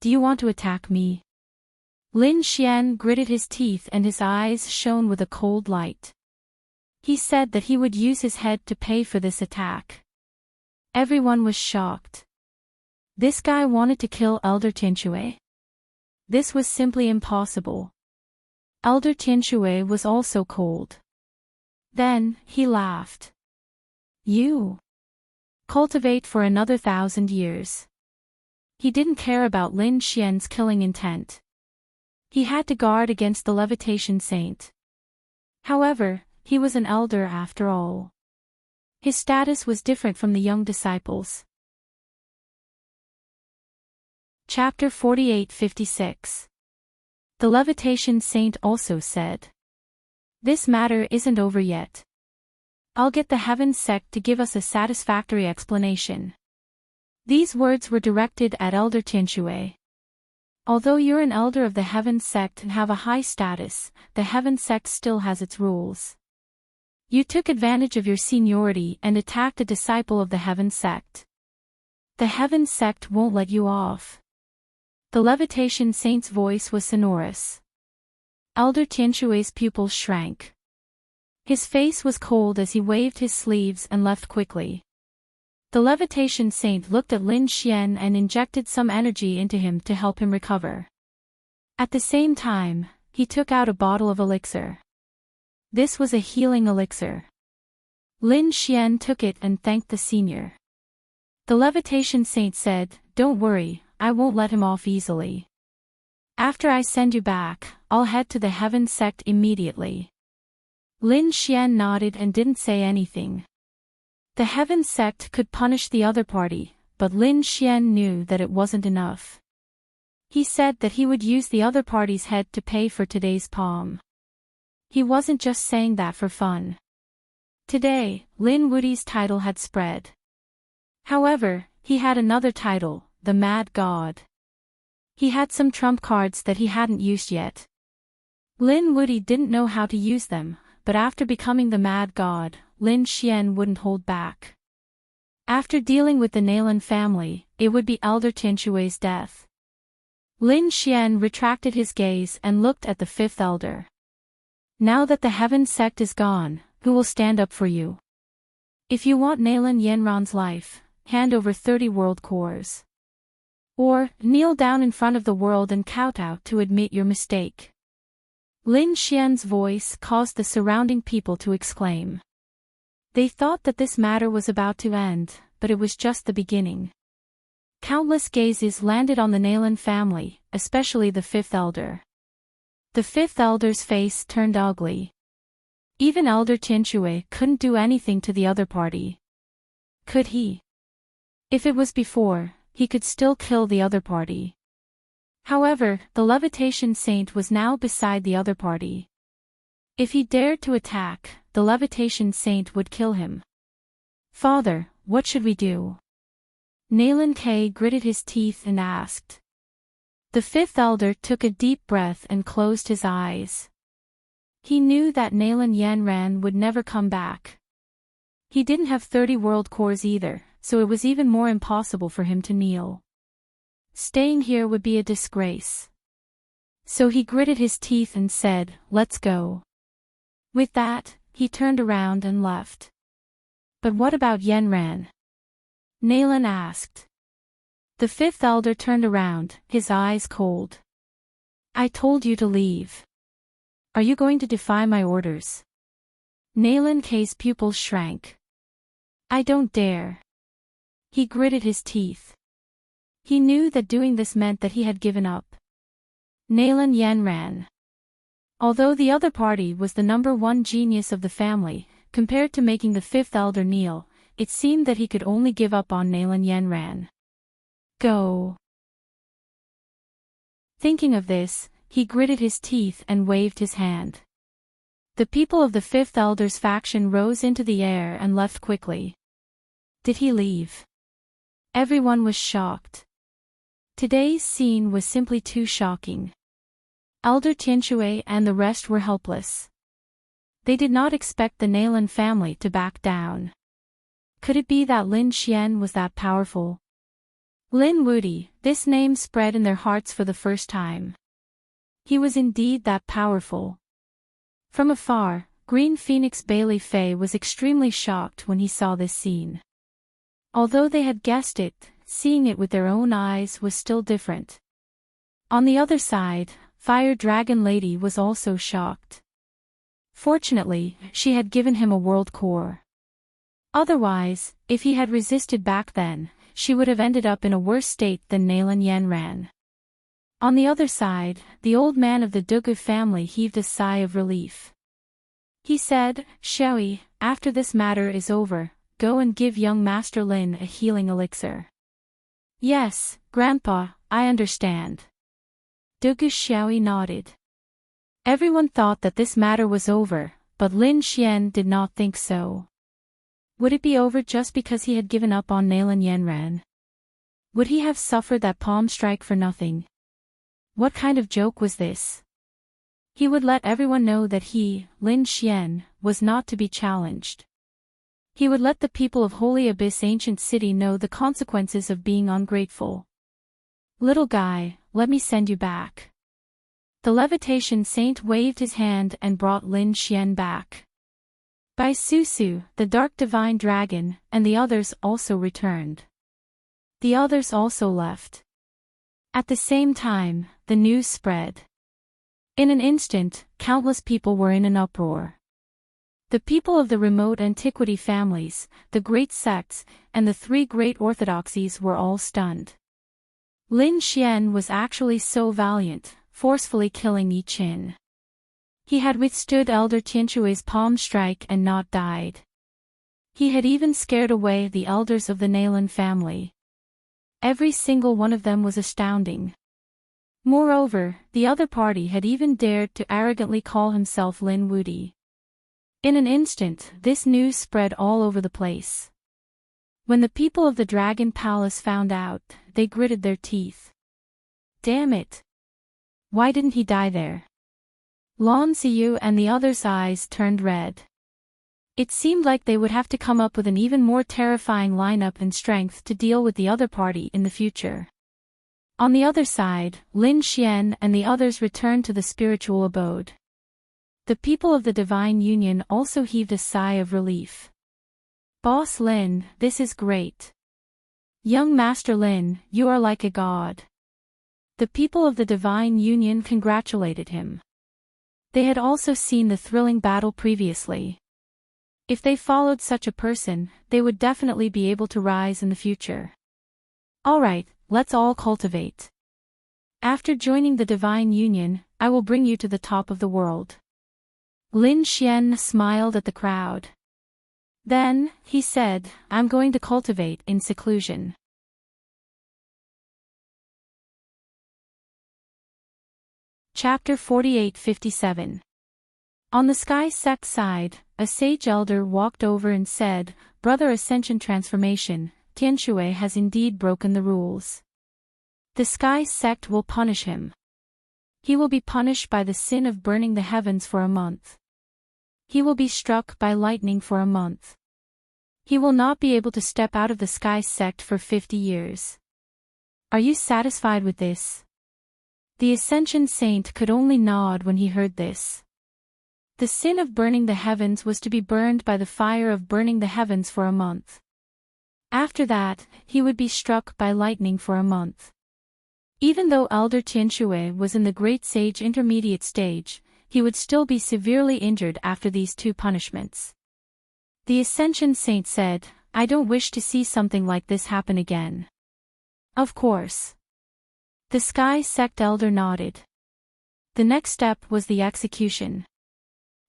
Do you want to attack me? Lin Xian gritted his teeth and his eyes shone with a cold light. He said that he would use his head to pay for this attack. Everyone was shocked. This guy wanted to kill Elder Tianshui? This was simply impossible. Elder Tianshui was also cold. Then, he laughed. You cultivate for another 1,000 years. He didn't care about Lin Xian's killing intent. He had to guard against the levitation saint. However, he was an elder after all. His status was different from the young disciples. Chapter 48-56. The levitation saint also said. This matter isn't over yet. I'll get the Heaven sect to give us a satisfactory explanation. These words were directed at Elder Tianshui. Although you're an elder of the Heaven sect and have a high status, the Heaven sect still has its rules. You took advantage of your seniority and attacked a disciple of the Heaven sect. The Heaven sect won't let you off. The levitation saint's voice was sonorous. Elder Tianshui's pupils shrank. His face was cold as he waved his sleeves and left quickly. The levitation saint looked at Lin Xian and injected some energy into him to help him recover. At the same time, he took out a bottle of elixir. This was a healing elixir. Lin Xian took it and thanked the senior. The levitation saint said, "Don't worry, I won't let him off easily. After I send you back, I'll head to the Heaven sect immediately." Lin Xian nodded and didn't say anything. The Heaven sect could punish the other party, but Lin Xian knew that it wasn't enough. He said that he would use the other party's head to pay for today's palm. He wasn't just saying that for fun. Today, Lin Wudi's title had spread. However, he had another title, the Mad God. He had some trump cards that he hadn't used yet. Lin Wudi didn't know how to use them, but after becoming the Mad God, Lin Xian wouldn't hold back. After dealing with the Nalan family, it would be Elder Tianshui's death. Lin Xian retracted his gaze and looked at the fifth elder. Now that the Heaven sect is gone, who will stand up for you? If you want Nalan Yenran's life, hand over 30 world cores. Or, kneel down in front of the world and kowtow to admit your mistake. Lin Xian's voice caused the surrounding people to exclaim. They thought that this matter was about to end, but it was just the beginning. Countless gazes landed on the Nalan family, especially the fifth elder. The fifth elder's face turned ugly. Even Elder Tianshui couldn't do anything to the other party. Could he? If it was before, he could still kill the other party. However, the levitation saint was now beside the other party. If he dared to attack, the levitation saint would kill him. Father, what should we do? Nalan K gritted his teeth and asked. The fifth elder took a deep breath and closed his eyes. He knew that Nalan Yanran would never come back. He didn't have 30 world cores either, so it was even more impossible for him to kneel. Staying here would be a disgrace. So he gritted his teeth and said, "Let's go." With that, he turned around and left. But what about Yanran? Nalan asked. The fifth elder turned around, his eyes cold. I told you to leave. Are you going to defy my orders? Nalan K's pupils shrank. I don't dare. He gritted his teeth. He knew that doing this meant that he had given up. Nalan Yanran. Although the other party was the #1 genius of the family, compared to making the fifth elder kneel, it seemed that he could only give up on Nalan Yanran. Go. Thinking of this, he gritted his teeth and waved his hand. The people of the fifth elder's faction rose into the air and left quickly. Did he leave? Everyone was shocked. Today's scene was simply too shocking. Elder Tianxue and the rest were helpless. They did not expect the Nalan family to back down. Could it be that Lin Xian was that powerful? Lin Wudi, this name spread in their hearts for the first time. He was indeed that powerful. From afar, Green Phoenix Bailey Fei was extremely shocked when he saw this scene. Although they had guessed it, seeing it with their own eyes was still different. On the other side, Fire Dragon Lady was also shocked. Fortunately, she had given him a world core. Otherwise, if he had resisted back then, she would have ended up in a worse state than Nalan Yanran. On the other side, the old man of the Dugu family heaved a sigh of relief. He said, "Shui, after this matter is over, go and give young Master Lin a healing elixir." "Yes, Grandpa, I understand." Dugu Shui nodded. Everyone thought that this matter was over, but Lin Xian did not think so. Would it be over just because he had given up on Nalan Yanran? Would he have suffered that palm strike for nothing? What kind of joke was this? He would let everyone know that he, Lin Xian, was not to be challenged. He would let the people of Holy Abyss Ancient City know the consequences of being ungrateful. "Little guy, let me send you back." The levitation saint waved his hand and brought Lin Xian back. Bai Susu, the dark divine dragon, and the others also returned. The others also left. At the same time, the news spread. In an instant, countless people were in an uproar. The people of the remote antiquity families, the great sects, and the three great orthodoxies were all stunned. Lin Xian was actually so valiant, forcefully killing Yi Qin. He had withstood Elder Tianxue's palm strike and not died. He had even scared away the elders of the Nalan family. Every single one of them was astounding. Moreover, the other party had even dared to arrogantly call himself Lin Wudi. In an instant, this news spread all over the place. When the people of the Dragon Palace found out, they gritted their teeth. Damn it! Why didn't he die there? Lon Xiu and the others' eyes turned red. It seemed like they would have to come up with an even more terrifying lineup and strength to deal with the other party in the future. On the other side, Lin Xian and the others returned to the spiritual abode. The people of the Divine Union also heaved a sigh of relief. "Boss Lin, this is great. Young Master Lin, you are like a god." The people of the Divine Union congratulated him. They had also seen the thrilling battle previously. If they followed such a person, they would definitely be able to rise in the future. "Alright, let's all cultivate. After joining the Divine Union, I will bring you to the top of the world." Lin Xian smiled at the crowd. Then, he said, "I'm going to cultivate in seclusion." Chapter 48-57. On the Sky Sect side, a sage elder walked over and said, "Brother Ascension Transformation, Tianxue has indeed broken the rules. The Sky Sect will punish him. He will be punished by the sin of burning the heavens for a month. He will be struck by lightning for a month. He will not be able to step out of the Sky Sect for 50 years. Are you satisfied with this?" The Ascension Saint could only nod when he heard this. The sin of burning the heavens was to be burned by the fire of burning the heavens for a month. After that, he would be struck by lightning for a month. Even though Elder Tianxue was in the Great Sage intermediate stage, he would still be severely injured after these two punishments. The Ascension Saint said, "I don't wish to see something like this happen again." "Of course." The Sky Sect elder nodded. The next step was the execution.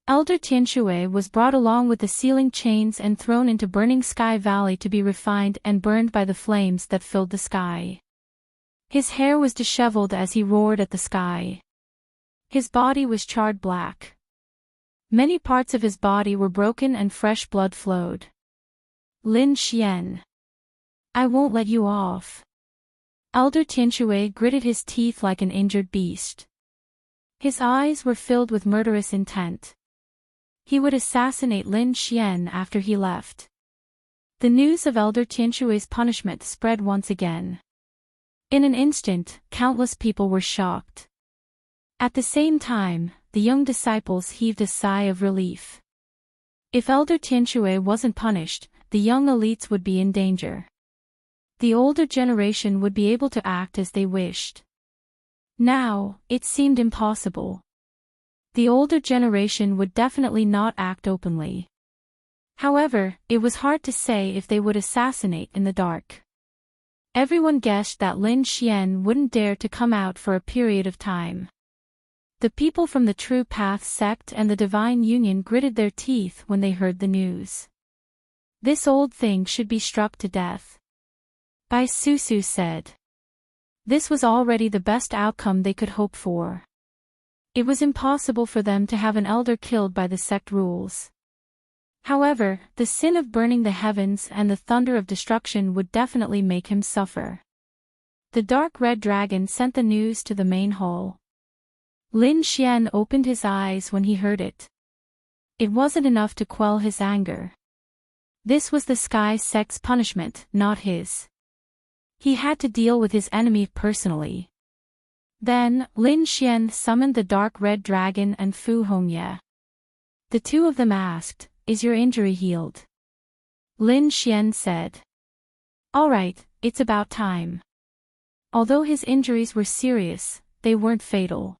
Elder Tianxue was brought along with the sealing chains and thrown into Burning Sky Valley to be refined and burned by the flames that filled the sky. His hair was disheveled as he roared at the sky. His body was charred black. Many parts of his body were broken and fresh blood flowed. "Lin Xian. I won't let you off." Elder Tianxue gritted his teeth like an injured beast. His eyes were filled with murderous intent. He would assassinate Lin Xian after he left. The news of Elder Tianxue's punishment spread once again. In an instant, countless people were shocked. At the same time, the young disciples heaved a sigh of relief. If Elder Tianxue wasn't punished, the young elites would be in danger. The older generation would be able to act as they wished. Now, it seemed impossible. The older generation would definitely not act openly. However, it was hard to say if they would assassinate in the dark. Everyone guessed that Lin Xian wouldn't dare to come out for a period of time. The people from the True Path sect and the Divine Union gritted their teeth when they heard the news. This old thing should be struck to death. Bai Susu said. This was already the best outcome they could hope for. It was impossible for them to have an elder killed by the sect rules. However, the sin of burning the heavens and the thunder of destruction would definitely make him suffer. The dark red dragon sent the news to the main hall. Lin Xian opened his eyes when he heard it. It wasn't enough to quell his anger. This was the Sky Sect's punishment, not his. He had to deal with his enemy personally. Then, Lin Xian summoned the dark red dragon and Fu Hongye. The two of them asked, "Is your injury healed?" Lin Xian said. "All right, it's about time." Although his injuries were serious, they weren't fatal.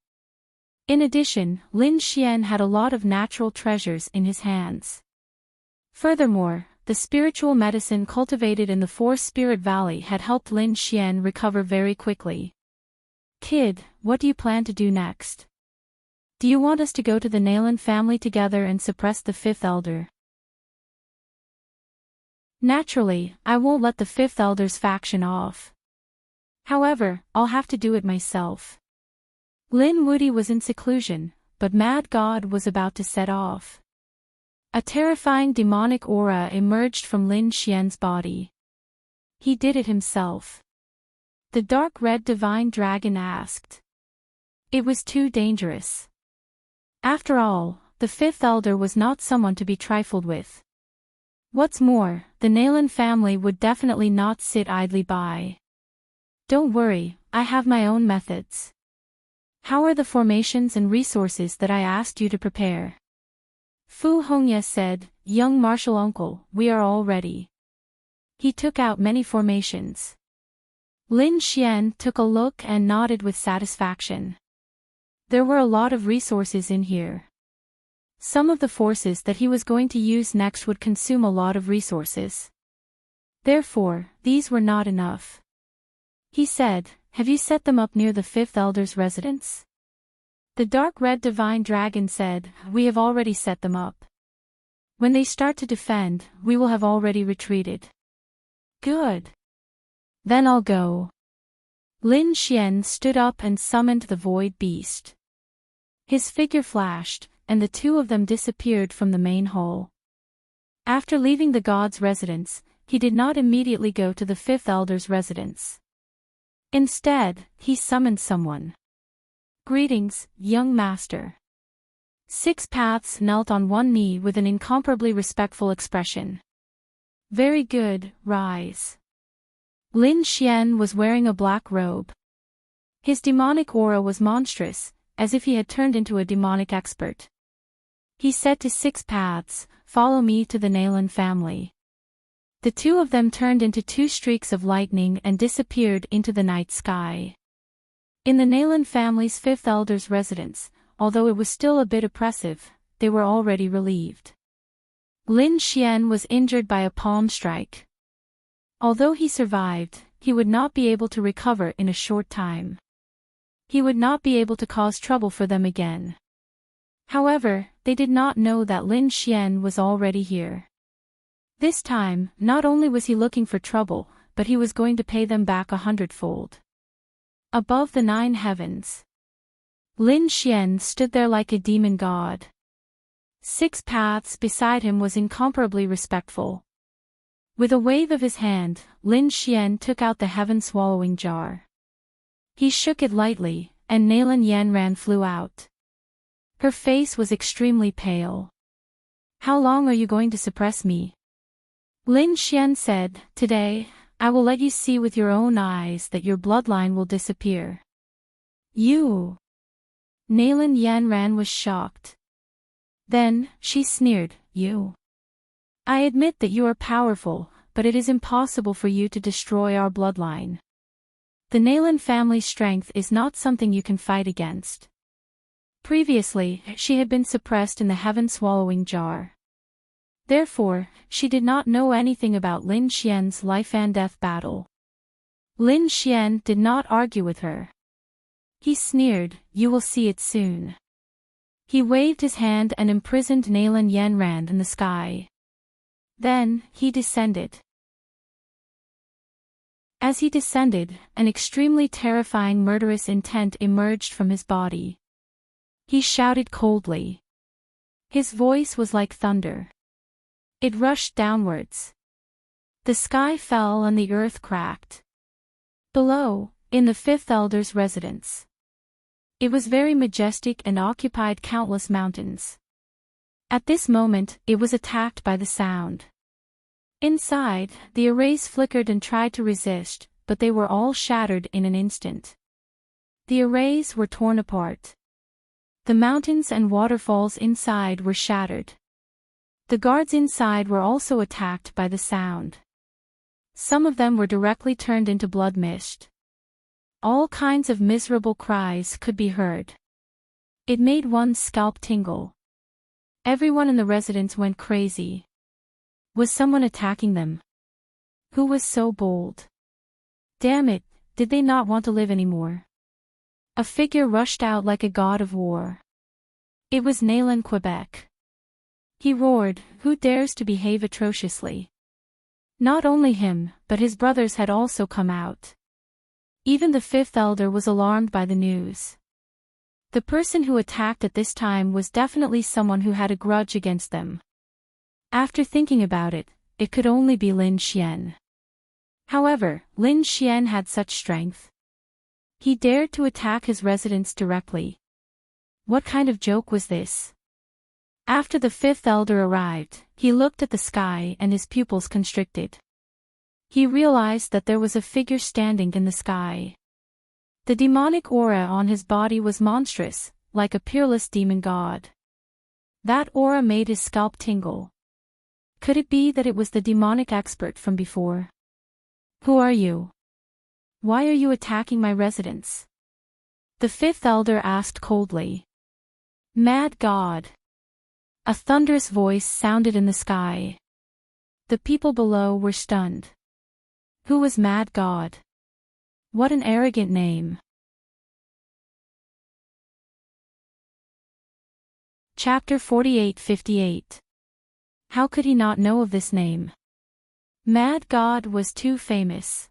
In addition, Lin Xian had a lot of natural treasures in his hands. Furthermore, the spiritual medicine cultivated in the Four Spirit Valley had helped Lin Xian recover very quickly. "Kid, what do you plan to do next? Do you want us to go to the Nalan family together and suppress the fifth elder?" "Naturally, I won't let the fifth elder's faction off. However, I'll have to do it myself." Lin Wudi was in seclusion, but Mad God was about to set off. A terrifying demonic aura emerged from Lin Xian's body. He did it himself. The dark red divine dragon asked. It was too dangerous. After all, the fifth elder was not someone to be trifled with. What's more, the Nalan family would definitely not sit idly by. "Don't worry, I have my own methods." "How are the formations and resources that I asked you to prepare?" Fu Hongye said, "Young martial uncle, we are all ready." He took out many formations. Lin Xian took a look and nodded with satisfaction. There were a lot of resources in here. Some of the forces that he was going to use next would consume a lot of resources. Therefore, these were not enough. He said, "Have you set them up near the fifth elder's residence?" The dark red divine dragon said, "We have already set them up. When they start to defend, we will have already retreated." "Good. Then I'll go." Lin Xian stood up and summoned the void beast. His figure flashed, and the two of them disappeared from the main hall. After leaving the god's residence, he did not immediately go to the fifth elder's residence. Instead, he summoned someone. "Greetings, young master." Six Paths knelt on one knee with an incomparably respectful expression. "Very good, rise." Lin Xian was wearing a black robe. His demonic aura was monstrous, as if he had turned into a demonic expert. He said to Six Paths, "Follow me to the Nalan family." The two of them turned into two streaks of lightning and disappeared into the night sky. In the Nalan family's fifth elder's residence, although it was still a bit oppressive, they were already relieved. Lin Xian was injured by a palm strike. Although he survived, he would not be able to recover in a short time. He would not be able to cause trouble for them again. However, they did not know that Lin Xian was already here. This time, not only was he looking for trouble, but he was going to pay them back 100-fold. Above the 9 heavens, Lin Xian stood there like a demon god. Six Paths beside him was incomparably respectful. With a wave of his hand, Lin Xian took out the heaven-swallowing jar. He shook it lightly, and Nalan Yanran flew out. Her face was extremely pale. "How long are you going to suppress me?" Lin Xian said, "Today, I will let you see with your own eyes that your bloodline will disappear." "You?" Nalan Yanran was shocked. Then, she sneered, "You? I admit that you are powerful, but it is impossible for you to destroy our bloodline. The Nalan family strength is not something you can fight against." Previously, she had been suppressed in the heaven-swallowing jar. Therefore, she did not know anything about Lin Xian's life-and-death battle. Lin Xian did not argue with her. He sneered, "You will see it soon." He waved his hand and imprisoned Nalan Yanran in the sky. Then, he descended. As he descended, an extremely terrifying murderous intent emerged from his body. He shouted coldly. His voice was like thunder. It rushed downwards. The sky fell and the earth cracked. Below, in the fifth elder's residence. It was very majestic and occupied countless mountains. At this moment, it was attacked by the sound. Inside, the arrays flickered and tried to resist, but they were all shattered in an instant. The arrays were torn apart. The mountains and waterfalls inside were shattered. The guards inside were also attacked by the sound. Some of them were directly turned into blood mist. All kinds of miserable cries could be heard. It made one's scalp tingle. Everyone in the residence went crazy. Was someone attacking them? Who was so bold? Damn it, did they not want to live anymore? A figure rushed out like a god of war. It was Nalan Quebec. He roared, "Who dares to behave atrociously?" Not only him, but his brothers had also come out. Even the fifth elder was alarmed by the news. The person who attacked at this time was definitely someone who had a grudge against them. After thinking about it, it could only be Lin Xian. However, Lin Xian had such strength. He dared to attack his residence directly. What kind of joke was this? After the fifth elder arrived, he looked at the sky and his pupils constricted. He realized that there was a figure standing in the sky. The demonic aura on his body was monstrous, like a peerless demon god. That aura made his scalp tingle. Could it be that it was the demonic expert from before? "Who are you? Why are you attacking my residence?" The fifth elder asked coldly. "Mad God." A thunderous voice sounded in the sky. The people below were stunned. Who was Mad God? What an arrogant name. Chapter 48-58. How could he not know of this name? Mad God was too famous.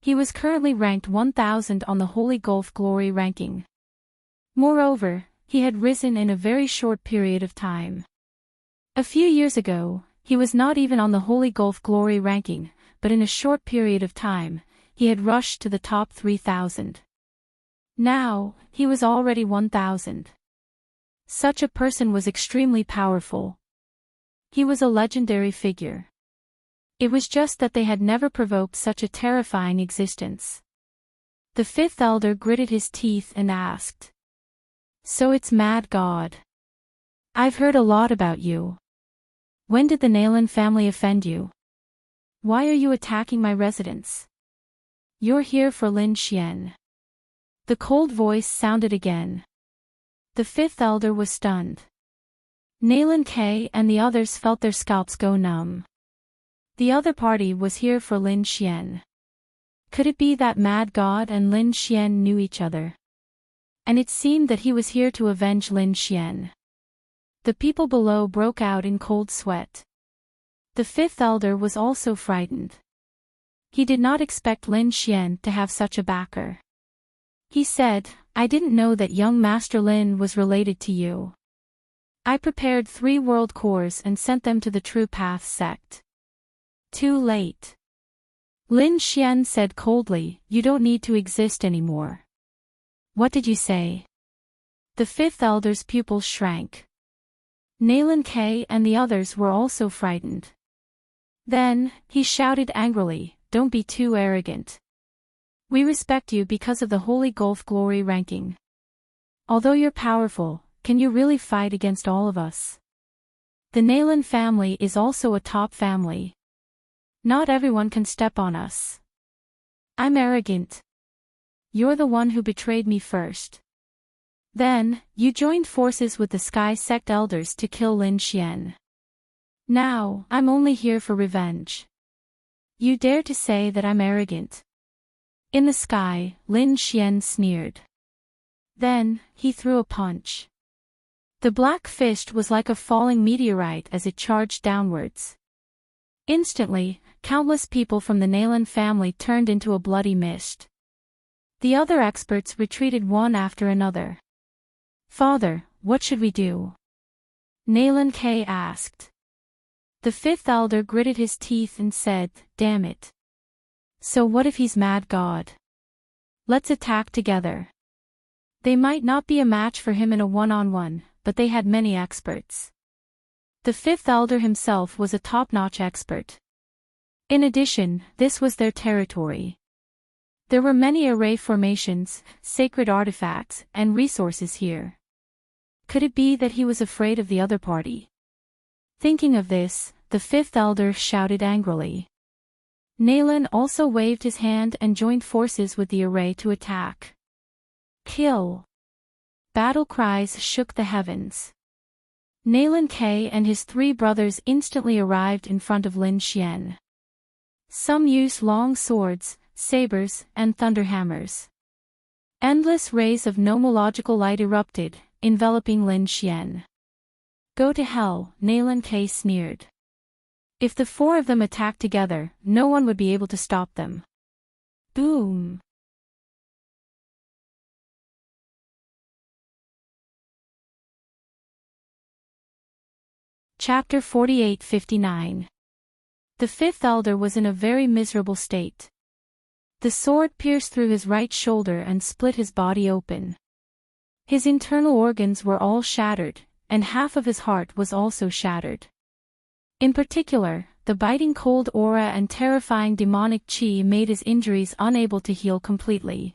He was currently ranked 1000 on the Holy Gulf Glory ranking. Moreover, he had risen in a very short period of time. A few years ago, he was not even on the Holy Gulf Glory ranking, but in a short period of time, he had rushed to the top 3000. Now, he was already 1000. Such a person was extremely powerful. He was a legendary figure. It was just that they had never provoked such a terrifying existence. The fifth elder gritted his teeth and asked. "So it's Mad God. I've heard a lot about you. When did the Nalan family offend you? Why are you attacking my residence? You're here for Lin Xian." The cold voice sounded again. The fifth elder was stunned. Nalan K and the others felt their scalps go numb. The other party was here for Lin Xian. Could it be that Mad God and Lin Xian knew each other? And it seemed that he was here to avenge Lin Xian. The people below broke out in cold sweat. The fifth elder was also frightened. He did not expect Lin Xian to have such a backer. He said, "I didn't know that young Master Lin was related to you. I prepared 3 world cores and sent them to the True Path sect. Too late. Lin Xian said coldly, you don't need to exist anymore. What did you say? The fifth elder's pupils shrank. Nalan K and the others were also frightened. Then, he shouted angrily, don't be too arrogant. We respect you because of the Holy Gulf Glory ranking. Although you're powerful, can you really fight against all of us? The Nalan family is also a top family. Not everyone can step on us. I'm arrogant. You're the one who betrayed me first. Then, you joined forces with the Sky Sect elders to kill Lin Xian. Now, I'm only here for revenge. You dare to say that I'm arrogant? In the sky, Lin Xian sneered. Then, he threw a punch. The black fist was like a falling meteorite as it charged downwards. Instantly, countless people from the Nalan family turned into a bloody mist. The other experts retreated one after another. Father, what should we do? Nalan K asked. The fifth elder gritted his teeth and said, damn it. So what if he's mad god? Let's attack together. They might not be a match for him in a one-on-one, but they had many experts. The fifth elder himself was a top-notch expert. In addition, this was their territory. There were many array formations, sacred artifacts, and resources here. Could it be that he was afraid of the other party? Thinking of this, the fifth elder shouted angrily. Nalan also waved his hand and joined forces with the array to attack. Kill! Battle cries shook the heavens. Nalan K and his three brothers instantly arrived in front of Lin Xian. Some used long swords, sabers, and thunderhammers. Endless rays of nomological light erupted, enveloping Lin Xian. Go to hell, Nalan K sneered. If the four of them attacked together, no one would be able to stop them. Boom! Chapter 48-59. The fifth elder was in a very miserable state. The sword pierced through his right shoulder and split his body open. His internal organs were all shattered, and half of his heart was also shattered. In particular, the biting cold aura and terrifying demonic chi made his injuries unable to heal completely.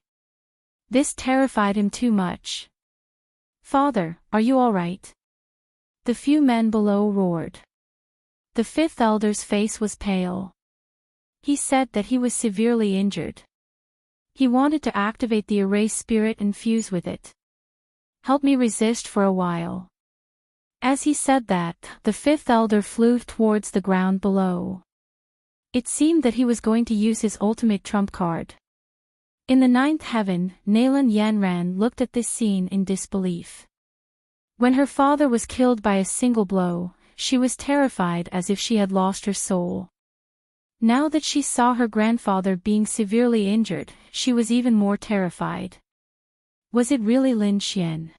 This terrified him too much. Father, are you all right? The few men below roared. The fifth elder's face was pale. He said that he was severely injured. He wanted to activate the array spirit and fuse with it. Help me resist for a while. As he said that, the fifth elder flew towards the ground below. It seemed that he was going to use his ultimate trump card. In the ninth heaven, Nalan Yanran looked at this scene in disbelief. When her father was killed by a single blow, she was terrified as if she had lost her soul. Now that she saw her grandfather being severely injured, she was even more terrified. Was it really Lin Xian?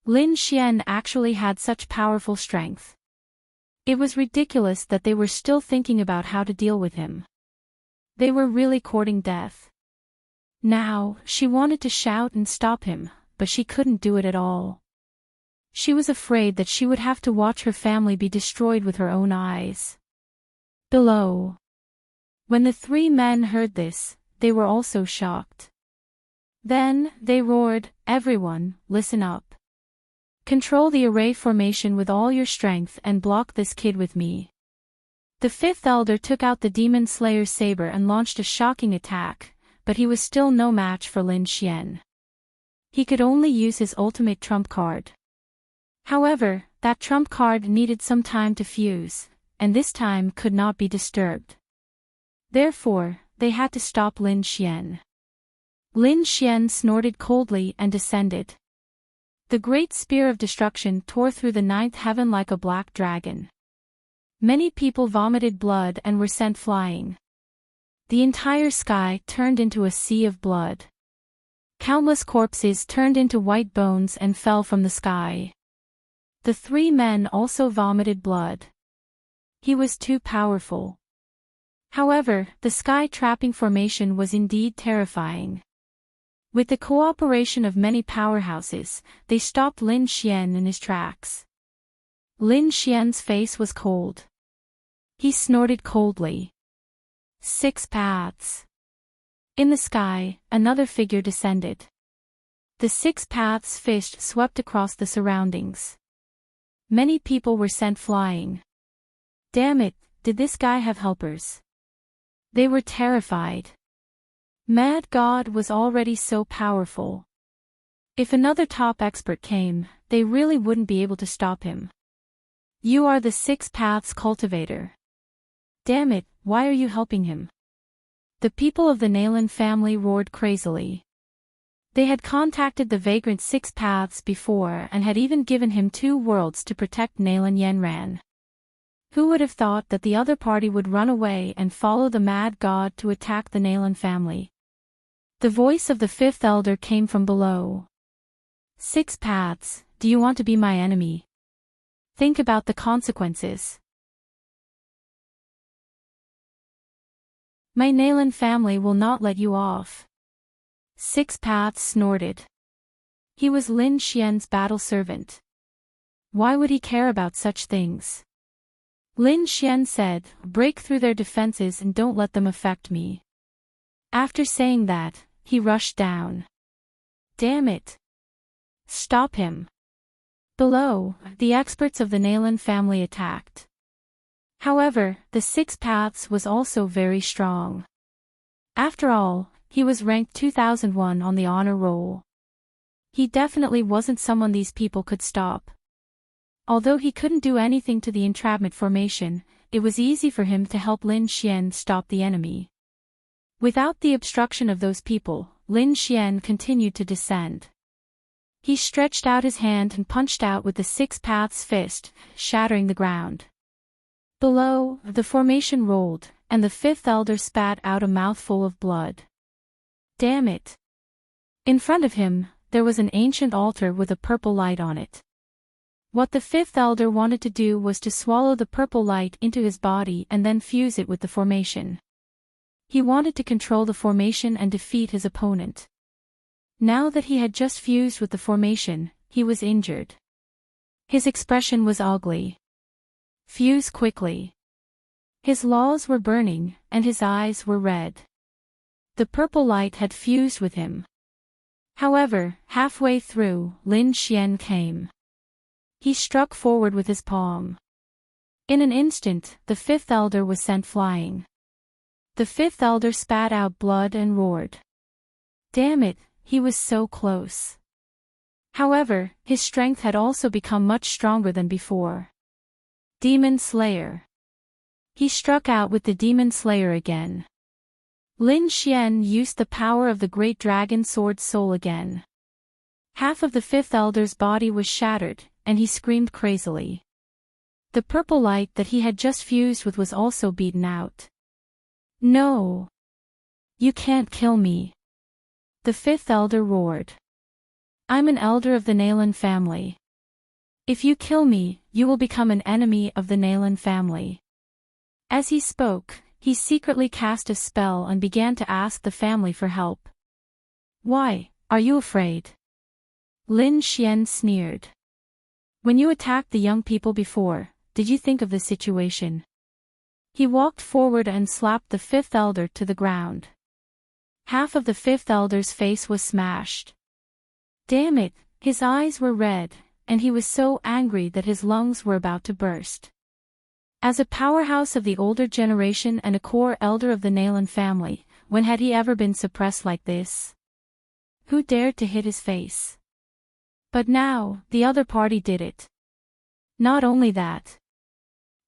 Lin Xian actually had such powerful strength. It was ridiculous that they were still thinking about how to deal with him. They were really courting death. Now, she wanted to shout and stop him, but she couldn't do it at all. She was afraid that she would have to watch her family be destroyed with her own eyes. Below. When the three men heard this, they were also shocked. Then, they roared, everyone, listen up. Control the array formation with all your strength and block this kid with me. The fifth elder took out the Demon Slayer's saber and launched a shocking attack, but he was still no match for Lin Xian. He could only use his ultimate trump card. However, that trump card needed some time to fuse, and this time could not be disturbed. Therefore, they had to stop Lin Xian. Lin Xian snorted coldly and descended. The great spear of destruction tore through the ninth heaven like a black dragon. Many people vomited blood and were sent flying. The entire sky turned into a sea of blood. Countless corpses turned into white bones and fell from the sky. The three men also vomited blood. He was too powerful. However, the sky-trapping formation was indeed terrifying. With the cooperation of many powerhouses, they stopped Lin Xian in his tracks. Lin Xian's face was cold. He snorted coldly. 6 paths. In the sky, another figure descended. The 6 paths fist swept across the surroundings. Many people were sent flying. Damn it, did this guy have helpers? They were terrified. Mad God was already so powerful. If another top expert came, they really wouldn't be able to stop him. You are the 6 paths cultivator. Damn it, why are you helping him? The people of the Nalan family roared crazily. They had contacted the vagrant 6 paths before and had even given him 2 worlds to protect Nalan Yenran. Who would have thought that the other party would run away and follow the mad god to attack the Nalan family? The voice of the 5th elder came from below. 6 paths, do you want to be my enemy? Think about the consequences. My Nalan family will not let you off. 6 paths snorted. He was Lin Xian's battle servant. Why would he care about such things? Lin Xian said, break through their defenses and don't let them affect me. After saying that, he rushed down. Damn it. Stop him. Below, the experts of the Nalan family attacked. However, the 6 paths was also very strong. After all, he was ranked 2001 on the honor roll. He definitely wasn't someone these people could stop. Although he couldn't do anything to the entrapment formation, it was easy for him to help Lin Xian stop the enemy. Without the obstruction of those people, Lin Xian continued to descend. He stretched out his hand and punched out with the 6 paths fist, shattering the ground. Below, the formation rolled, and the 5th elder spat out a mouthful of blood. Damn it. In front of him, there was an ancient altar with a purple light on it. What the 5th elder wanted to do was to swallow the purple light into his body and then fuse it with the formation. He wanted to control the formation and defeat his opponent. Now that he had just fused with the formation, he was injured. His expression was ugly. Fuse quickly. His laws were burning, and his eyes were red. The purple light had fused with him. However, halfway through, Lin Xian came. He struck forward with his palm. In an instant, the 5th elder was sent flying. The 5th elder spat out blood and roared. Damn it, he was so close. However, his strength had also become much stronger than before. Demon Slayer. He struck out with the Demon Slayer again. Lin Xian used the power of the Great Dragon Sword Soul again. Half of the 5th elder's body was shattered, and he screamed crazily. The purple light that he had just fused with was also beaten out. No! You can't kill me! The 5th elder roared. I'm an elder of the Nalan family. If you kill me, you will become an enemy of the Nalan family. As he spoke, he secretly cast a spell and began to ask the family for help. Why, are you afraid? Lin Xian sneered. When you attacked the young people before, did you think of the situation? He walked forward and slapped the 5th elder to the ground. Half of the 5th elder's face was smashed. Damn it, his eyes were red, and he was so angry that his lungs were about to burst. As a powerhouse of the older generation and a core elder of the Nalan family, when had he ever been suppressed like this? Who dared to hit his face? But now, the other party did it. Not only that.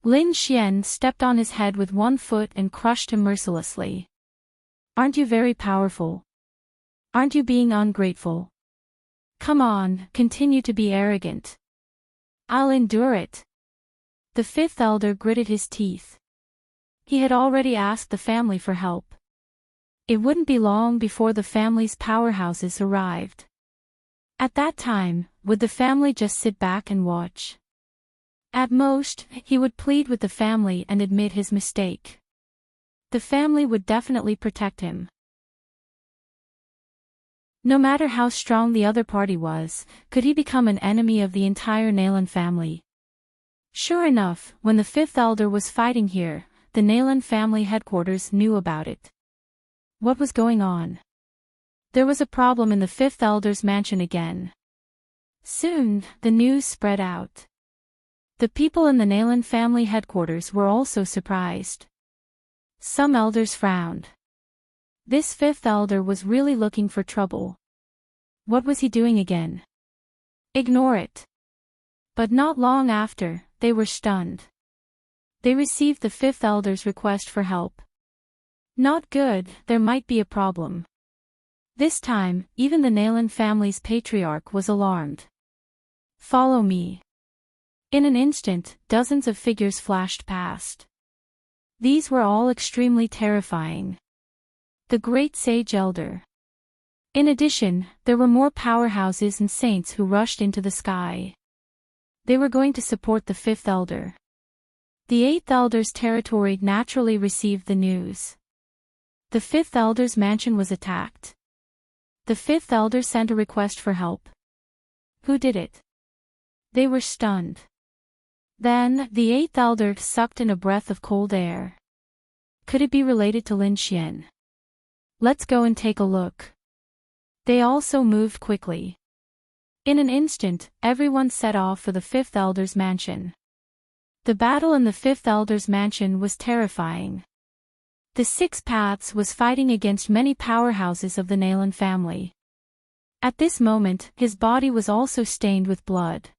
Lin Xian stepped on his head with one foot and crushed him mercilessly. Aren't you very powerful? Aren't you being ungrateful? Come on, continue to be arrogant. I'll endure it. The 5th elder gritted his teeth. He had already asked the family for help. It wouldn't be long before the family's powerhouses arrived. At that time, would the family just sit back and watch? At most, he would plead with the family and admit his mistake. The family would definitely protect him. No matter how strong the other party was, could he become an enemy of the entire Nayland family? Sure enough, when the fifth elder was fighting here, the Nayland family headquarters knew about it. What was going on? There was a problem in the fifth elder's mansion again. Soon, the news spread out. The people in the Nayland family headquarters were also surprised. Some elders frowned. This fifth elder was really looking for trouble. What was he doing again? Ignore it. But not long after, they were stunned. They received the fifth elder's request for help. Not good, there might be a problem. This time, even the Nayland family's patriarch was alarmed. Follow me. In an instant, dozens of figures flashed past. These were all extremely terrifying. The great sage elder. In addition, there were more powerhouses and saints who rushed into the sky. They were going to support the fifth elder. The eighth elder's territory naturally received the news. The fifth elder's mansion was attacked. The fifth elder sent a request for help. Who did it? They were stunned. Then, the eighth elder sucked in a breath of cold air. Could it be related to Lin Xian? Let's go and take a look. They also moved quickly. In an instant, everyone set off for the fifth elder's mansion. The battle in the fifth elder's mansion was terrifying. The Six Paths was fighting against many powerhouses of the Nayland family. At this moment, his body was also stained with blood.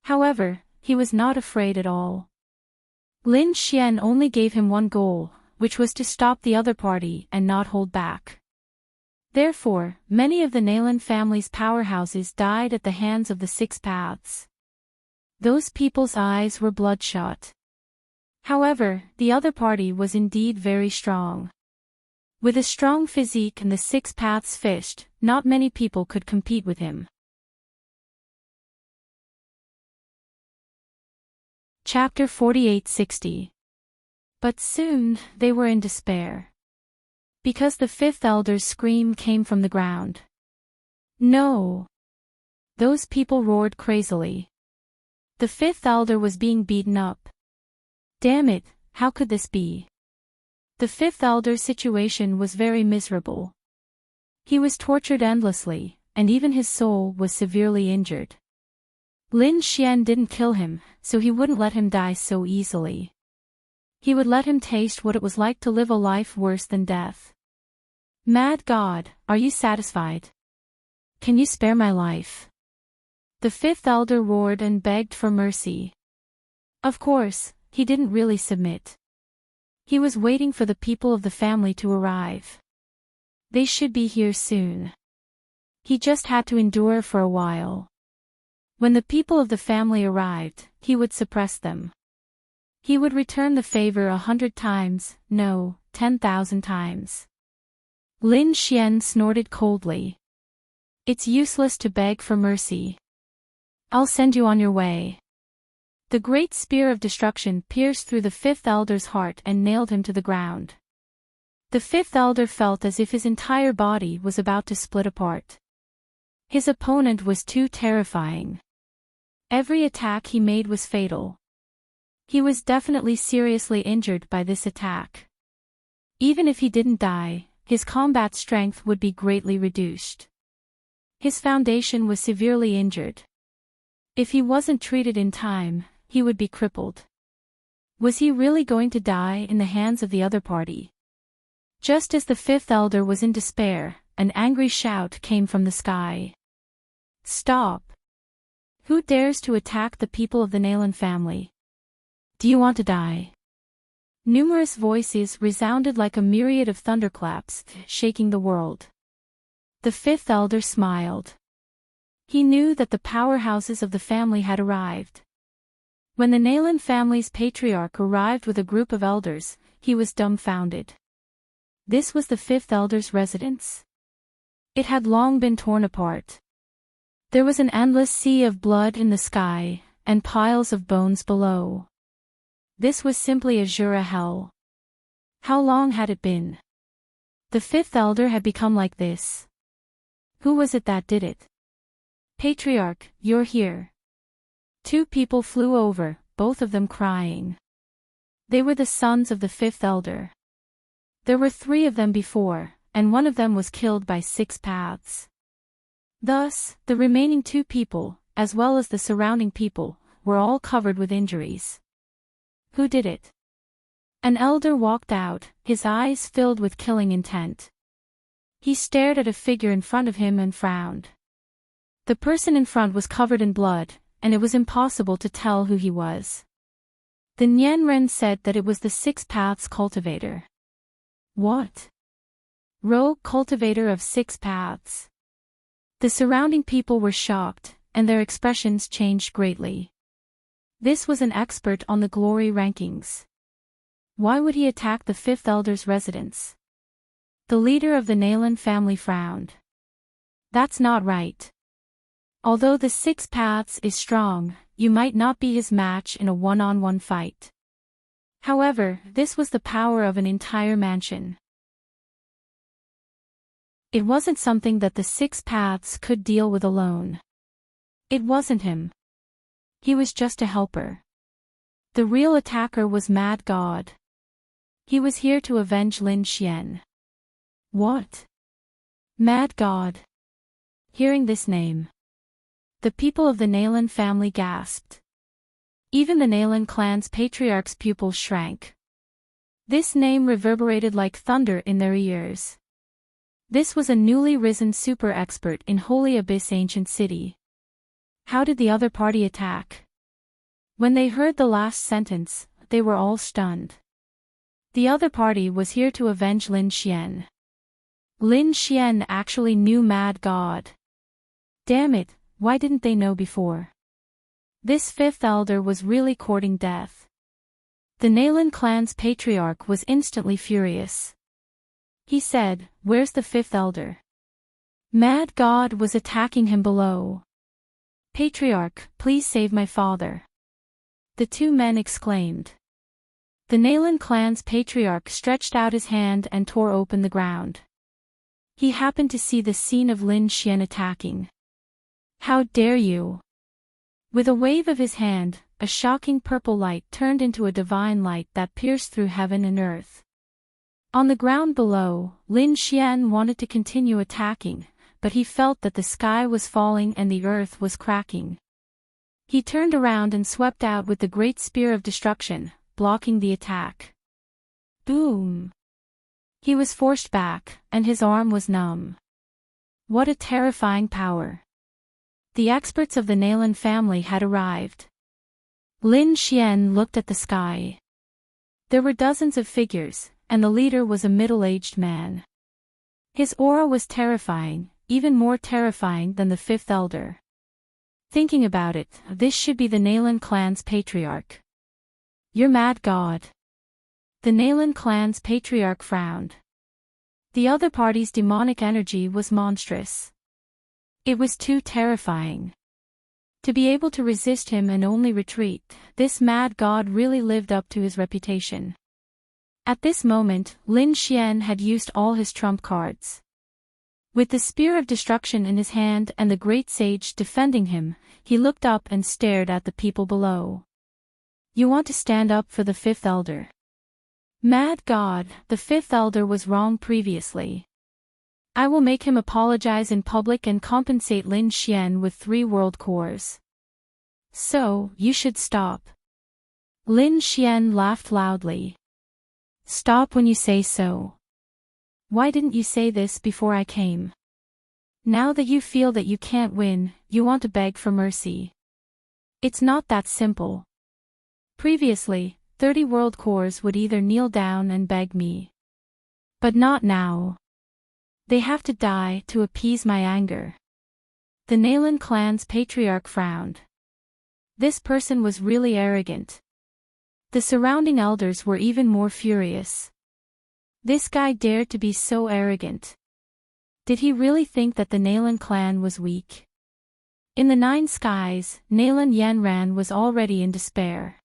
However, he was not afraid at all. Lin Xian only gave him one goal, which was to stop the other party and not hold back. Therefore, many of the Nayland family's powerhouses died at the hands of the Six Paths. Those people's eyes were bloodshot. However, the other party was indeed very strong. With a strong physique and the Six Paths fist, not many people could compete with him. Chapter 4860. But soon, they were in despair. Because the fifth elder's scream came from the ground. No! Those people roared crazily. The fifth elder was being beaten up. Damn it, how could this be? The fifth elder's situation was very miserable. He was tortured endlessly, and even his soul was severely injured. Lin Xian didn't kill him, so he wouldn't let him die so easily. He would let him taste what it was like to live a life worse than death. Mad God, are you satisfied? Can you spare my life? The fifth elder roared and begged for mercy. Of course, he didn't really submit. He was waiting for the people of the family to arrive. They should be here soon. He just had to endure for a while. When the people of the family arrived, he would suppress them. He would return the favor 100 times, no, 10,000 times. Lin Xian snorted coldly. It's useless to beg for mercy. I'll send you on your way. The great spear of destruction pierced through the fifth elder's heart and nailed him to the ground. The fifth elder felt as if his entire body was about to split apart. His opponent was too terrifying. Every attack he made was fatal. He was definitely seriously injured by this attack. Even if he didn't die, his combat strength would be greatly reduced. His foundation was severely injured. If he wasn't treated in time, he would be crippled. Was he really going to die in the hands of the other party? Just as the fifth elder was in despair, an angry shout came from the sky. Stop! Who dares to attack the people of the Nayland family? Do you want to die? Numerous voices resounded like a myriad of thunderclaps, shaking the world. The fifth elder smiled. He knew that the powerhouses of the family had arrived. When the Nayland family's patriarch arrived with a group of elders, he was dumbfounded. This was the fifth elder's residence. It had long been torn apart. There was an endless sea of blood in the sky, and piles of bones below. This was simply a Jura hell. How long had it been? The fifth elder had become like this. Who was it that did it? Patriarch, you're here. Two people flew over, both of them crying. They were the sons of the fifth elder. There were 3 of them before, and one of them was killed by 6 paths. Thus, the remaining 2 people, as well as the surrounding people, were all covered with injuries. Who did it? An elder walked out, his eyes filled with killing intent. He stared at a figure in front of him and frowned. The person in front was covered in blood, and it was impossible to tell who he was. The Nianren said that it was the 6 Paths cultivator. What? Rogue cultivator of 6 paths. The surrounding people were shocked, and their expressions changed greatly. This was an expert on the glory rankings. Why would he attack the fifth elder's residence? The leader of the Nalan family frowned. That's not right. Although the 6 paths is strong, you might not be his match in a one-on-one fight. However, this was the power of an entire mansion. It wasn't something that the 6 paths could deal with alone. It wasn't him. He was just a helper. The real attacker was Mad God. He was here to avenge Lin Xian. What? Mad God. Hearing this name, the people of the Nalan family gasped. Even the Nalan clan's patriarch's pupils shrank. This name reverberated like thunder in their ears. This was a newly risen super expert in Holy Abyss Ancient City. How did the other party attack? When they heard the last sentence, they were all stunned. The other party was here to avenge Lin Xian. Lin Xian actually knew Mad God. Damn it, why didn't they know before? This fifth elder was really courting death. The Nalan clan's patriarch was instantly furious. He said, "Where's the fifth elder?" Mad God was attacking him below. "Patriarch, please save my father." The 2 men exclaimed. The Nalan clan's patriarch stretched out his hand and tore open the ground. He happened to see the scene of Lin Xian attacking. "How dare you!" With a wave of his hand, a shocking purple light turned into a divine light that pierced through heaven and earth. On the ground below, Lin Xian wanted to continue attacking, but he felt that the sky was falling and the earth was cracking. He turned around and swept out with the great spear of destruction, blocking the attack. Boom! He was forced back, and his arm was numb. What a terrifying power! The experts of the Nalan family had arrived. Lin Xian looked at the sky. There were dozens of figures, and the leader was a middle-aged man. His aura was terrifying, even more terrifying than the fifth elder. Thinking about it, this should be the Nalan clan's patriarch. "You're Mad God." The Nalan clan's patriarch frowned. The other party's demonic energy was monstrous. It was too terrifying. To be able to resist him and only retreat, this Mad God really lived up to his reputation. At this moment, Lin Xian had used all his trump cards. With the spear of destruction in his hand and the great sage defending him, he looked up and stared at the people below. "You want to stand up for the fifth elder?" Mad God, the fifth elder was wrong previously. I will make him apologize in public and compensate Lin Xian with 3 world cores. So, you should stop. Lin Xian laughed loudly. "Stop when you say so. Why didn't you say this before I came? Now that you feel that you can't win, you want to beg for mercy. It's not that simple. Previously, 30 world cores would either kneel down and beg me. But not now. They have to die to appease my anger." The Nalan clan's patriarch frowned. This person was really arrogant. The surrounding elders were even more furious. This guy dared to be so arrogant. Did he really think that the Nalan clan was weak? In the 9 skies, Nalan Yanran was already in despair.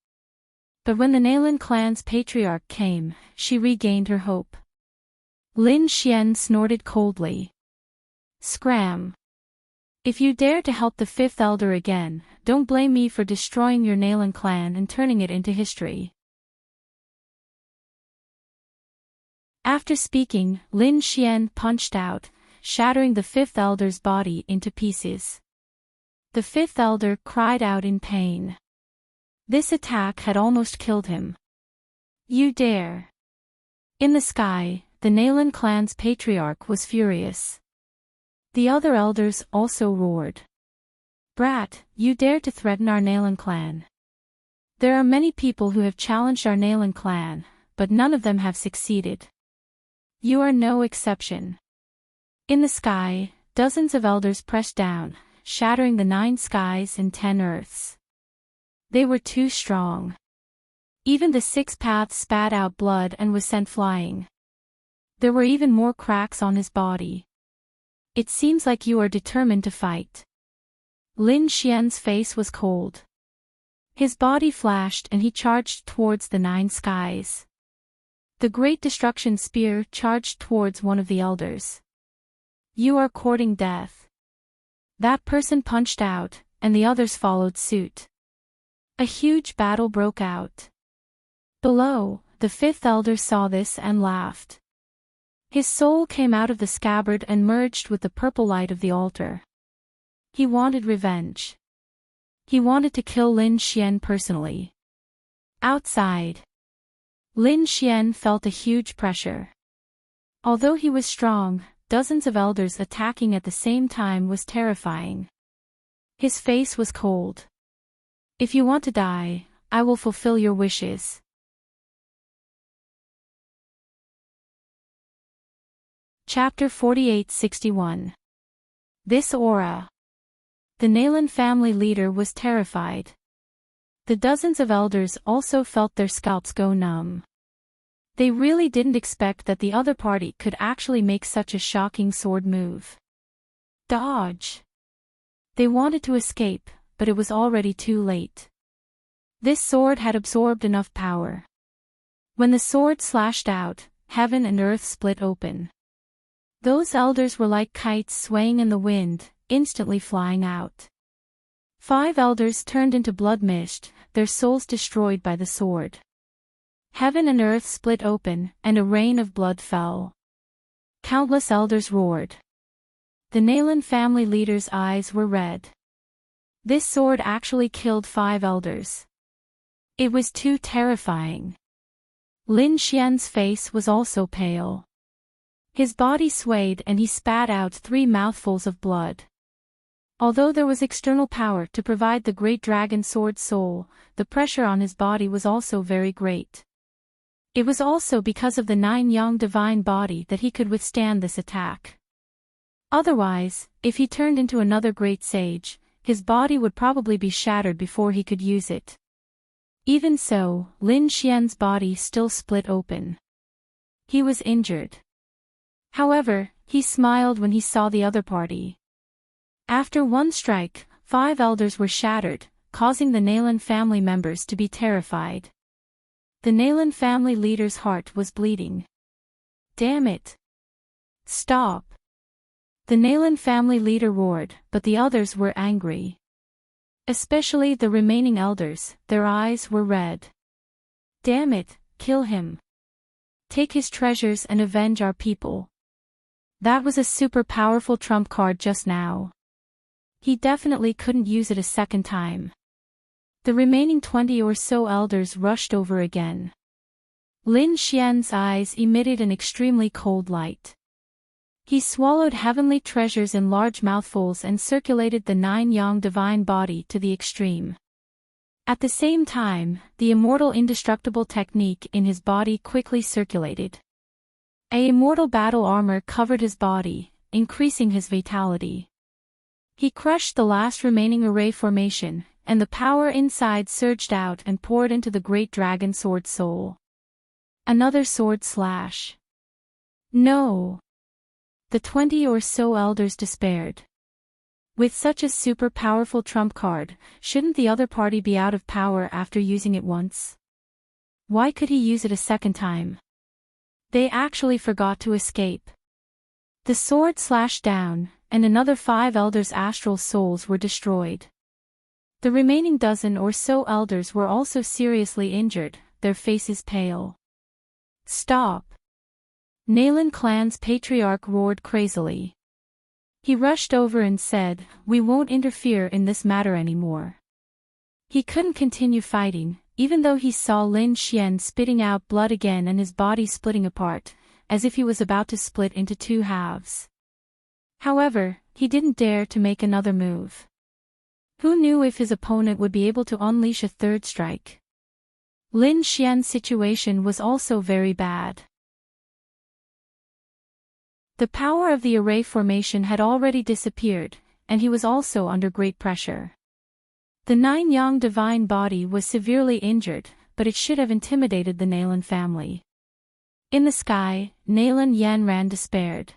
But when the Nalan clan's patriarch came, she regained her hope. Lin Xian snorted coldly. Scram. If you dare to help the fifth elder again, don't blame me for destroying your Nalan clan and turning it into history. After speaking, Lin Xian punched out, shattering the fifth elder's body into pieces. The fifth elder cried out in pain. This attack had almost killed him. You dare. In the sky, the Nalan clan's patriarch was furious. The other elders also roared. Brat, you dare to threaten our Nalan clan. There are many people who have challenged our Nalan clan, but none of them have succeeded. You are no exception. In the sky, dozens of elders pressed down, shattering the 9 skies and 10 earths. They were too strong. Even the 6 paths spat out blood and was sent flying. There were even more cracks on his body. It seems like you are determined to fight. Lin Xian's face was cold. His body flashed and he charged towards the 9 skies. The Great Destruction Spear charged towards one of the elders. You are courting death. That person punched out, and the others followed suit. A huge battle broke out. Below, the fifth elder saw this and laughed. His soul came out of the scabbard and merged with the purple light of the altar. He wanted revenge. He wanted to kill Lin Xian personally. Outside, Lin Xian felt a huge pressure. Although he was strong, dozens of elders attacking at the same time was terrifying. His face was cold. If you want to die, I will fulfill your wishes. Chapter 48-61. This aura. The Nalan family leader was terrified. The dozens of elders also felt their scalps go numb. They really didn't expect that the other party could actually make such a shocking sword move. Dodge. They wanted to escape, but it was already too late. This sword had absorbed enough power. When the sword slashed out, heaven and earth split open. Those elders were like kites swaying in the wind, instantly flying out. 5 elders turned into blood mist, their souls destroyed by the sword. Heaven and earth split open, and a rain of blood fell. Countless elders roared. The Nalan family leader's eyes were red. This sword actually killed 5 elders. It was too terrifying. Lin Xian's face was also pale. His body swayed and he spat out 3 mouthfuls of blood. Although there was external power to provide the great dragon sword soul, the pressure on his body was also very great. It was also because of the 9 yang divine body that he could withstand this attack. Otherwise, if he turned into another great sage, his body would probably be shattered before he could use it. Even so, Lin Xian's body still split open. He was injured. However, he smiled when he saw the other party. After one strike, 5 elders were shattered, causing the Nalan family members to be terrified. The Nalan family leader's heart was bleeding. Damn it! Stop! The Nalan family leader roared, but the others were angry. Especially the remaining elders, their eyes were red. Damn it, kill him. Take his treasures and avenge our people. That was a super powerful trump card just now. He definitely couldn't use it a second time. The remaining 20 or so elders rushed over again. Lin Xian's eyes emitted an extremely cold light. He swallowed heavenly treasures in large mouthfuls and circulated the 9 yang divine body to the extreme. At the same time, the immortal indestructible technique in his body quickly circulated. A immortal battle armor covered his body, increasing his vitality. He crushed the last remaining array formation, and the power inside surged out and poured into the great dragon sword soul. Another sword slash. No! The 20 or so elders despaired. With such a super powerful trump card, shouldn't the other party be out of power after using it once? Why could he use it a second time? They actually forgot to escape. The sword slashed down, and another 5 elders' astral souls were destroyed. The remaining dozen or so elders were also seriously injured, their faces pale. Stop! Nalan clan's patriarch roared crazily. He rushed over and said, "We won't interfere in this matter anymore." He couldn't continue fighting, even though he saw Lin Xian spitting out blood again and his body splitting apart, as if he was about to split into 2 halves. However, he didn't dare to make another move. Who knew if his opponent would be able to unleash a third strike? Lin Xian's situation was also very bad. The power of the array formation had already disappeared, and he was also under great pressure. The 9-yang divine body was severely injured, but it should have intimidated the Nalan family. In the sky, Nalan Yanran despaired.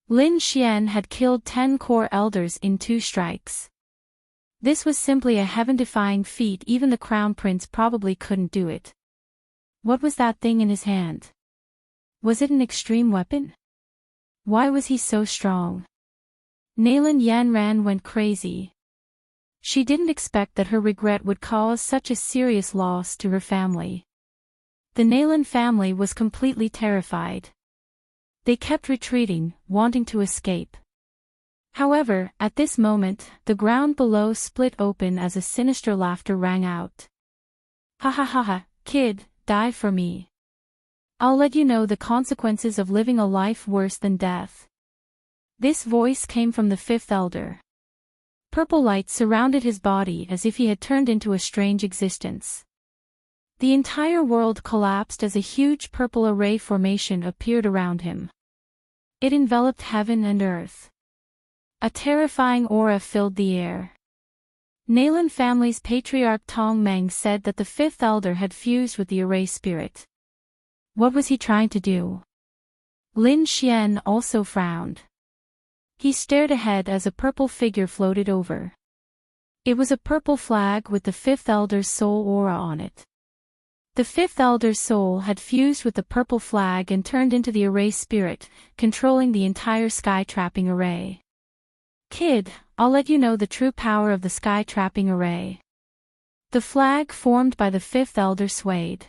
Lin Xian had killed 10 core elders in 2 strikes. This was simply a heaven-defying feat. Even the crown prince probably couldn't do it. What was that thing in his hand? Was it an extreme weapon? Why was he so strong? Nalan Yanran went crazy. She didn't expect that her regret would cause such a serious loss to her family. The Nalan family was completely terrified. They kept retreating, wanting to escape. However, at this moment, the ground below split open as a sinister laughter rang out. "Ha ha ha ha, kid, die for me. I'll let you know the consequences of living a life worse than death." This voice came from the 5th elder. Purple light surrounded his body as if he had turned into a strange existence. The entire world collapsed as a huge purple array formation appeared around him. It enveloped heaven and earth. A terrifying aura filled the air. Nalan family's patriarch Tong Meng said that the 5th elder had fused with the array spirit. What was he trying to do? Lin Xian also frowned. He stared ahead as a purple figure floated over. It was a purple flag with the 5th elder's soul aura on it. The 5th elder's soul had fused with the purple flag and turned into the array spirit, controlling the entire sky-trapping array. "Kid, I'll let you know the true power of the sky-trapping array." The flag formed by the 5th elder swayed.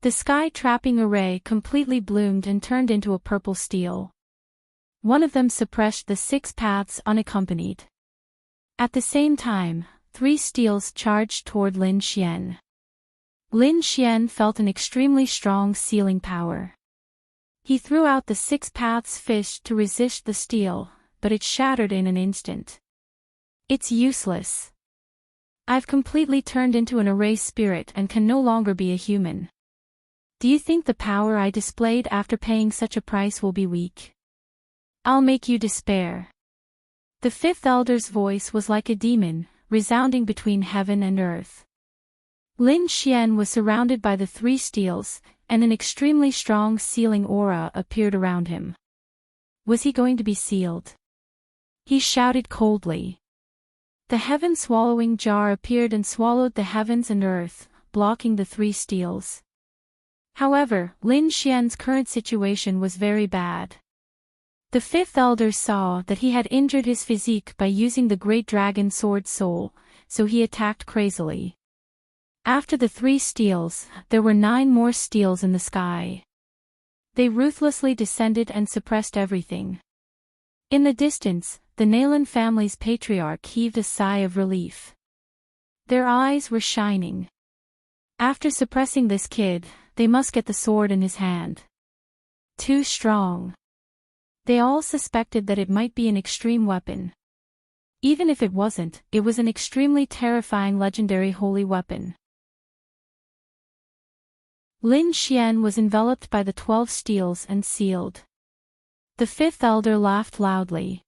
The sky-trapping array completely bloomed and turned into a purple steel. One of them suppressed the 6 paths unaccompanied. At the same time, 3 steels charged toward Lin Xian. Lin Xian felt an extremely strong sealing power. He threw out the 6 paths fist to resist the steel, but it shattered in an instant. "It's useless. I've completely turned into an array spirit and can no longer be a human. Do you think the power I displayed after paying such a price will be weak? I'll make you despair." The 5th elder's voice was like a demon, resounding between heaven and earth. Lin Xian was surrounded by the 3 steels, and an extremely strong sealing aura appeared around him. Was he going to be sealed? He shouted coldly. The heaven-swallowing jar appeared and swallowed the heavens and earth, blocking the 3 steels. However, Lin Xian's current situation was very bad. The 5th elder saw that he had injured his physique by using the great dragon sword soul, so he attacked crazily. After the 3 steels, there were 9 more steels in the sky. They ruthlessly descended and suppressed everything. In the distance, the Nalan family's patriarch heaved a sigh of relief. Their eyes were shining. After suppressing this kid, they must get the sword in his hand. Too strong. They all suspected that it might be an extreme weapon. Even if it wasn't, it was an extremely terrifying legendary holy weapon. Lin Xian was enveloped by the 12 steels and sealed. The 5th elder laughed loudly.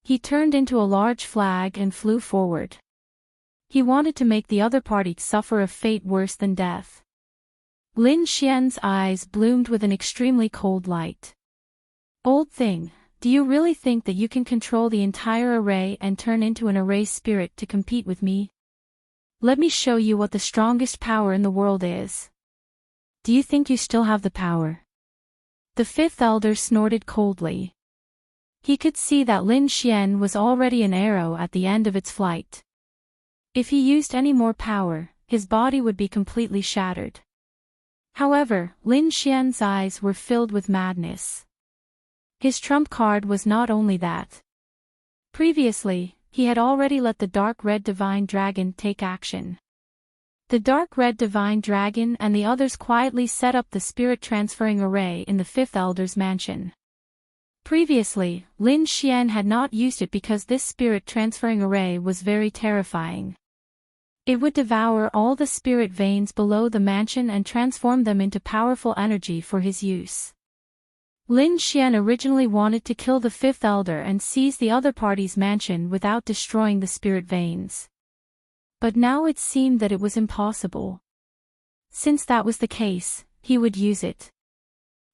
He turned into a large flag and flew forward. He wanted to make the other party suffer a fate worse than death. Lin Xian's eyes bloomed with an extremely cold light. "Old thing, do you really think that you can control the entire array and turn into an array spirit to compete with me?" Let me show you what the strongest power in the world is. Do you think you still have the power? The fifth elder snorted coldly. He could see that Lin Xian was already an arrow at the end of its flight. If he used any more power, his body would be completely shattered. However, Lin Xian's eyes were filled with madness. His trump card was not only that. Previously, he had already let the dark red divine dragon take action. The dark red divine dragon and the others quietly set up the spirit transferring array in the fifth elder's mansion. Previously, Lin Xian had not used it because this spirit transferring array was very terrifying. It would devour all the spirit veins below the mansion and transform them into powerful energy for his use. Lin Xian originally wanted to kill the fifth elder and seize the other party's mansion without destroying the spirit veins. But now it seemed that it was impossible. Since that was the case, he would use it.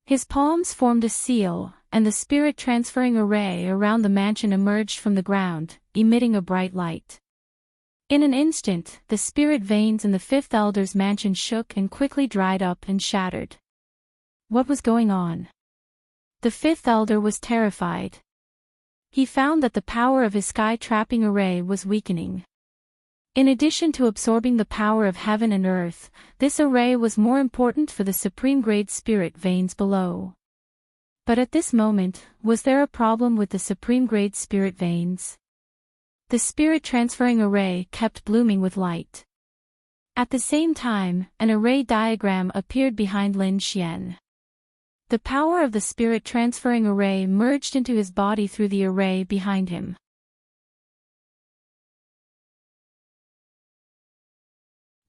His palms formed a seal, and the spirit transferring array around the mansion emerged from the ground, emitting a bright light. In an instant, the spirit veins in the fifth elder's mansion shook and quickly dried up and shattered. What was going on? The fifth elder was terrified. He found that the power of his sky-trapping array was weakening. In addition to absorbing the power of heaven and earth, this array was more important for the supreme-grade spirit veins below. But at this moment, was there a problem with the supreme-grade spirit veins? The spirit transferring array kept blooming with light. At the same time, an array diagram appeared behind Lin Xian. The power of the spirit transferring array merged into his body through the array behind him.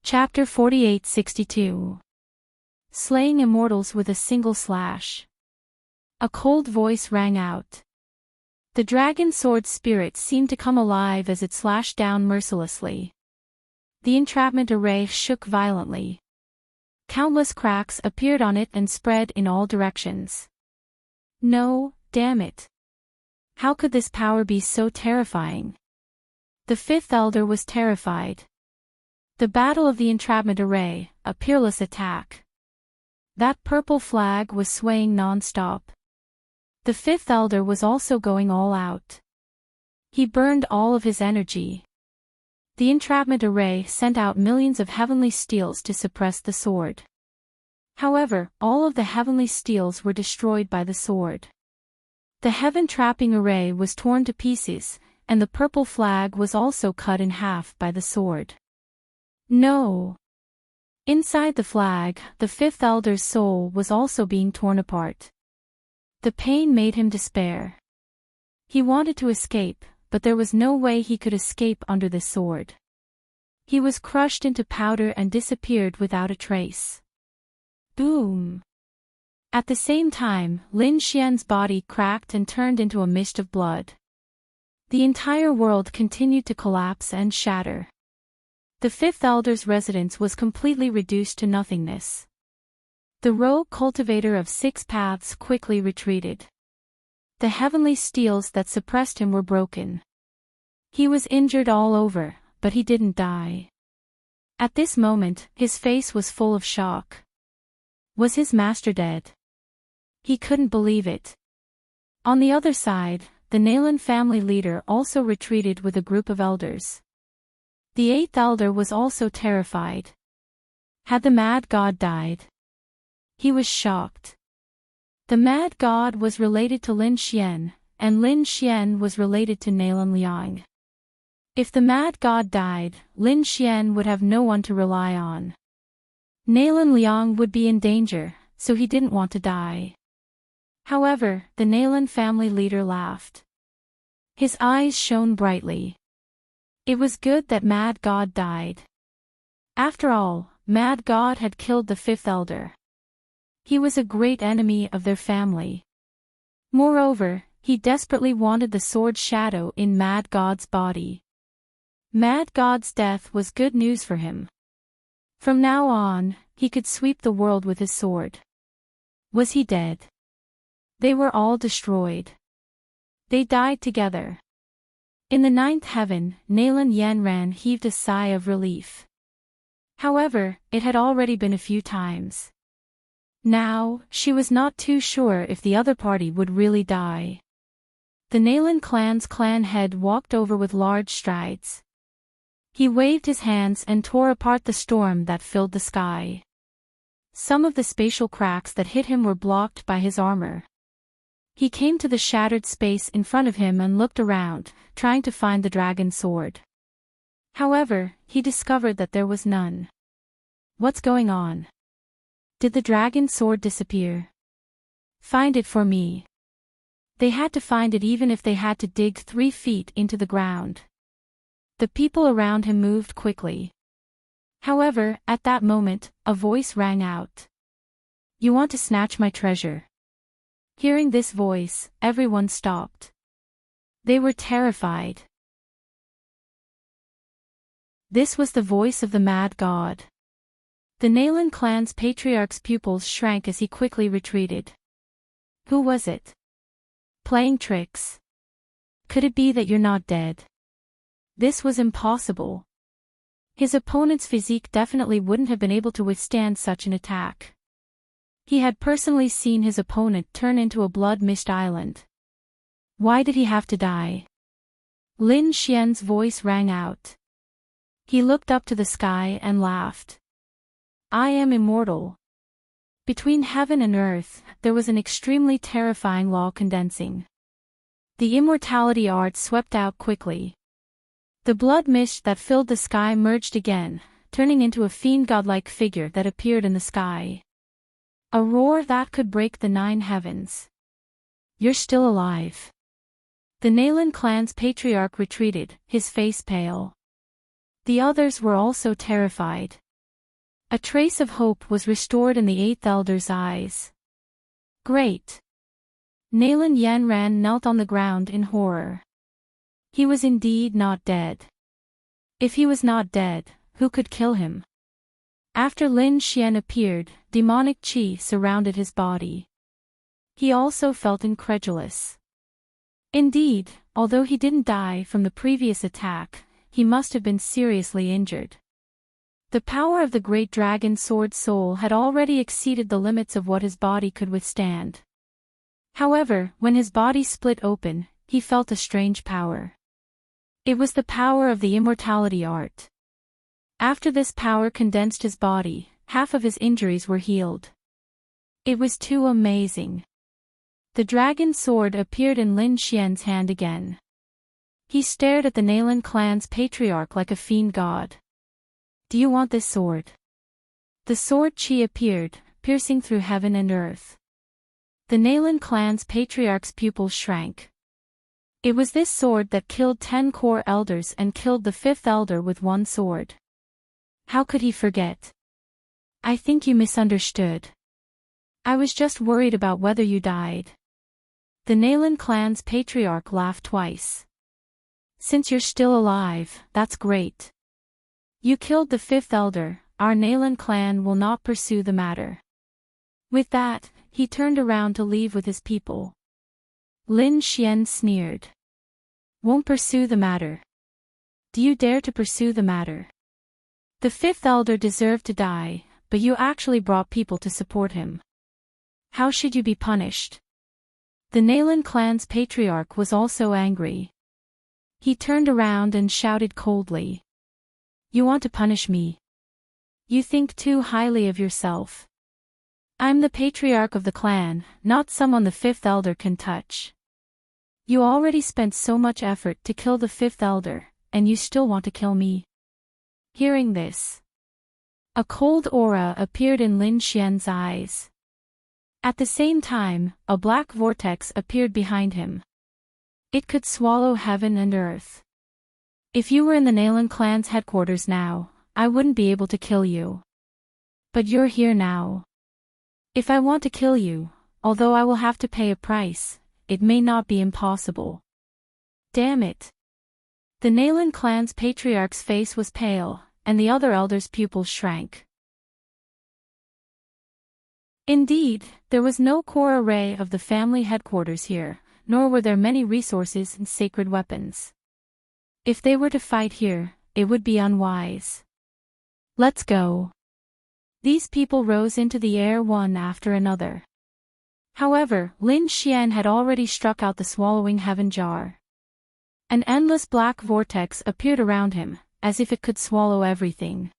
Chapter 4862. Slaying Immortals with a Single Slash. A cold voice rang out. The dragon sword spirit seemed to come alive as it slashed down mercilessly. The entrapment array shook violently. Countless cracks appeared on it and spread in all directions. No, damn it. How could this power be so terrifying? The fifth elder was terrified. The battle of the entrapment array, a peerless attack. That purple flag was swaying non-stop. The fifth elder was also going all out. He burned all of his energy. The entrapment array sent out millions of heavenly steels to suppress the sword. However, all of the heavenly steels were destroyed by the sword. The heaven-trapping array was torn to pieces, and the purple flag was also cut in half by the sword. No! Inside the flag, the fifth elder's soul was also being torn apart. The pain made him despair. He wanted to escape, but there was no way he could escape under this sword. He was crushed into powder and disappeared without a trace. Boom! At the same time, Lin Xian's body cracked and turned into a mist of blood. The entire world continued to collapse and shatter. The fifth elder's residence was completely reduced to nothingness. The rogue cultivator of six paths quickly retreated. The heavenly steels that suppressed him were broken. He was injured all over, but he didn't die. At this moment, his face was full of shock. Was his master dead? He couldn't believe it. On the other side, the Nalan family leader also retreated with a group of elders. The eighth elder was also terrified. Had the mad god died? He was shocked. The mad god was related to Lin Xian, and Lin Xian was related to Nalan Liang. If the mad god died, Lin Xian would have no one to rely on. Nalan Liang would be in danger, so he didn't want to die. However, the Nalan family leader laughed. His eyes shone brightly. It was good that Mad God died. After all, Mad God had killed the fifth elder. He was a great enemy of their family. Moreover, he desperately wanted the sword shadow in Mad God's body. Mad God's death was good news for him. From now on, he could sweep the world with his sword. Was he dead? They were all destroyed. They died together. In the ninth heaven, Nalan Yanran heaved a sigh of relief. However, it had already been a few times. Now, she was not too sure if the other party would really die. The Nalan clan's clan head walked over with large strides. He waved his hands and tore apart the storm that filled the sky. Some of the spatial cracks that hit him were blocked by his armor. He came to the shattered space in front of him and looked around, trying to find the dragon sword. However, he discovered that there was none. What's going on? Did the dragon sword disappear? Find it for me. They had to find it even if they had to dig 3 feet into the ground. The people around him moved quickly. However, at that moment, a voice rang out. You want to snatch my treasure? Hearing this voice, everyone stopped. They were terrified. This was the voice of the mad god. The Nalan clan's patriarch's pupils shrank as he quickly retreated. Who was it? Playing tricks? Could it be that you're not dead? This was impossible. His opponent's physique definitely wouldn't have been able to withstand such an attack. He had personally seen his opponent turn into a blood mist island. Why did he have to die? Lin Xian's voice rang out. He looked up to the sky and laughed. I am immortal. Between heaven and earth, there was an extremely terrifying law condensing. The immortality art swept out quickly. The blood mist that filled the sky merged again, turning into a fiend godlike figure that appeared in the sky. A roar that could break the 9 heavens. You're still alive. The Nalan clan's patriarch retreated, his face pale. The others were also terrified. A trace of hope was restored in the 8th elder's eyes. Great. Nalan Yanran knelt on the ground in horror. He was indeed not dead. If he was not dead, who could kill him? After Lin Xian appeared, demonic qi surrounded his body. He also felt incredulous. Indeed, although he didn't die from the previous attack, he must have been seriously injured. The power of the great dragon sword soul had already exceeded the limits of what his body could withstand. However, when his body split open, he felt a strange power. It was the power of the immortality art. After this power condensed his body, half of his injuries were healed. It was too amazing. The dragon sword appeared in Lin Xian's hand again. He stared at the Nalan clan's patriarch like a fiend god. Do you want this sword? The sword qi appeared, piercing through heaven and earth. The Nalan clan's patriarch's pupils shrank. It was this sword that killed 10 core elders and killed the 5th elder with one sword. How could he forget? I think you misunderstood. I was just worried about whether you died. The Nalan clan's patriarch laughed twice. Since you're still alive, that's great. You killed the 5th elder, our Nalan clan will not pursue the matter. With that, he turned around to leave with his people. Lin Xian sneered. Won't pursue the matter. Do you dare to pursue the matter? The 5th elder deserved to die, but you actually brought people to support him. How should you be punished? The Nalan clan's patriarch was also angry. He turned around and shouted coldly. You want to punish me? You think too highly of yourself. I'm the patriarch of the clan, not someone the 5th elder can touch. You already spent so much effort to kill the 5th elder, and you still want to kill me. Hearing this, a cold aura appeared in Lin Xian's eyes. At the same time, a black vortex appeared behind him. It could swallow heaven and earth. If you were in the Nalan clan's headquarters now, I wouldn't be able to kill you. But you're here now. If I want to kill you, although I will have to pay a price, it may not be impossible. Damn it. The Nalan clan's patriarch's face was pale, and the other elders' pupils shrank. Indeed, there was no core array of the family headquarters here, nor were there many resources and sacred weapons. If they were to fight here, it would be unwise. Let's go. These people rose into the air one after another. However, Lin Xian had already struck out the swallowing heaven jar. An endless black vortex appeared around him, as if it could swallow everything.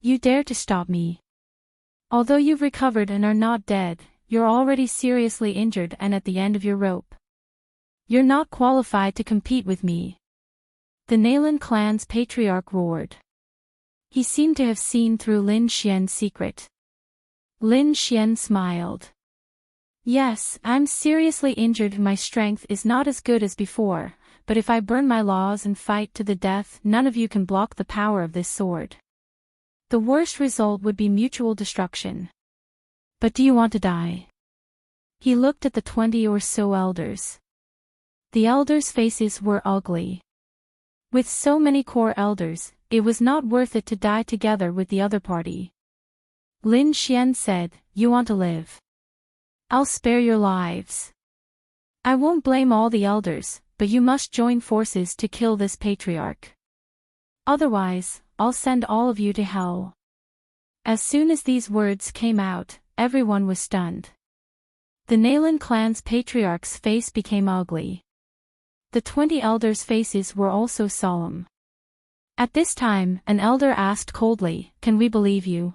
You dare to stop me? Although you've recovered and are not dead, you're already seriously injured and at the end of your rope. You're not qualified to compete with me. The Nalan clan's patriarch roared. He seemed to have seen through Lin Xian's secret. Lin Xian smiled. Yes, I'm seriously injured and my strength is not as good as before, but if I burn my laws and fight to the death, none of you can block the power of this sword. The worst result would be mutual destruction. But do you want to die? He looked at the 20 or so elders. The elders' faces were ugly. With so many core elders, it was not worth it to die together with the other party. Lin Xian said, You want to live? I'll spare your lives. I won't blame all the elders, but you must join forces to kill this patriarch. Otherwise, I'll send all of you to hell. As soon as these words came out, everyone was stunned. The Nalan clan's patriarch's face became ugly. The 20 elders' faces were also solemn. At this time, an elder asked coldly, Can we believe you?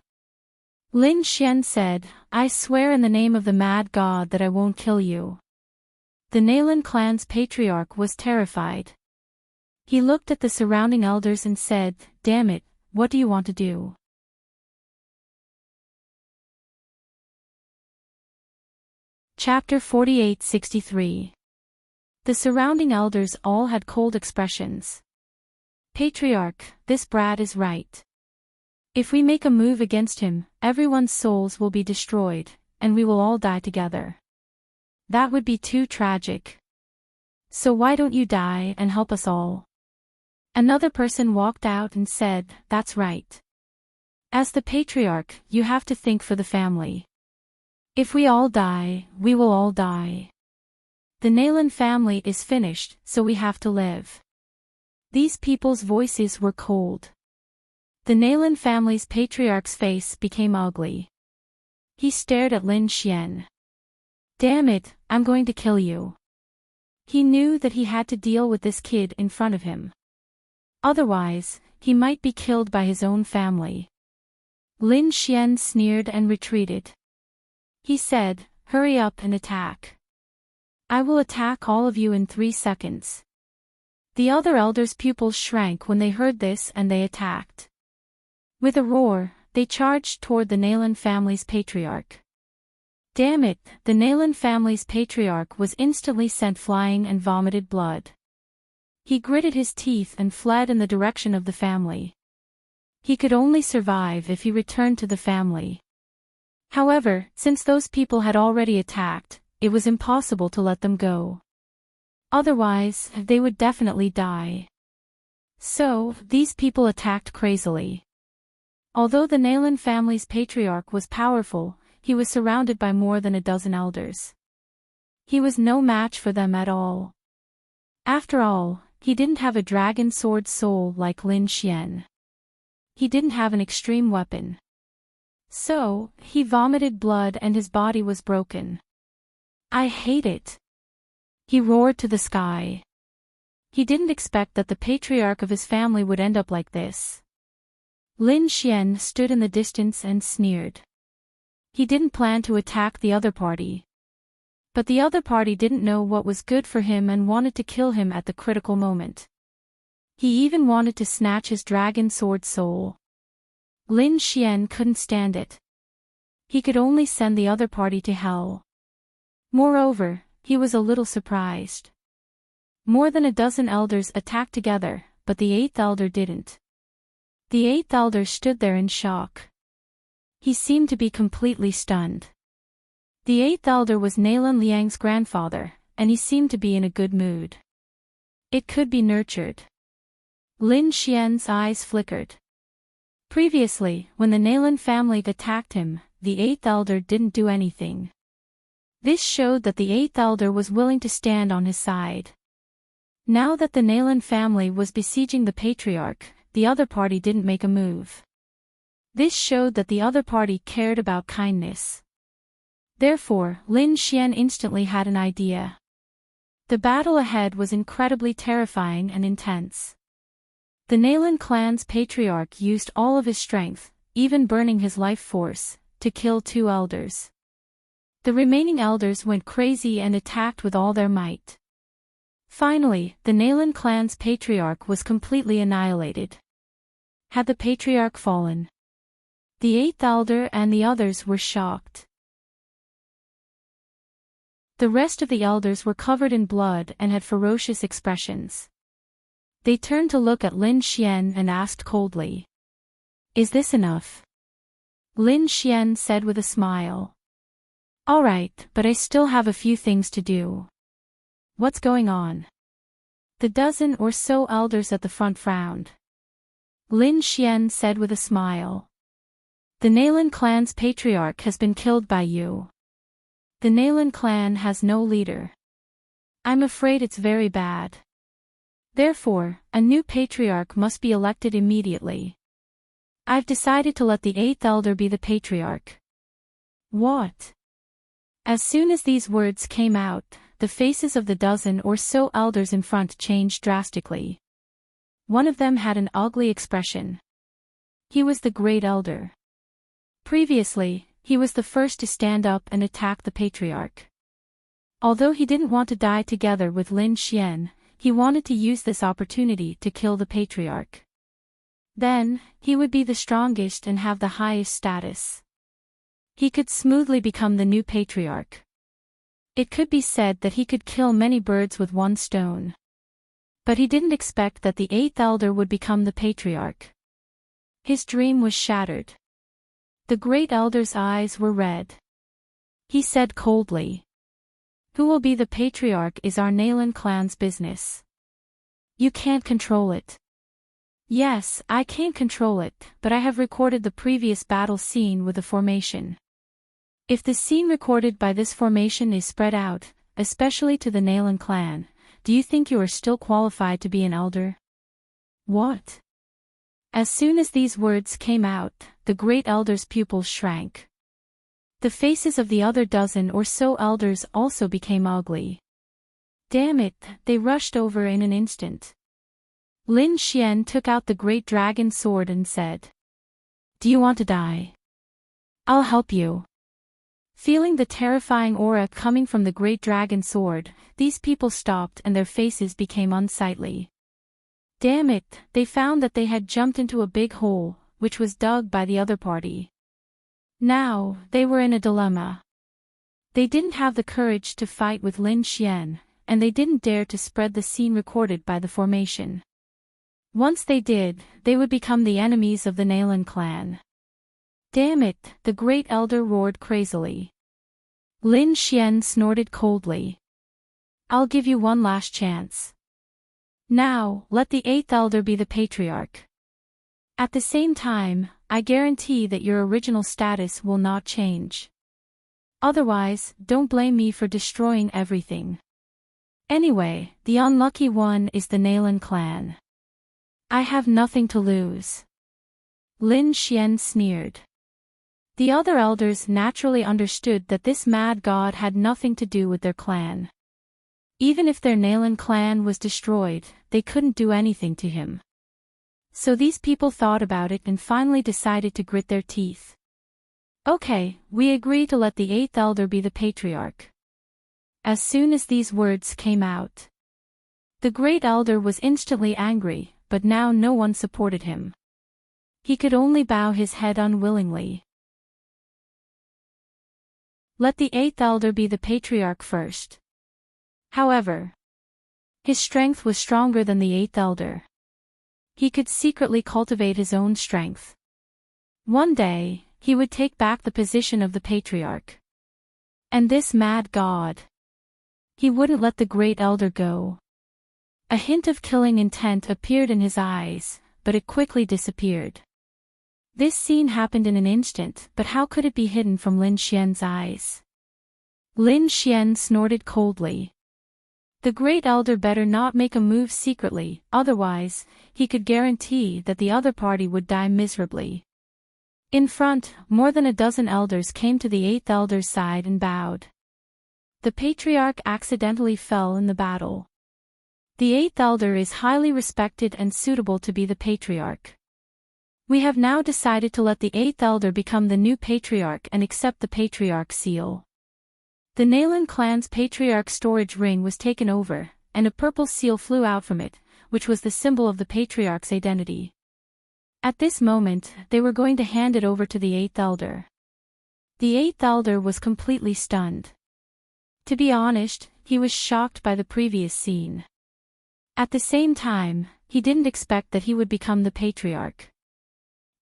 Lin Xian said, I swear in the name of the mad god that I won't kill you. The Nalan clan's patriarch was terrified. He looked at the surrounding elders and said, Damn it, what do you want to do? Chapter 48-63. The surrounding elders all had cold expressions. Patriarch, this brat is right. If we make a move against him, everyone's souls will be destroyed, and we will all die together. That would be too tragic. So why don't you die and help us all? Another person walked out and said, That's right. As the patriarch, you have to think for the family. If we all die, we will all die. The Nalan family is finished, so we have to live. These people's voices were cold. The Nalan family's patriarch's face became ugly. He stared at Lin Xian. Damn it, I'm going to kill you. He knew that he had to deal with this kid in front of him. Otherwise, he might be killed by his own family. Lin Xian sneered and retreated. He said, Hurry up and attack. I will attack all of you in 3 seconds. The other elders' pupils shrank when they heard this and they attacked. With a roar, they charged toward the Nalan family's patriarch. Damn it, the Nalan family's patriarch was instantly sent flying and vomited blood. He gritted his teeth and fled in the direction of the family. He could only survive if he returned to the family. However, since those people had already attacked, it was impossible to let them go. Otherwise, they would definitely die. So, these people attacked crazily. Although the Nalan family's patriarch was powerful, he was surrounded by more than a dozen elders. He was no match for them at all. After all, he didn't have a dragon sword soul like Lin Xian. He didn't have an extreme weapon. So, he vomited blood and his body was broken. I hate it. He roared to the sky. He didn't expect that the patriarch of his family would end up like this. Lin Xian stood in the distance and sneered. He didn't plan to attack the other party. But the other party didn't know what was good for him and wanted to kill him at the critical moment. He even wanted to snatch his dragon sword soul. Lin Xian couldn't stand it. He could only send the other party to hell. Moreover, he was a little surprised. More than a dozen elders attacked together, but the 8th elder didn't. The 8th elder stood there in shock. He seemed to be completely stunned. The 8th elder was Nalan Liang's grandfather, and he seemed to be in a good mood. It could be nurtured. Lin Xian's eyes flickered. Previously, when the Nalan family attacked him, the 8th elder didn't do anything. This showed that the 8th elder was willing to stand on his side. Now that the Nalan family was besieging the patriarch, the other party didn't make a move. This showed that the other party cared about kindness. Therefore, Lin Xian instantly had an idea. The battle ahead was incredibly terrifying and intense. The Nalan clan's patriarch used all of his strength, even burning his life force, to kill 2 elders. The remaining elders went crazy and attacked with all their might. Finally, the Nalan clan's patriarch was completely annihilated. Had the patriarch fallen? The 8th elder and the others were shocked. The rest of the elders were covered in blood and had ferocious expressions. They turned to look at Lin Xian and asked coldly, "Is this enough?" Lin Xian said with a smile, "All right, but I still have a few things to do." "What's going on?" The dozen or so elders at the front frowned. Lin Xian said with a smile, "The Nalan clan's patriarch has been killed by you. The Nalan clan has no leader. I'm afraid it's very bad. Therefore, a new patriarch must be elected immediately. I've decided to let the 8th elder be the patriarch." "What?" As soon as these words came out, the faces of the dozen or so elders in front changed drastically. One of them had an ugly expression. He was the great elder. Previously, he was the first to stand up and attack the patriarch. Although he didn't want to die together with Lin Xian, he wanted to use this opportunity to kill the patriarch. Then, he would be the strongest and have the highest status. He could smoothly become the new patriarch. It could be said that he could kill many birds with one stone. But he didn't expect that the 8th elder would become the patriarch. His dream was shattered. The great elder's eyes were red. He said coldly, "Who will be the patriarch is our Nalan clan's business. You can't control it." "Yes, I can't control it, but I have recorded the previous battle scene with the formation. If the scene recorded by this formation is spread out, especially to the Nalan clan, do you think you are still qualified to be an elder?" "What?" As soon as these words came out, the great elder's pupils shrank. The faces of the other dozen or so elders also became ugly. Damn it, they rushed over in an instant. Lin Xian took out the great dragon sword and said, "Do you want to die? I'll help you." Feeling the terrifying aura coming from the great dragon sword, these people stopped and their faces became unsightly. Damn it, they found that they had jumped into a big hole, which was dug by the other party. Now, they were in a dilemma. They didn't have the courage to fight with Lin Xian, and they didn't dare to spread the scene recorded by the formation. Once they did, they would become the enemies of the Nalan clan. "Damn it," the great elder roared crazily. Lin Xian snorted coldly. "I'll give you one last chance. Now, let the 8th elder be the patriarch. At the same time, I guarantee that your original status will not change. Otherwise, don't blame me for destroying everything. Anyway, the unlucky one is the Nalan clan. I have nothing to lose." Lin Xian sneered. The other elders naturally understood that this mad god had nothing to do with their clan. Even if their Nalan clan was destroyed, they couldn't do anything to him. So these people thought about it and finally decided to grit their teeth. "Okay, we agree to let the 8th elder be the patriarch." As soon as these words came out, the great elder was instantly angry, but now no one supported him. He could only bow his head unwillingly. Let the 8th elder be the patriarch first. However, his strength was stronger than the 8th elder. He could secretly cultivate his own strength. One day, he would take back the position of the patriarch. And this mad god, he wouldn't let the great elder go. A hint of killing intent appeared in his eyes, but it quickly disappeared. This scene happened in an instant, but how could it be hidden from Lin Xian's eyes? Lin Xian snorted coldly. The great elder better not make a move secretly, otherwise, he could guarantee that the other party would die miserably. In front, more than a dozen elders came to the 8th elder's side and bowed. The patriarch accidentally fell in the battle. The 8th elder is highly respected and suitable to be the patriarch. We have now decided to let the 8th elder become the new patriarch and accept the patriarch seal. The Nalan clan's patriarch storage ring was taken over, and a purple seal flew out from it, which was the symbol of the patriarch's identity. At this moment, they were going to hand it over to the 8th elder. The 8th elder was completely stunned. To be honest, he was shocked by the previous scene. At the same time, he didn't expect that he would become the patriarch.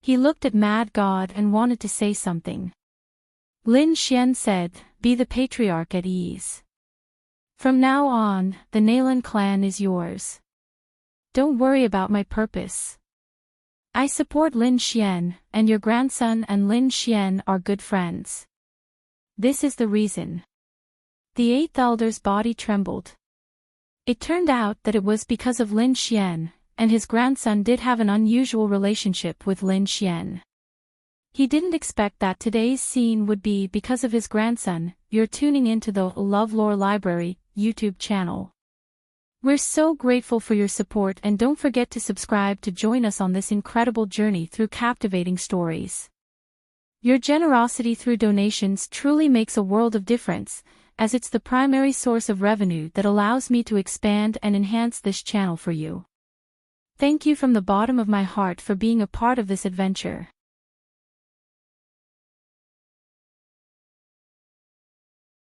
He looked at Mad God and wanted to say something. Lin Xian said, "Be the patriarch at ease. From now on, the Nalan clan is yours. Don't worry about my purpose. I support Lin Xian, and your grandson and Lin Xian are good friends. This is the reason." The 8th elder's body trembled. It turned out that it was because of Lin Xian, and his grandson did have an unusual relationship with Lin Xian. He didn't expect that today's scene would be because of his grandson. You're tuning into the LoveLore Library YouTube channel. We're so grateful for your support, and don't forget to subscribe to join us on this incredible journey through captivating stories. Your generosity through donations truly makes a world of difference, as it's the primary source of revenue that allows me to expand and enhance this channel for you. Thank you from the bottom of my heart for being a part of this adventure.